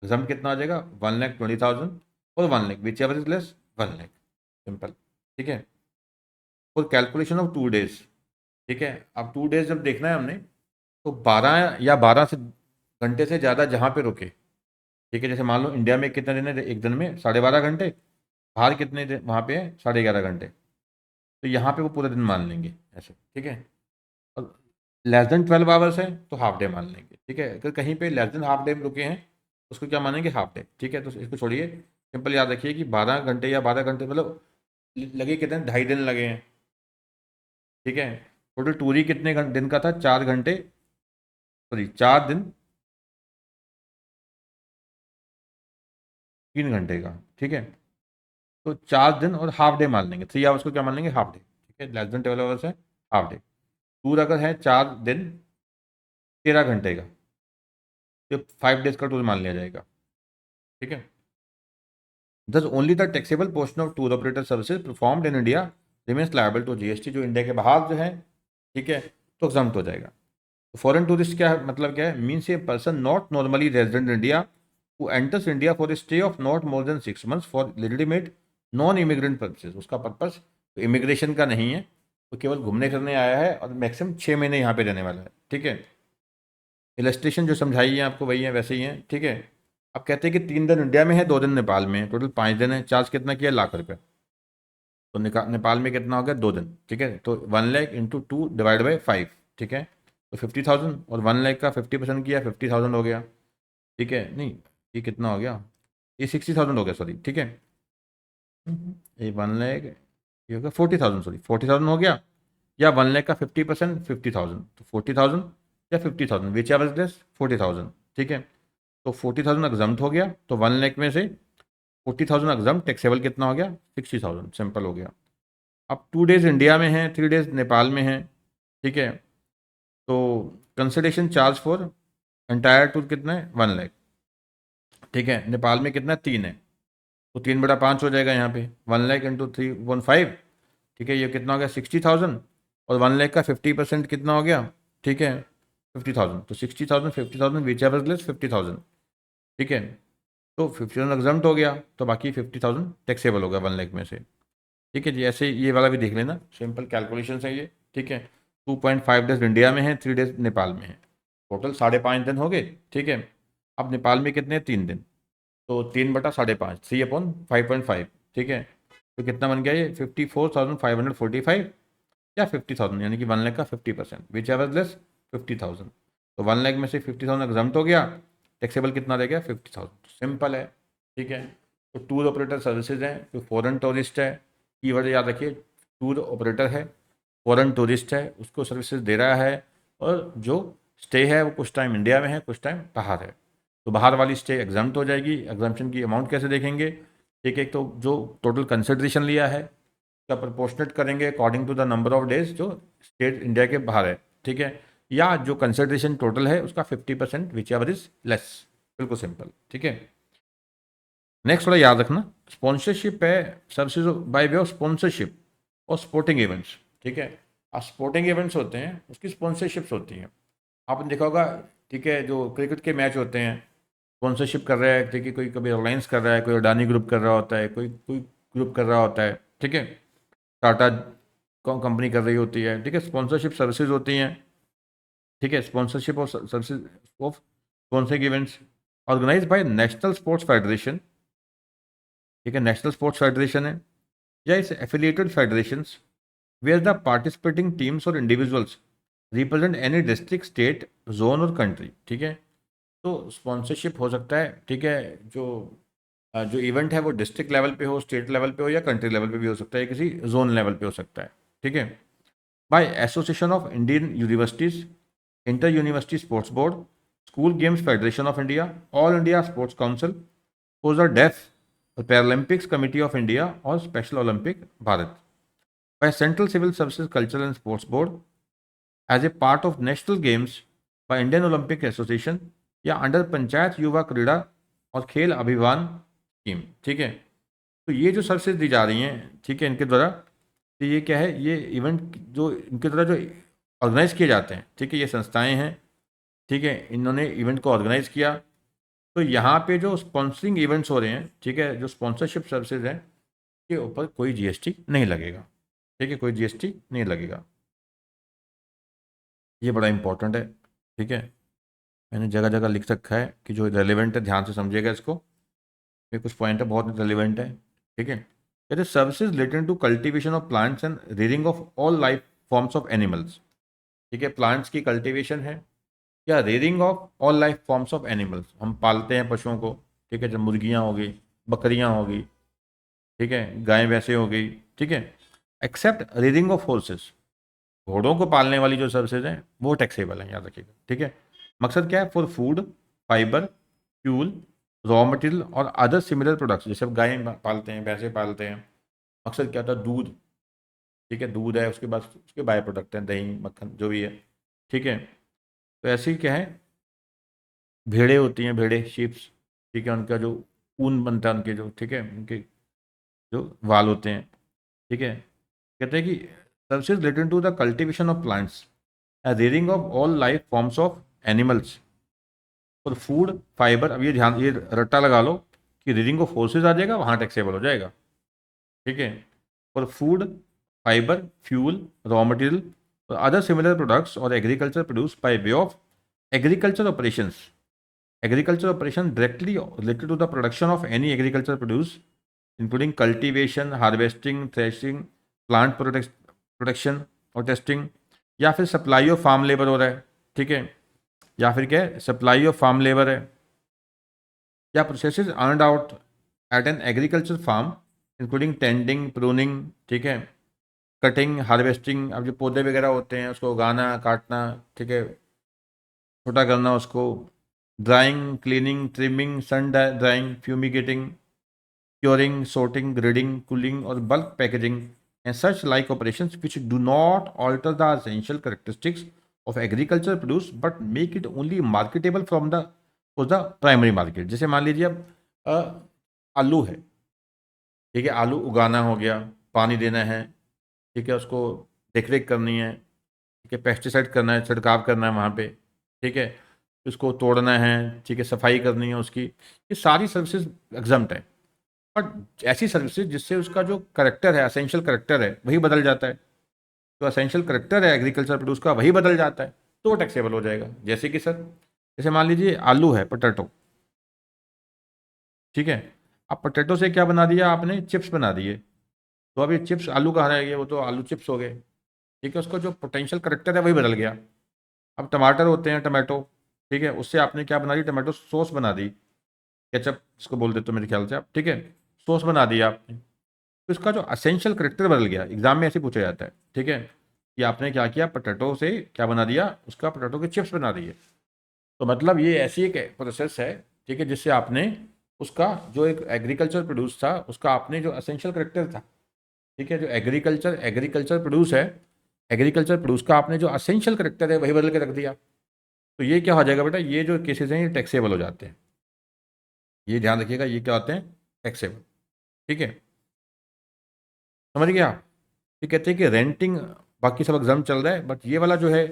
एग्जाम कितना आ जाएगा, 1,20,000 और 1 lakh, which ever is less, 1 lakh, simple, ठीक है। और कैलकुलेशन ऑफ 2 डेज, ठीक है, अब 2 डेज जब देखना है हमने, तो 12 से ज़्यादा जहाँ पे रुके, ठीक है, जैसे मान लो इंडिया में कितने दिन है, एक दिन में 12.5 घंटे, बाहर कितने दिन वहाँ पे है, 11.5 घंटे, तो यहाँ पे वो पूरा दिन मान लेंगे ऐसे, ठीक है। और लेस देन 12 आवर्स है तो हाफ डे मान लेंगे, ठीक है। अगर कहीं पे लेस देन हाफ डे रुके हैं, उसको क्या मानेंगे, हाफ डे, ठीक है, तो इसको छोड़िए, सिंपल याद रखिए कि 12 घंटे या 12 घंटे मतलब लगे कितने, 2.5 दिन लगे हैं, ठीक है। टोटल टूर ही कितने दिन का था, 4 घंटे, सॉरी 4 दिन 3 घंटे का, ठीक है। तो 4 दिन और हाफ डे मान लेंगे, 3 आवर्स को क्या मान लेंगे, हाफ डे, ठीक है। लेस देन 12 आवर्स है, हाफ डे। टूर अगर है 4 दिन 13 घंटे का, तो 5 डेज का टूर मान लिया जाएगा, ठीक है। Thus only the taxable portion of tour operator services performed in India remains liable to GST। जो इंडिया के बाहर जो है, ठीक है, तो एग्जम्प्ट हो जाएगा। तो फॉरेन टूरिस्ट क्या है, मतलब क्या है, means a person not normally resident India who enters India for a stay of not more than 6 months for legitimate non immigrant purposes. उसका पर्पस तो इमिग्रेशन का नहीं है, वो केवल घूमने फिरने आया है और मैक्सिमम 6 महीने यहाँ पे रहने वाला है, ठीक है। इलस्ट्रेशन जो समझाई है आपको वही है, वैसे ही है, ठीक है। अब कहते हैं कि 3 दिन इंडिया में है, 2 दिन नेपाल में है, टोटल 5 दिन है। चार्ज कितना किया,1,00,000 रुपये। तो नेपाल में कितना हो गया, 2 दिन, ठीक है। तो 1,00,000 इंटू 2 डिवाइड बाई 5, ठीक है। तो 50,000, और 1,00,000 का 50% किया, 50,000 हो गया, ठीक है। नहीं, ये कितना हो गया, ये 60,000 हो गया, सॉरी, ठीक है। ये 1,00,000, ये हो गया 40,000, सॉरी 40,000 हो गया, या 1,00,000 का 50% 50,000, तो 40,000 या 50,000 विच एवर इज लेस, 40,000, ठीक है। तो 40,000 एग्जम्प्ट हो गया, तो 1,00,000 में से 40,000 एग्जम्प्ट, टैक्सेबल कितना हो गया, 60,000, सिंपल हो गया। अब 2 डेज इंडिया में है, 3 डेज नेपाल में है, ठीक है। तो consideration charge for entire tour कितना है, 1,00,000, ठीक है। नेपाल में कितना, 3 है, तो 3/5 हो जाएगा यहाँ पे, 1,00,000 इंटू 315, ठीक है। ये कितना हो गया, 60,000, और 1,00,000 का 50% कितना हो गया, ठीक है, 50,000। तो 60,000 50,000 विच एवर लेस 50,000, ठीक है। तो 50,000 एग्जम्प्ट हो गया, तो बाकी 50,000 टैक्सेबल होगा 1,00,000 में से, ठीक है जी। ऐसे ये वाला भी देख लेना, सिंपल कैलकुलेशन है ये, ठीक है। 2.5 डेज इंडिया में है, 3 डेज नेपाल में है, टोटल 5.5 दिन हो गए, ठीक है। अब नेपाल में कितने, 3 दिन, तो 3/5.5, 3/5.5, ठीक है। तो कितना बन गया ये, 54,545 या 50,000, यानी कि 1,00,000 का 50%, विच एवर लेस 50,000। तो 1,00,000 में से 50,000 एग्जम्प्ट हो गया, टैक्सेबल कितना रह गया, 50,000, सिंपल है, ठीक है। तो टूर ऑपरेटर सर्विसेज हैं, जो फॉरेन टूरिस्ट है, कीवर्ड याद रखिए, टूर ऑपरेटर है, फॉरेन टूरिस्ट है, उसको सर्विसेज दे रहा है, और जो स्टे है वो कुछ टाइम इंडिया में है, कुछ टाइम बाहर है। तो बाहर वाली स्टे एग्जाम्प्ट हो जाएगी। एग्जाम्पशन की अमाउंट कैसे देखेंगे, ठीक है। तो जो टोटल कंसिडरेशन लिया है उसका प्रपोर्शनेट करेंगे according to the number of days जो स्टेट इंडिया के बाहर है, ठीक है। या जो कंसिडरेशन टोटल है उसका 50% विच एवर इज लेस, बिल्कुल सिंपल, ठीक है। नेक्स्ट थोड़ा याद रखना, स्पॉन्सरशिप है services by way of sponsorship और स्पोर्टिंग इवेंट्स, ठीक है। अब स्पोर्टिंग इवेंट्स होते हैं, उसकी स्पॉन्सरशिप्स होती हैं। आपने देखा होगा, ठीक है, जो क्रिकेट के मैच होते हैं, स्पॉन्सरशिप कर रहा है, ठीक है, कोई कभी रिलायंस कर रहा है, कोई अडानी ग्रुप कर रहा होता है, कोई कोई ग्रुप कर रहा होता है, ठीक है, टाटा कंपनी कर रही होती है, ठीक है। स्पॉन्सरशिप सर्विसेज होती हैं, ठीक है। Sponsorship of services of sponsoring events organize by national sports federation, ठीक है, नेशनल स्पोर्ट्स फेडरेशन है, या इस affiliated federations where the participating teams और individuals represent any district, state, zone और कंट्री, ठीक है। तो स्पॉन्सरशिप हो सकता है, ठीक है, जो इवेंट है वो डिस्ट्रिक्ट लेवल पे हो, स्टेट लेवल पे हो, या कंट्री लेवल पे भी हो सकता है, किसी जोन लेवल पे हो सकता है, ठीक है। By association of Indian universities, inter university sports board, school games federation of India, all India sports council, for the deaf paralympics committee of India और special olympic Bharat, by central civil services cultural and sports board, as a part of national games by Indian olympic association, या अंडर पंचायत युवा क्रीड़ा और खेल अभियान स्कीम, ठीक है। तो ये जो सर्विसेज दी जा रही हैं, ठीक है, इनके द्वारा, तो ये क्या है, ये इवेंट जो इनके द्वारा जो ऑर्गेनाइज किए जाते हैं, ठीक है, ये संस्थाएं हैं, ठीक है, इन्होंने इवेंट को ऑर्गेनाइज किया। तो यहाँ पे जो स्पॉन्सरिंग इवेंट्स हो रहे हैं, ठीक है, जो स्पॉन्सरशिप सर्विसेज हैं, के ऊपर कोई जीएसटी नहीं लगेगा, ठीक है, कोई जीएसटी नहीं लगेगा। ये बड़ा इंपॉर्टेंट है, ठीक है। मैंने जगह जगह लिख रखा है कि जो रेलिवेंट है ध्यान से समझिएगा इसको, ये कुछ पॉइंट है बहुत रेलिवेंट है, ठीक है। कहते services related to cultivation of plants and rearing of all life forms of animals, ठीक है। प्लांट्स की कल्टीवेशन है, या rearing of all life forms of animals, हम पालते हैं पशुओं को, ठीक है, जब मुर्गियाँ हो गई, बकरियां होगी, ठीक है, गाय भैंसे हो गई, ठीक है, एक्सेप्ट रीडिंग ऑफ हॉर्सेस, घोड़ों को पालने वाली जो सर्विसेज हैं वो टैक्सेबल हैं, याद रखिएगा, ठीक है। मकसद क्या है, for food, fibre, fuel, raw material और अदर सिमिलर प्रोडक्ट्स, जैसे अब गाय पालते हैं, भैंसे पालते हैं, मकसद क्या होता है, दूध, ठीक है, दूध है, उसके बाद उसके बाय प्रोडक्ट हैं, दही मक्खन जो भी है, ठीक है। तो ऐसे ही क्या है, भेड़ें होती हैं, भेड़े शीप्स, ठीक है, उनका जो ऊन बनता है, उनके जो, ठीक है, उनके जो वाल होते हैं, ठीक है। कहते हैं कि services related to the cultivation of plants, rearing of all life forms of animals, और फूड, फाइबर, अब ये ध्यान, ये रट्टा लगा लो कि रीडिंग ऑफ फोर्सेज आ जाएगा, वहाँ टैक्सेबल हो जाएगा, ठीक है। और food, fibre, fuel, raw material और अदर सिमिलर प्रोडक्ट्स और agriculture produce by way of agriculture operations, agriculture operation directly related to the production of any agriculture produce including cultivation, harvesting, threshing, plant protection और टेस्टिंग, या फिर सप्लाई ऑफ फार्म लेबर हो रहा है, ठीक है, या फिर क्या है, सप्लाई ऑफ फार्म लेबर है, या प्रोसेसेस अर्नड out at an agriculture farm including tending, pruning, ठीक है, कटिंग, हार्वेस्टिंग, अब जो पौधे वगैरह होते हैं उसको उगाना, काटना, ठीक है, छोटा करना उसको, drying, cleaning, trimming, sun drying, fumigating, curing, sorting, grading, cooling, or bulk packaging, and such like operations which do not alter the essential characteristics of agriculture produce but make it only marketable from the for the primary market। जैसे मान लीजिए अब आलू है, ठीक है, आलू उगाना हो गया, पानी देना है, ठीक है, उसको देख रेख करनी है, ठीक है, पेस्टिसाइड करना है, छिड़काव करना है वहाँ पे, ठीक है, उसको तोड़ना है, ठीक है, सफाई करनी है उसकी, ये सारी सर्विसेज एग्जम्प्ट है। बट ऐसी सर्विसेज जिससे उसका जो करेक्टर है, असेंशियल करेक्टर है, वही बदल जाता है, तो असेंशियल करेक्टर है एग्रीकल्चर प्रोड्यूस का, वही बदल जाता है, तो वो टैक्सेबल हो जाएगा। जैसे कि सर, जैसे मान लीजिए आलू है, पोटैटो, ठीक है, अब पोटैटो से क्या बना दिया आपने, चिप्स बना दिए, तो अब ये चिप्स आलू कहाँ रह गए, वो तो आलू चिप्स हो गए, ठीक है, उसका जो पोटेंशियल करेक्टर है वही बदल गया। अब टमाटर होते हैं, टमाटो, ठीक है, उससे आपने क्या बना दी, टमाटो सॉस बना दी, केचप जिसको बोल देते हो मेरे ख्याल से आप, ठीक है, सॉस बना दिया आपने, तो इसका जो असेंशियल करेक्टर बदल गया। एग्जाम में ऐसे पूछा जाता है, ठीक है, कि आपने क्या किया, पोटैटो से क्या बना दिया, उसका पोटैटो के चिप्स बना दिए, तो मतलब ये ऐसी एक प्रोसेस है, ठीक है, जिससे आपने उसका जो एक एग्रीकल्चर प्रोड्यूस था, उसका आपने जो असेंशियल करेक्टर था, ठीक है, जो एग्रीकल्चर एग्रीकल्चर प्रोड्यूस है, एग्रीकल्चर प्रोड्यूस का आपने जो असेंशियल करेक्टर है वही बदल के रख दिया, तो ये क्या हो जाएगा बेटा, ये जो केसेस हैं ये टैक्सेबल हो जाते हैं, ये ध्यान रखिएगा, ये क्या होते हैं, टैक्सेबल, ठीक है, समझ गया। ये कहते हैं कि रेंटिंग, बाकी सब एग्जाम चल रहा है, बट ये वाला जो है,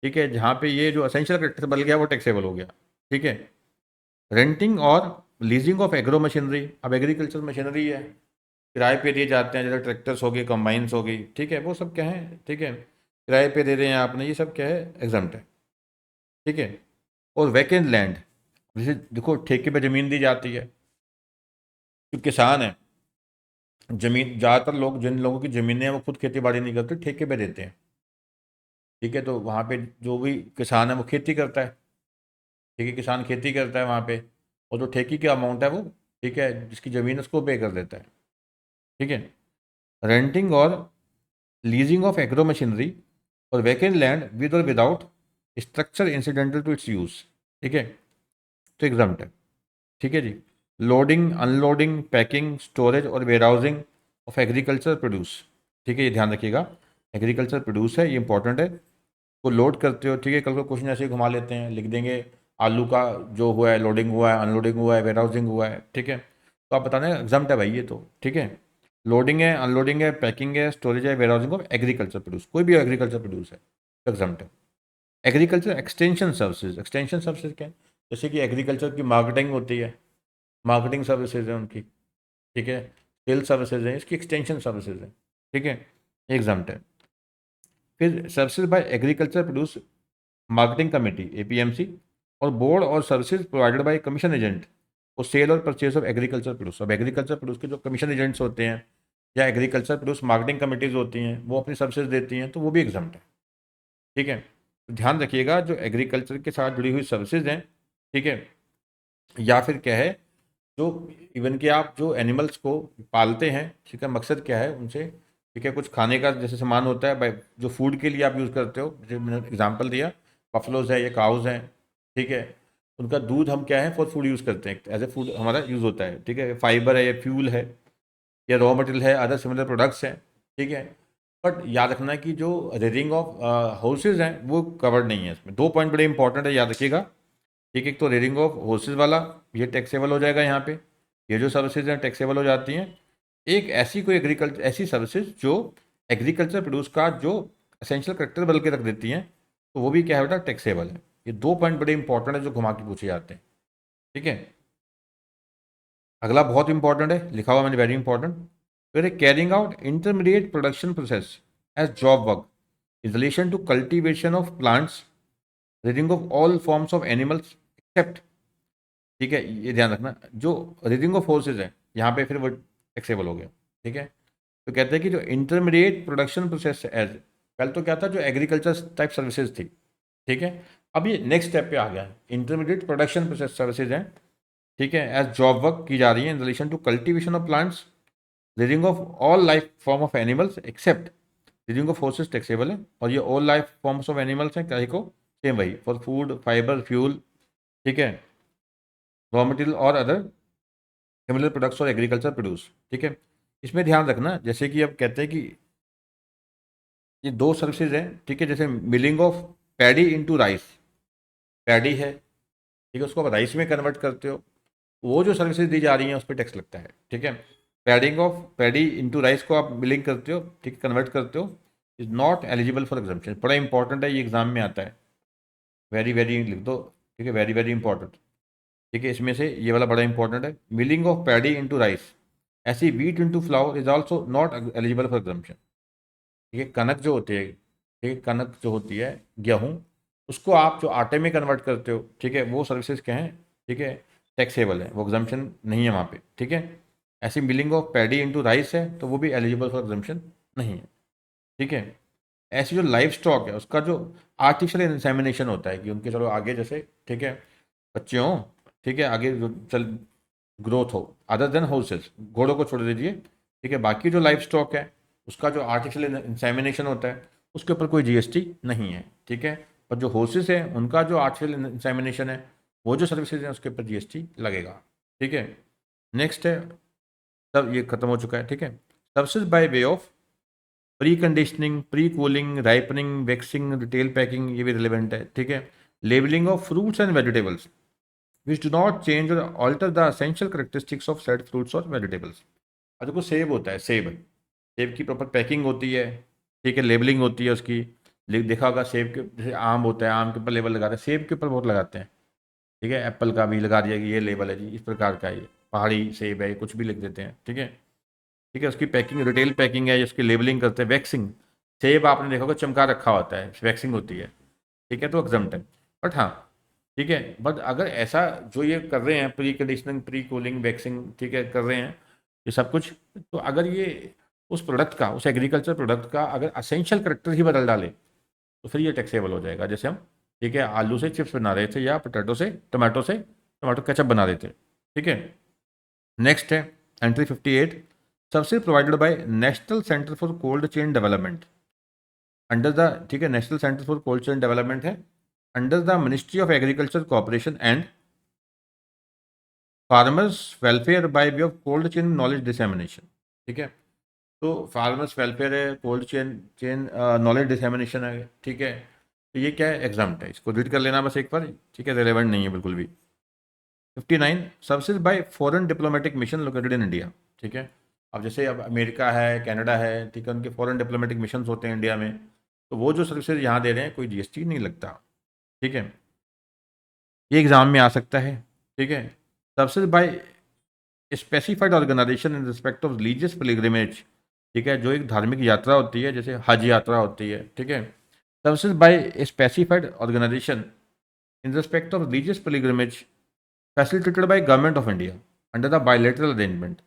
ठीक है, जहाँ पे ये जो असेंशियल करेक्टर बदल गया वो टैक्सेबल हो गया, ठीक है। रेंटिंग और लीजिंग ऑफ एग्रो मशीनरी, अब एग्रीकल्चर मशीनरी है, किराए पे दिए जाते हैं, जैसे ट्रैक्टर्स हो गए, कंबाइंस हो गई, ठीक है, वो सब क्या है, ठीक है, किराए पे दे रहे हैं आपने, ये सब क्या है, एग्जाम्प्ट है, ठीक है। और वैकेंट लैंड, जैसे देखो ठेके पे ज़मीन दी जाती है, जो किसान है, जमीन, ज़्यादातर लोग, जिन लोगों की ज़मीनें हैं वो खुद खेती बाड़ी नहीं करते, ठेके पे देते हैं, ठीक है, तो वहाँ पे जो भी किसान है वो खेती करता है, ठीक है, किसान खेती करता है वहाँ पे, और जो ठेकी का अमाउंट है वो, ठीक है, जिसकी ज़मीन है उसको पे कर देता है, ठीक है। रेंटिंग और लीजिंग ऑफ एग्रो मशीनरी और वैकेंट लैंड विद और without structure incidental to its use, ठीक है, तो एग्जाम्प्ट है, ठीक है जी। लोडिंग, अनलोडिंग, पैकिंग, स्टोरेज और वेयरहाउसिंग ऑफ एग्रीकल्चर प्रोड्यूस, ठीक है, ये ध्यान रखिएगा, एग्रीकल्चर प्रोड्यूस है, ये इंपॉर्टेंट है, को लोड करते हो, ठीक है, कल को क्वेश्चन ऐसे ही घुमा लेते हैं, लिख देंगे आलू का जो हुआ है, लोडिंग हुआ है, अनलोडिंग हुआ है, वेयरहाउसिंग हुआ है, ठीक है, तो आप बताना एग्जाम्प्ट है भाई ये तो, ठीक है, लोडिंग है, अनलोडिंग है, पैकिंग है, स्टोरेज है, वेयरहाउसिंग ऑफ एग्रीकल्चर प्रोड्यूस, कोई भी एग्रीकल्चर प्रोड्यूस है, एग्जाम्प्ट है। Agriculture extension services, extension services क्या है, जैसे कि एग्रीकल्चर की मार्केटिंग होती है, मार्केटिंग सर्विसेज है उनकी, ठीक है, सेल सर्विसेज हैं, इसकी एक्सटेंशन सर्विसेज है, ठीक है, एग्जाम्प्ट है। फिर services by agriculture produce marketing committee, APMC, और बोर्ड और services provided bye commission agent और सेल और परचेज ऑफ एग्रीकल्चर प्रोड्यूस। अब एग्रीकल्चर प्रोड्यूस के जो कमीशन एजेंट्स होते हैं या एग्रीकल्चर प्रोड्यूस मार्केटिंग कमेटीज होती हैं, वो अपनी सर्विसेज देती हैं, तो वो भी एग्जाम्प्ट है, ठीक है। तो ध्यान रखिएगा, जो एग्रीकल्चर के साथ जुड़ी हुई सर्विसेज हैं, ठीक है, या फिर क्या है, जो इवन कि आप जो एनिमल्स को पालते हैं, ठीक है, मकसद क्या है उनसे, ठीक है, कुछ खाने का जैसे सामान होता है भाई, जो फूड के लिए आप यूज़ करते हो, जैसे मैंने एग्जांपल दिया, बफलोज है या काउज हैं, ठीक है, उनका दूध हम क्या है फॉर फूड यूज़ करते हैं, एज ए फूड हमारा यूज़ होता है, ठीक है, फाइबर है या फ्यूल है या रॉ मटेरियल है, अदर सिमिलर प्रोडक्ट्स हैं, ठीक है। बट याद रखना कि जो रेयरिंग ऑफ हॉर्सेज हैं वो कवर्ड नहीं है इसमें। दो पॉइंट बड़े इंपॉर्टेंट है, याद रखिएगा। एक तो रेयरिंग ऑफ हॉर्सेज वाला, ये टैक्सेबल हो जाएगा यहाँ पे, ये जो सर्विसेज हैं टैक्सेबल हो जाती हैं। एक ऐसी कोई एग्रीकल्चर, ऐसी सर्विसेज जो एग्रीकल्चर प्रोड्यूस का जो असेंशियल करेक्टर बदल के रख देती हैं, तो वो भी क्या है बेटा, टैक्सेबल है। ये दो पॉइंट बड़े इंपॉर्टेंट है जो घुमा के पूछे जाते हैं, ठीक है। अगला बहुत इंपॉर्टेंट है, लिखा हुआ मैंने, वेरी इंपॉर्टेंट। फिर carrying out intermediate production process as job work in relation to cultivation of plants, rearing of all forms of animals except, ठीक है, ये ध्यान रखना, जो रीडिंग ऑफ फोर्सेज है यहाँ पे फिर वो एक्सेबल हो गया, ठीक है। तो कहते हैं कि जो इंटरमीडिएट प्रोडक्शन प्रोसेस एज, पहले तो क्या था, जो एग्रीकल्चर टाइप सर्विसेज थी, ठीक है, अब ये नेक्स्ट स्टेप पे आ गया है, इंटरमीडिएट प्रोडक्शन प्रोसेस सर्विसेज हैं, ठीक है, एज जॉब वर्क की जा रही है in relation to cultivation of plants, rearing of all life form of animals except, rearing of horses taxable है, और ये all life forms of animals हैं क्या को, सेम वही, फॉर फूड फाइबर फ्यूल, ठीक है, रॉ मटेरियल और अदर सिमिलर प्रोडक्ट्स और एग्रीकल्चर प्रोड्यूस, ठीक है। इसमें ध्यान रखना, जैसे कि अब कहते हैं कि ये दो सर्विसेज हैं, ठीक है, जैसे milling of paddy into rice, paddy है, ठीक है, उसको आप राइस में कन्वर्ट करते हो, वो जो सर्विसेज दी जा रही हैं उस पर टैक्स लगता है, ठीक है। Padding of paddy into rice को आप मिलिंग करते हो, ठीक है, कन्वर्ट करते हो, is not eligible for exemption. बड़ा इंपॉर्टेंट है, ये एग्जाम में आता है, वेरी वेरी लिख दो, ठीक है, वेरी वेरी इंपॉर्टेंट, ठीक है। इसमें से ये वाला बड़ा इंपॉर्टेंट है, milling of paddy into rice, ऐसी wheat into flour is also not eligible for exemption, ठीक है। कनक जो होती है, ठीक है, कनक जो होती है गेहूँ, उसको आप जो आटे में कन्वर्ट करते हो, ठीक है, वो सर्विसेज क्या हैं, ठीक है, टैक्सेबल है, वो एग्जाम्पशन नहीं है वहाँ पे, ठीक है। ऐसी milling of paddy into rice है तो वो भी एलिजिबल फॉर एग्जाम्पशन नहीं है, ठीक है। ऐसी जो लाइफ स्टॉक है उसका जो आर्टिफिशियल इंसेमिनेशन होता है कि उनके चलो आगे जैसे, ठीक है, बच्चे हों, ठीक है, आगे जो चल ग्रोथ हो, अदर देन हॉर्सेस, घोड़ों को छोड़ दीजिए, ठीक है, बाकी जो लाइफ स्टॉक है उसका जो आर्टिफिशियल इंसेमिनेशन होता है उसके ऊपर कोई जीएसटी नहीं है, ठीक है। पर जो हॉर्सेस हैं उनका जो आर्टिफिशियल इंसेमिनेशन है, वो जो सर्विसेज हैं उसके ऊपर जीएसटी लगेगा, ठीक है। नेक्स्ट है, तब ये खत्म हो चुका है, ठीक है। Services by way of pre conditioning, pre cooling, ripening, waxing, retail packing, ये भी रिलेवेंट है, ठीक है। Labelling of fruits and vegetables which do not change और alter the essential characteristics of said fruits और वेजिटेबल्स। अब देखो सेब होता है, सेब, सेब की प्रॉपर पैकिंग होती है, ठीक है, लेबलिंग होती है उसकी, देखा होगा सेब के, जैसे आम होता है, आम के ऊपर लेबल लगाते हैं, सेब के ऊपर बहुत लगाते हैं, ठीक है, एप्पल का भी लगा दिया कि ये लेबल है जी, इस प्रकार का ये पहाड़ी सेब है, कुछ भी लिख देते हैं, ठीक है, ठीक है। उसकी पैकिंग रिटेल पैकिंग है, जिसकी लेबलिंग करते हैं, वैक्सिंग, सेब आपने देखा होगा चमका रखा होता है, वैक्सिंग होती है, ठीक है, तो एग्जम्प्ट है। बट हाँ, ठीक है, बट अगर ऐसा जो ये कर रहे हैं, pre conditioning, pre cooling, waxing, ठीक है, कर रहे हैं ये सब कुछ, तो अगर ये उस प्रोडक्ट का, उस एग्रीकल्चर प्रोडक्ट का अगर असेंशियल करेक्टर ही बदल डाले तो फिर ये टैक्सेबल हो जाएगा। जैसे हम, ठीक है, आलू से चिप्स बना रहे थे या टमाटो से टमाटो केचप बना रहे थे, ठीक है। नेक्स्ट है entry 58, subsidy provided by national centre for cold chain development under the, ठीक है, national centre for cold chain development है under the ministry of agriculture cooperation and farmers welfare by way of cold chain knowledge dissemination, ठीक है। तो फार्मर्स वेलफेयर है, कोल्ड चेन नॉलेज डिसेमिनेशन है, ठीक है। तो ये क्या है, एग्जाम्प्ट है, इसको रीड कर लेना बस एक बार, ठीक है, रिलेवेंट नहीं है बिल्कुल भी। 59, services by foreign diplomatic mission located in India, ठीक है। अब जैसे अब अमेरिका है, कनाडा है, ठीक है, उनके फॉरेन डिप्लोमेटिक मिशन होते हैं इंडिया में, तो वो जो सर्विसेज यहाँ दे रहे हैं कोई जीएसटी नहीं लगता, ठीक है। ये एग्जाम में आ सकता है, ठीक है। Services by specified organisation in respect of religious pilgrimage, ठीक है, जो एक धार्मिक यात्रा होती है, जैसे हज यात्रा होती है, ठीक है। Services by specified organisation in respect of religious pilgrimage facilitated by government of India under the bilateral arrangement.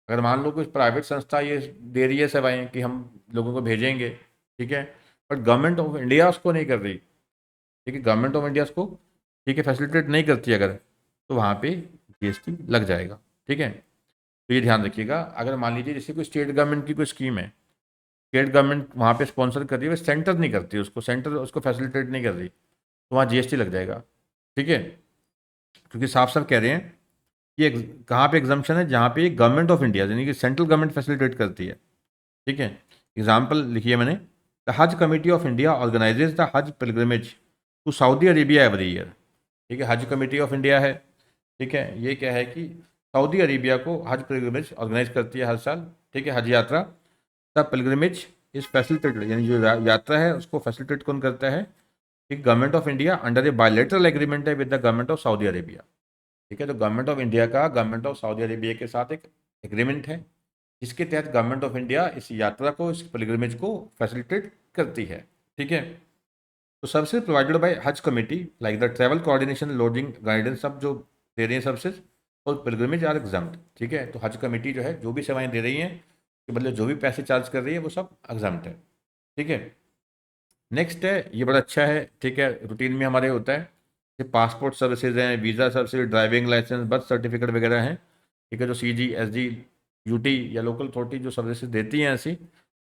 अगर मान लो कुछ प्राइवेट संस्था ये दे रही है सेवाएं कि हम लोगों को भेजेंगे, ठीक है, बट गवर्नमेंट ऑफ इंडिया उसको नहीं कर रही, ठीक है, गवर्नमेंट ऑफ इंडिया उसको, ठीक है, फैसिलिटेट नहीं करती अगर, तो वहाँ पे जीएसटी लग जाएगा, ठीक है, तो ये ध्यान रखिएगा। अगर मान लीजिए जैसे कोई स्टेट गवर्नमेंट की कोई स्कीम है, स्टेट गवर्नमेंट वहाँ पे स्पॉन्सर कर रही है, सेंटर नहीं करती उसको, सेंटर उसको फैसिलिटेट नहीं कर रही, तो वहाँ जीएसटी लग जाएगा। ठीक है, क्योंकि साफ साफ कह रहे हैं कि कहाँ पे एग्जाम्पशन है, जहाँ पे गवर्नमेंट ऑफ इंडिया यानी कि सेंट्रल गवर्नमेंट फैसिलिटेट करती है। ठीक है, एग्जाम्पल लिखिए मैंने, the Haj committee of India organizes the Haj pilgrimage to Saudi Arabia every year. ठीक है, हज कमेटी ऑफ इंडिया है। ठीक है, ये क्या है कि सऊदी अरेबिया को हज पिलग्रिमेज ऑर्गेनाइज करती है हर साल। ठीक है, हज यात्रा। द पिलग्रिमेज इज फैसिलिटेटेड, यानी जो यात्रा है उसको फैसिलिटेट कौन करता है, कि government of India under a bilateral agreement है with the government of Saudi Arabia. ठीक है, तो गवर्नमेंट ऑफ इंडिया का गवर्नमेंट ऑफ सऊदी अरेबिया के साथ एक एग्रीमेंट है, जिसके तहत गवर्नमेंट ऑफ इंडिया इस यात्रा को, इस पिलग्रिमेज को फैसिलिटेट करती है। ठीक है, तो सर्विसेज प्रोवाइडेड बाय हज committee like the travel coordination, lodging, guidance, सब जो दे रही हैं सर्विसेज, और पिलग्रिमेज आर एग्जाम्प्ट। ठीक है, तो हज कमेटी जो है जो भी सेवाएं दे रही हैं, के बदले जो भी पैसे चार्ज कर रही है वो सब एग्जाम्प्ट है। ठीक है, नेक्स्ट है, ये बड़ा अच्छा है। ठीक है, रूटीन में हमारे होता है, ये पासपोर्ट सर्विसेज हैं, visa services, driving licence, birth certificate वगैरह हैं। ठीक है, जो सीजी, एसजी, यूटी या लोकल अथॉरिटी जो सर्विसेज देती हैं ऐसी।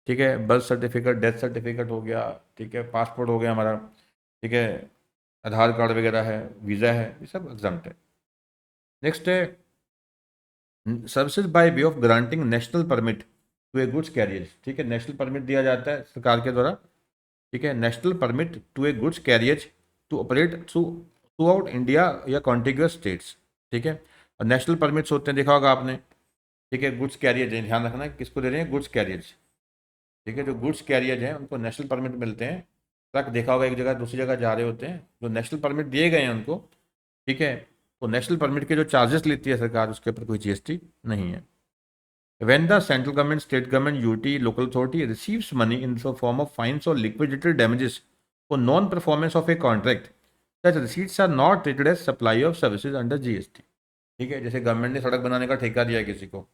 ठीक है, बर्थ सर्टिफिकेट, डेथ सर्टिफिकेट हो गया, ठीक है, पासपोर्ट हो गया हमारा, ठीक है, आधार कार्ड वगैरह है, वीज़ा है, ये सब एग्जाम्प्ट है। नेक्स्ट है services by way of granting national permit to a goods carriers. ठीक है, नेशनल परमिट दिया जाता है सरकार के द्वारा। ठीक है, national permit to a goods carriers to operate throughout India या कॉन्टिग्यूअस स्टेट्स। ठीक है, और नेशनल परमिट्स होते हैं, देखा होगा आपने। ठीक है, गुड्स कैरियर्स हैं, ध्यान रखना है किसको दे रहे हैं, गुड्स कैरियर्स। ठीक है, जो गुड्स कैरियर्स हैं उनको नेशनल परमिट मिलते हैं। ट्रक देखा होगा एक जगह दूसरी जगह जा रहे होते हैं, जो नेशनल परमिट दिए गए हैं उनको। ठीक है, तो नेशनल परमिट के जो चार्जेस लेती है सरकार, उसके ऊपर कोई जीएसटी नहीं है। When the central government, state government, UT, local authority receives money in the form of fines or liquidated damages for non-performance of a contract, such receipts are not treated as supply of services under GST। ठीक है, जैसे गवर्नमेंट ने सड़क बनाने का ठेका दिया किसी को,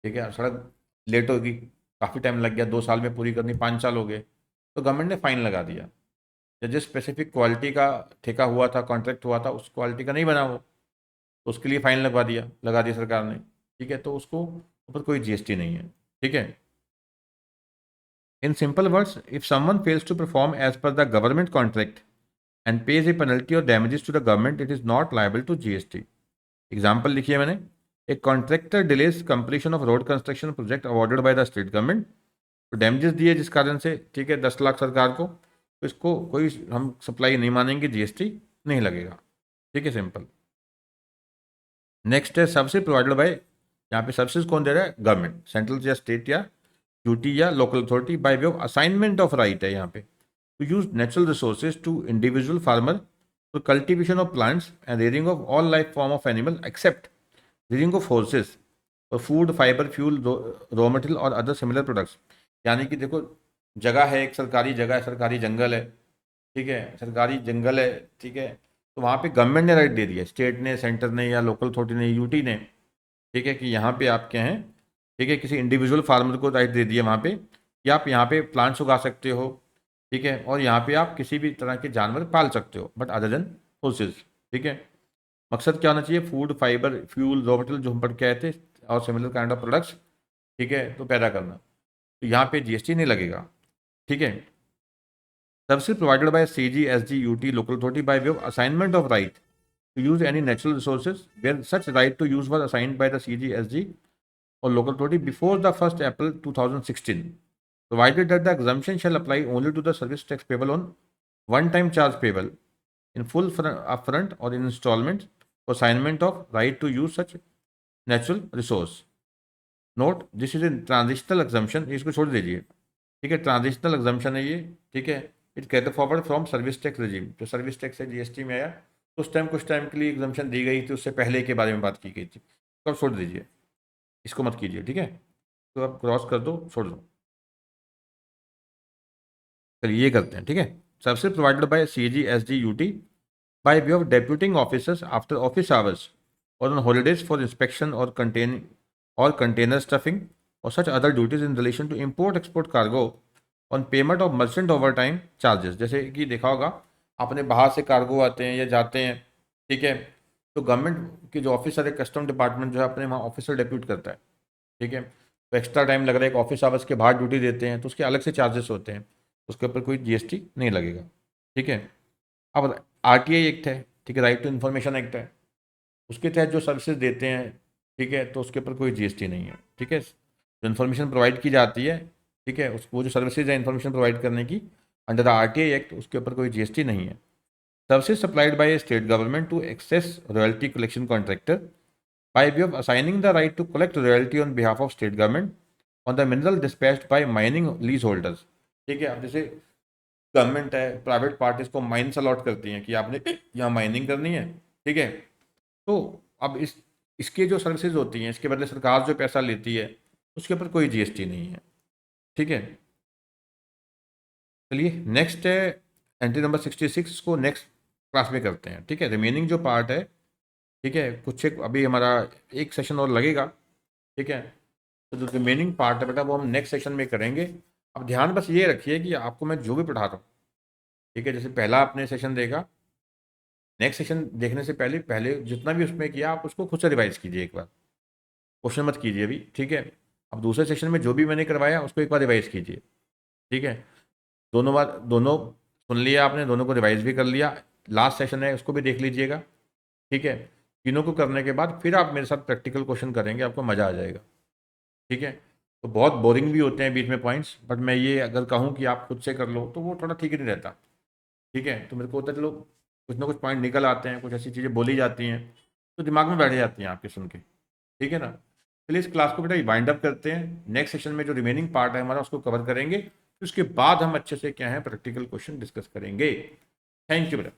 ठीक है, सड़क लेट होगी, काफ़ी टाइम लग गया, 2 साल में पूरी करनी, 5 साल हो गए, तो गवर्नमेंट ने फाइन लगा दिया। या जिस स्पेसिफिक क्वालिटी का ठेका हुआ था, कॉन्ट्रैक्ट हुआ था, उस क्वालिटी का नहीं बना वो, तो उसके लिए फाइन लगा दिया सरकार ने। ठीक है, तो उसको ऊपर कोई जीएसटी नहीं है। ठीक है, in simple words, if someone fails to perform as per the government contract and pays a penalty और damages to the government, it is not liable to GST. Example लिखिए मैंने, a contractor delays completion of road construction project awarded by the state government, तो डैमेजेस दिए जिस कारण से, ठीक है, 10 लाख सरकार को, तो इसको कोई हम सप्लाई नहीं मानेंगे, जीएसटी नहीं लगेगा। ठीक है, सिंपल। नेक्स्ट है सबसिडी प्रोवाइडेड बाय, यहाँ पे सब्सिडी कौन दे रहा है, गवर्नमेंट, सेंट्रल या स्टेट या यूटी या local authority, by way of assignment of right है यहाँ पे, to use natural resources to individual farmer for cultivation of plants and rearing of all life form of animal except rearing of horses और food, fibre, fuel, raw material और अदर सिमिलर प्रोडक्ट्स। यानी कि देखो, जगह है, एक सरकारी जगह है, सरकारी जंगल है, ठीक है, सरकारी जंगल है, ठीक है, तो वहाँ पे गवर्नमेंट ने राइट दे दिया, स्टेट ने, सेंटर ने या लोकल अथॉरिटी ने, यूटी ने, ठीक है, कि यहाँ पे आप क्या हैं, ठीक है, किसी इंडिविजुअल फार्मर को राइट दे दिया वहाँ पे कि आप यहाँ पे प्लांट्स उगा सकते हो, ठीक है, और यहाँ पे आप किसी भी तरह के जानवर पाल सकते हो, बट अदर देन हॉर्सेज। ठीक है, मकसद क्या होना चाहिए, food, fibre, fuel, raw material जो हम पढ़ के आए थे, और सिमिलर काइंड ऑफ प्रोडक्ट्स, ठीक है, तो पैदा करना, तो यहाँ पे जीएसटी नहीं लगेगा। ठीक है, services provided by CG, SG, UT, local authority by way of assignment of right to use any natural resources where such right to use was assigned by the CGSG or local authority before the 1st April 2016, provided that the exemption shall apply only to the service tax payable on one-time charge payable in full upfront or in installments for assignment of right to use such natural resource. Note, this is a transitional exemption, इसको छोड़ दीजिए। ठीक है, ट्रांजिशनल एग्जाम्पशन है ये। ठीक है, it cater forward from service tax regime, जो सर्विस टैक्स है जीएसटी में आया, उस टाइम कुछ टाइम के लिए एग्जाम्पशन दी गई थी, उससे पहले के बारे में बात की गई थी, तो अब छोड़ दीजिए, इसको मत कीजिए। ठीक है, तो अब क्रॉस कर दो, छोड़ दो। चलिए ये करते हैं। ठीक है, service provided by CG, SG, UT by way of deputing officers after office hours और ऑन हॉलीडेज फॉर इंस्पेक्शन और कंटेनर स्टफिंग और such other duties in relation to import export cargo on payment of merchant overtime charges. जैसे कि देखा होगा आपने, बाहर से कार्गो आते हैं या जाते हैं, ठीक है, तो गवर्नमेंट के जो ऑफिसर है, कस्टम डिपार्टमेंट जो है अपने वहाँ ऑफिसर डेप्यूट करता है, ठीक है। तो एक्स्ट्रा टाइम लग रहा है, एक ऑफिस आवर्स के बाहर ड्यूटी देते हैं तो उसके अलग से चार्जेस होते हैं, उसके ऊपर कोई जीएसटी नहीं लगेगा, ठीक है। अब आरटीआई एक्ट है, ठीक है, राइट टू इन्फॉर्मेशन एक्ट है, उसके तहत जो सर्विसेज देते हैं, ठीक है, तो उसके ऊपर कोई जीएसटी नहीं है, ठीक है। जो इन्फॉर्मेशन प्रोवाइड की जाती है, ठीक है, उस वो जो सर्विसेज है इन्फॉर्मेशन प्रोवाइड करने की अंडर द आरटीआई एक्ट, उसके ऊपर कोई जीएसटी नहीं है। Services supplied by state government to excess royalty collection contractor by way of assigning the right to collect royalty on behalf of state government on the mineral dispatched by mining leaseholders, ठीक है। अब जैसे गवर्नमेंट है, प्राइवेट पार्टीज को माइन्स अलॉट करती हैं कि आपने यहाँ माइनिंग करनी है, ठीक है। तो अब इसके जो सर्विसेज होती हैं, इसके बदले सरकार जो पैसा लेती है उसके ऊपर कोई जीएसटी नहीं है, ठीक है। चलिए नेक्स्ट है एंट्री नंबर 66 को नेक्स्ट क्लास में करते हैं, ठीक है। रिमेनिंग जो पार्ट है, ठीक है, कुछ एक अभी हमारा एक सेशन और लगेगा, ठीक है। तो जो रिमेनिंग पार्ट है बेटा वो हम नेक्स्ट सेशन में करेंगे। अब ध्यान बस ये रखिए कि आपको मैं जो भी पढ़ा रहा हूँ, ठीक है, जैसे पहला आपने सेशन देखा, नेक्स्ट सेशन देखने से पहले पहले जितना भी उसमें किया आप उसको खुद से रिवाइज कीजिए एक बार, क्वेश्चन मत कीजिए अभी, ठीक है। अब दूसरे सेशन में जो भी मैंने करवाया उसको एक बार रिवाइज कीजिए, ठीक है। दोनों बार दोनों सुन लिया आपने, दोनों को रिवाइज भी कर लिया, लास्ट सेशन है उसको भी देख लीजिएगा, ठीक है। तीनों को करने के बाद फिर आप मेरे साथ प्रैक्टिकल क्वेश्चन करेंगे, आपको मज़ा आ जाएगा, ठीक है। तो बहुत बोरिंग भी होते हैं बीच में पॉइंट्स, बट मैं ये अगर कहूँ कि आप खुद से कर लो तो वो थोड़ा ठीक ही नहीं रहता, ठीक है। तो मेरे को होता है चलो कुछ ना कुछ पॉइंट निकल आते हैं, कुछ ऐसी चीज़ें बोली जाती हैं तो दिमाग में बैठ जाती हैं आपके सुन के, ठीक है ना। चलिए इस क्लास को बेटा वाइंड अप करते हैं, नेक्स्ट सेशन में जो रिमेनिंग पार्ट है हमारा उसको कवर करेंगे, फिर उसके बाद हम अच्छे से क्या है प्रैक्टिकल क्वेश्चन डिस्कस करेंगे। थैंक यू बेटा।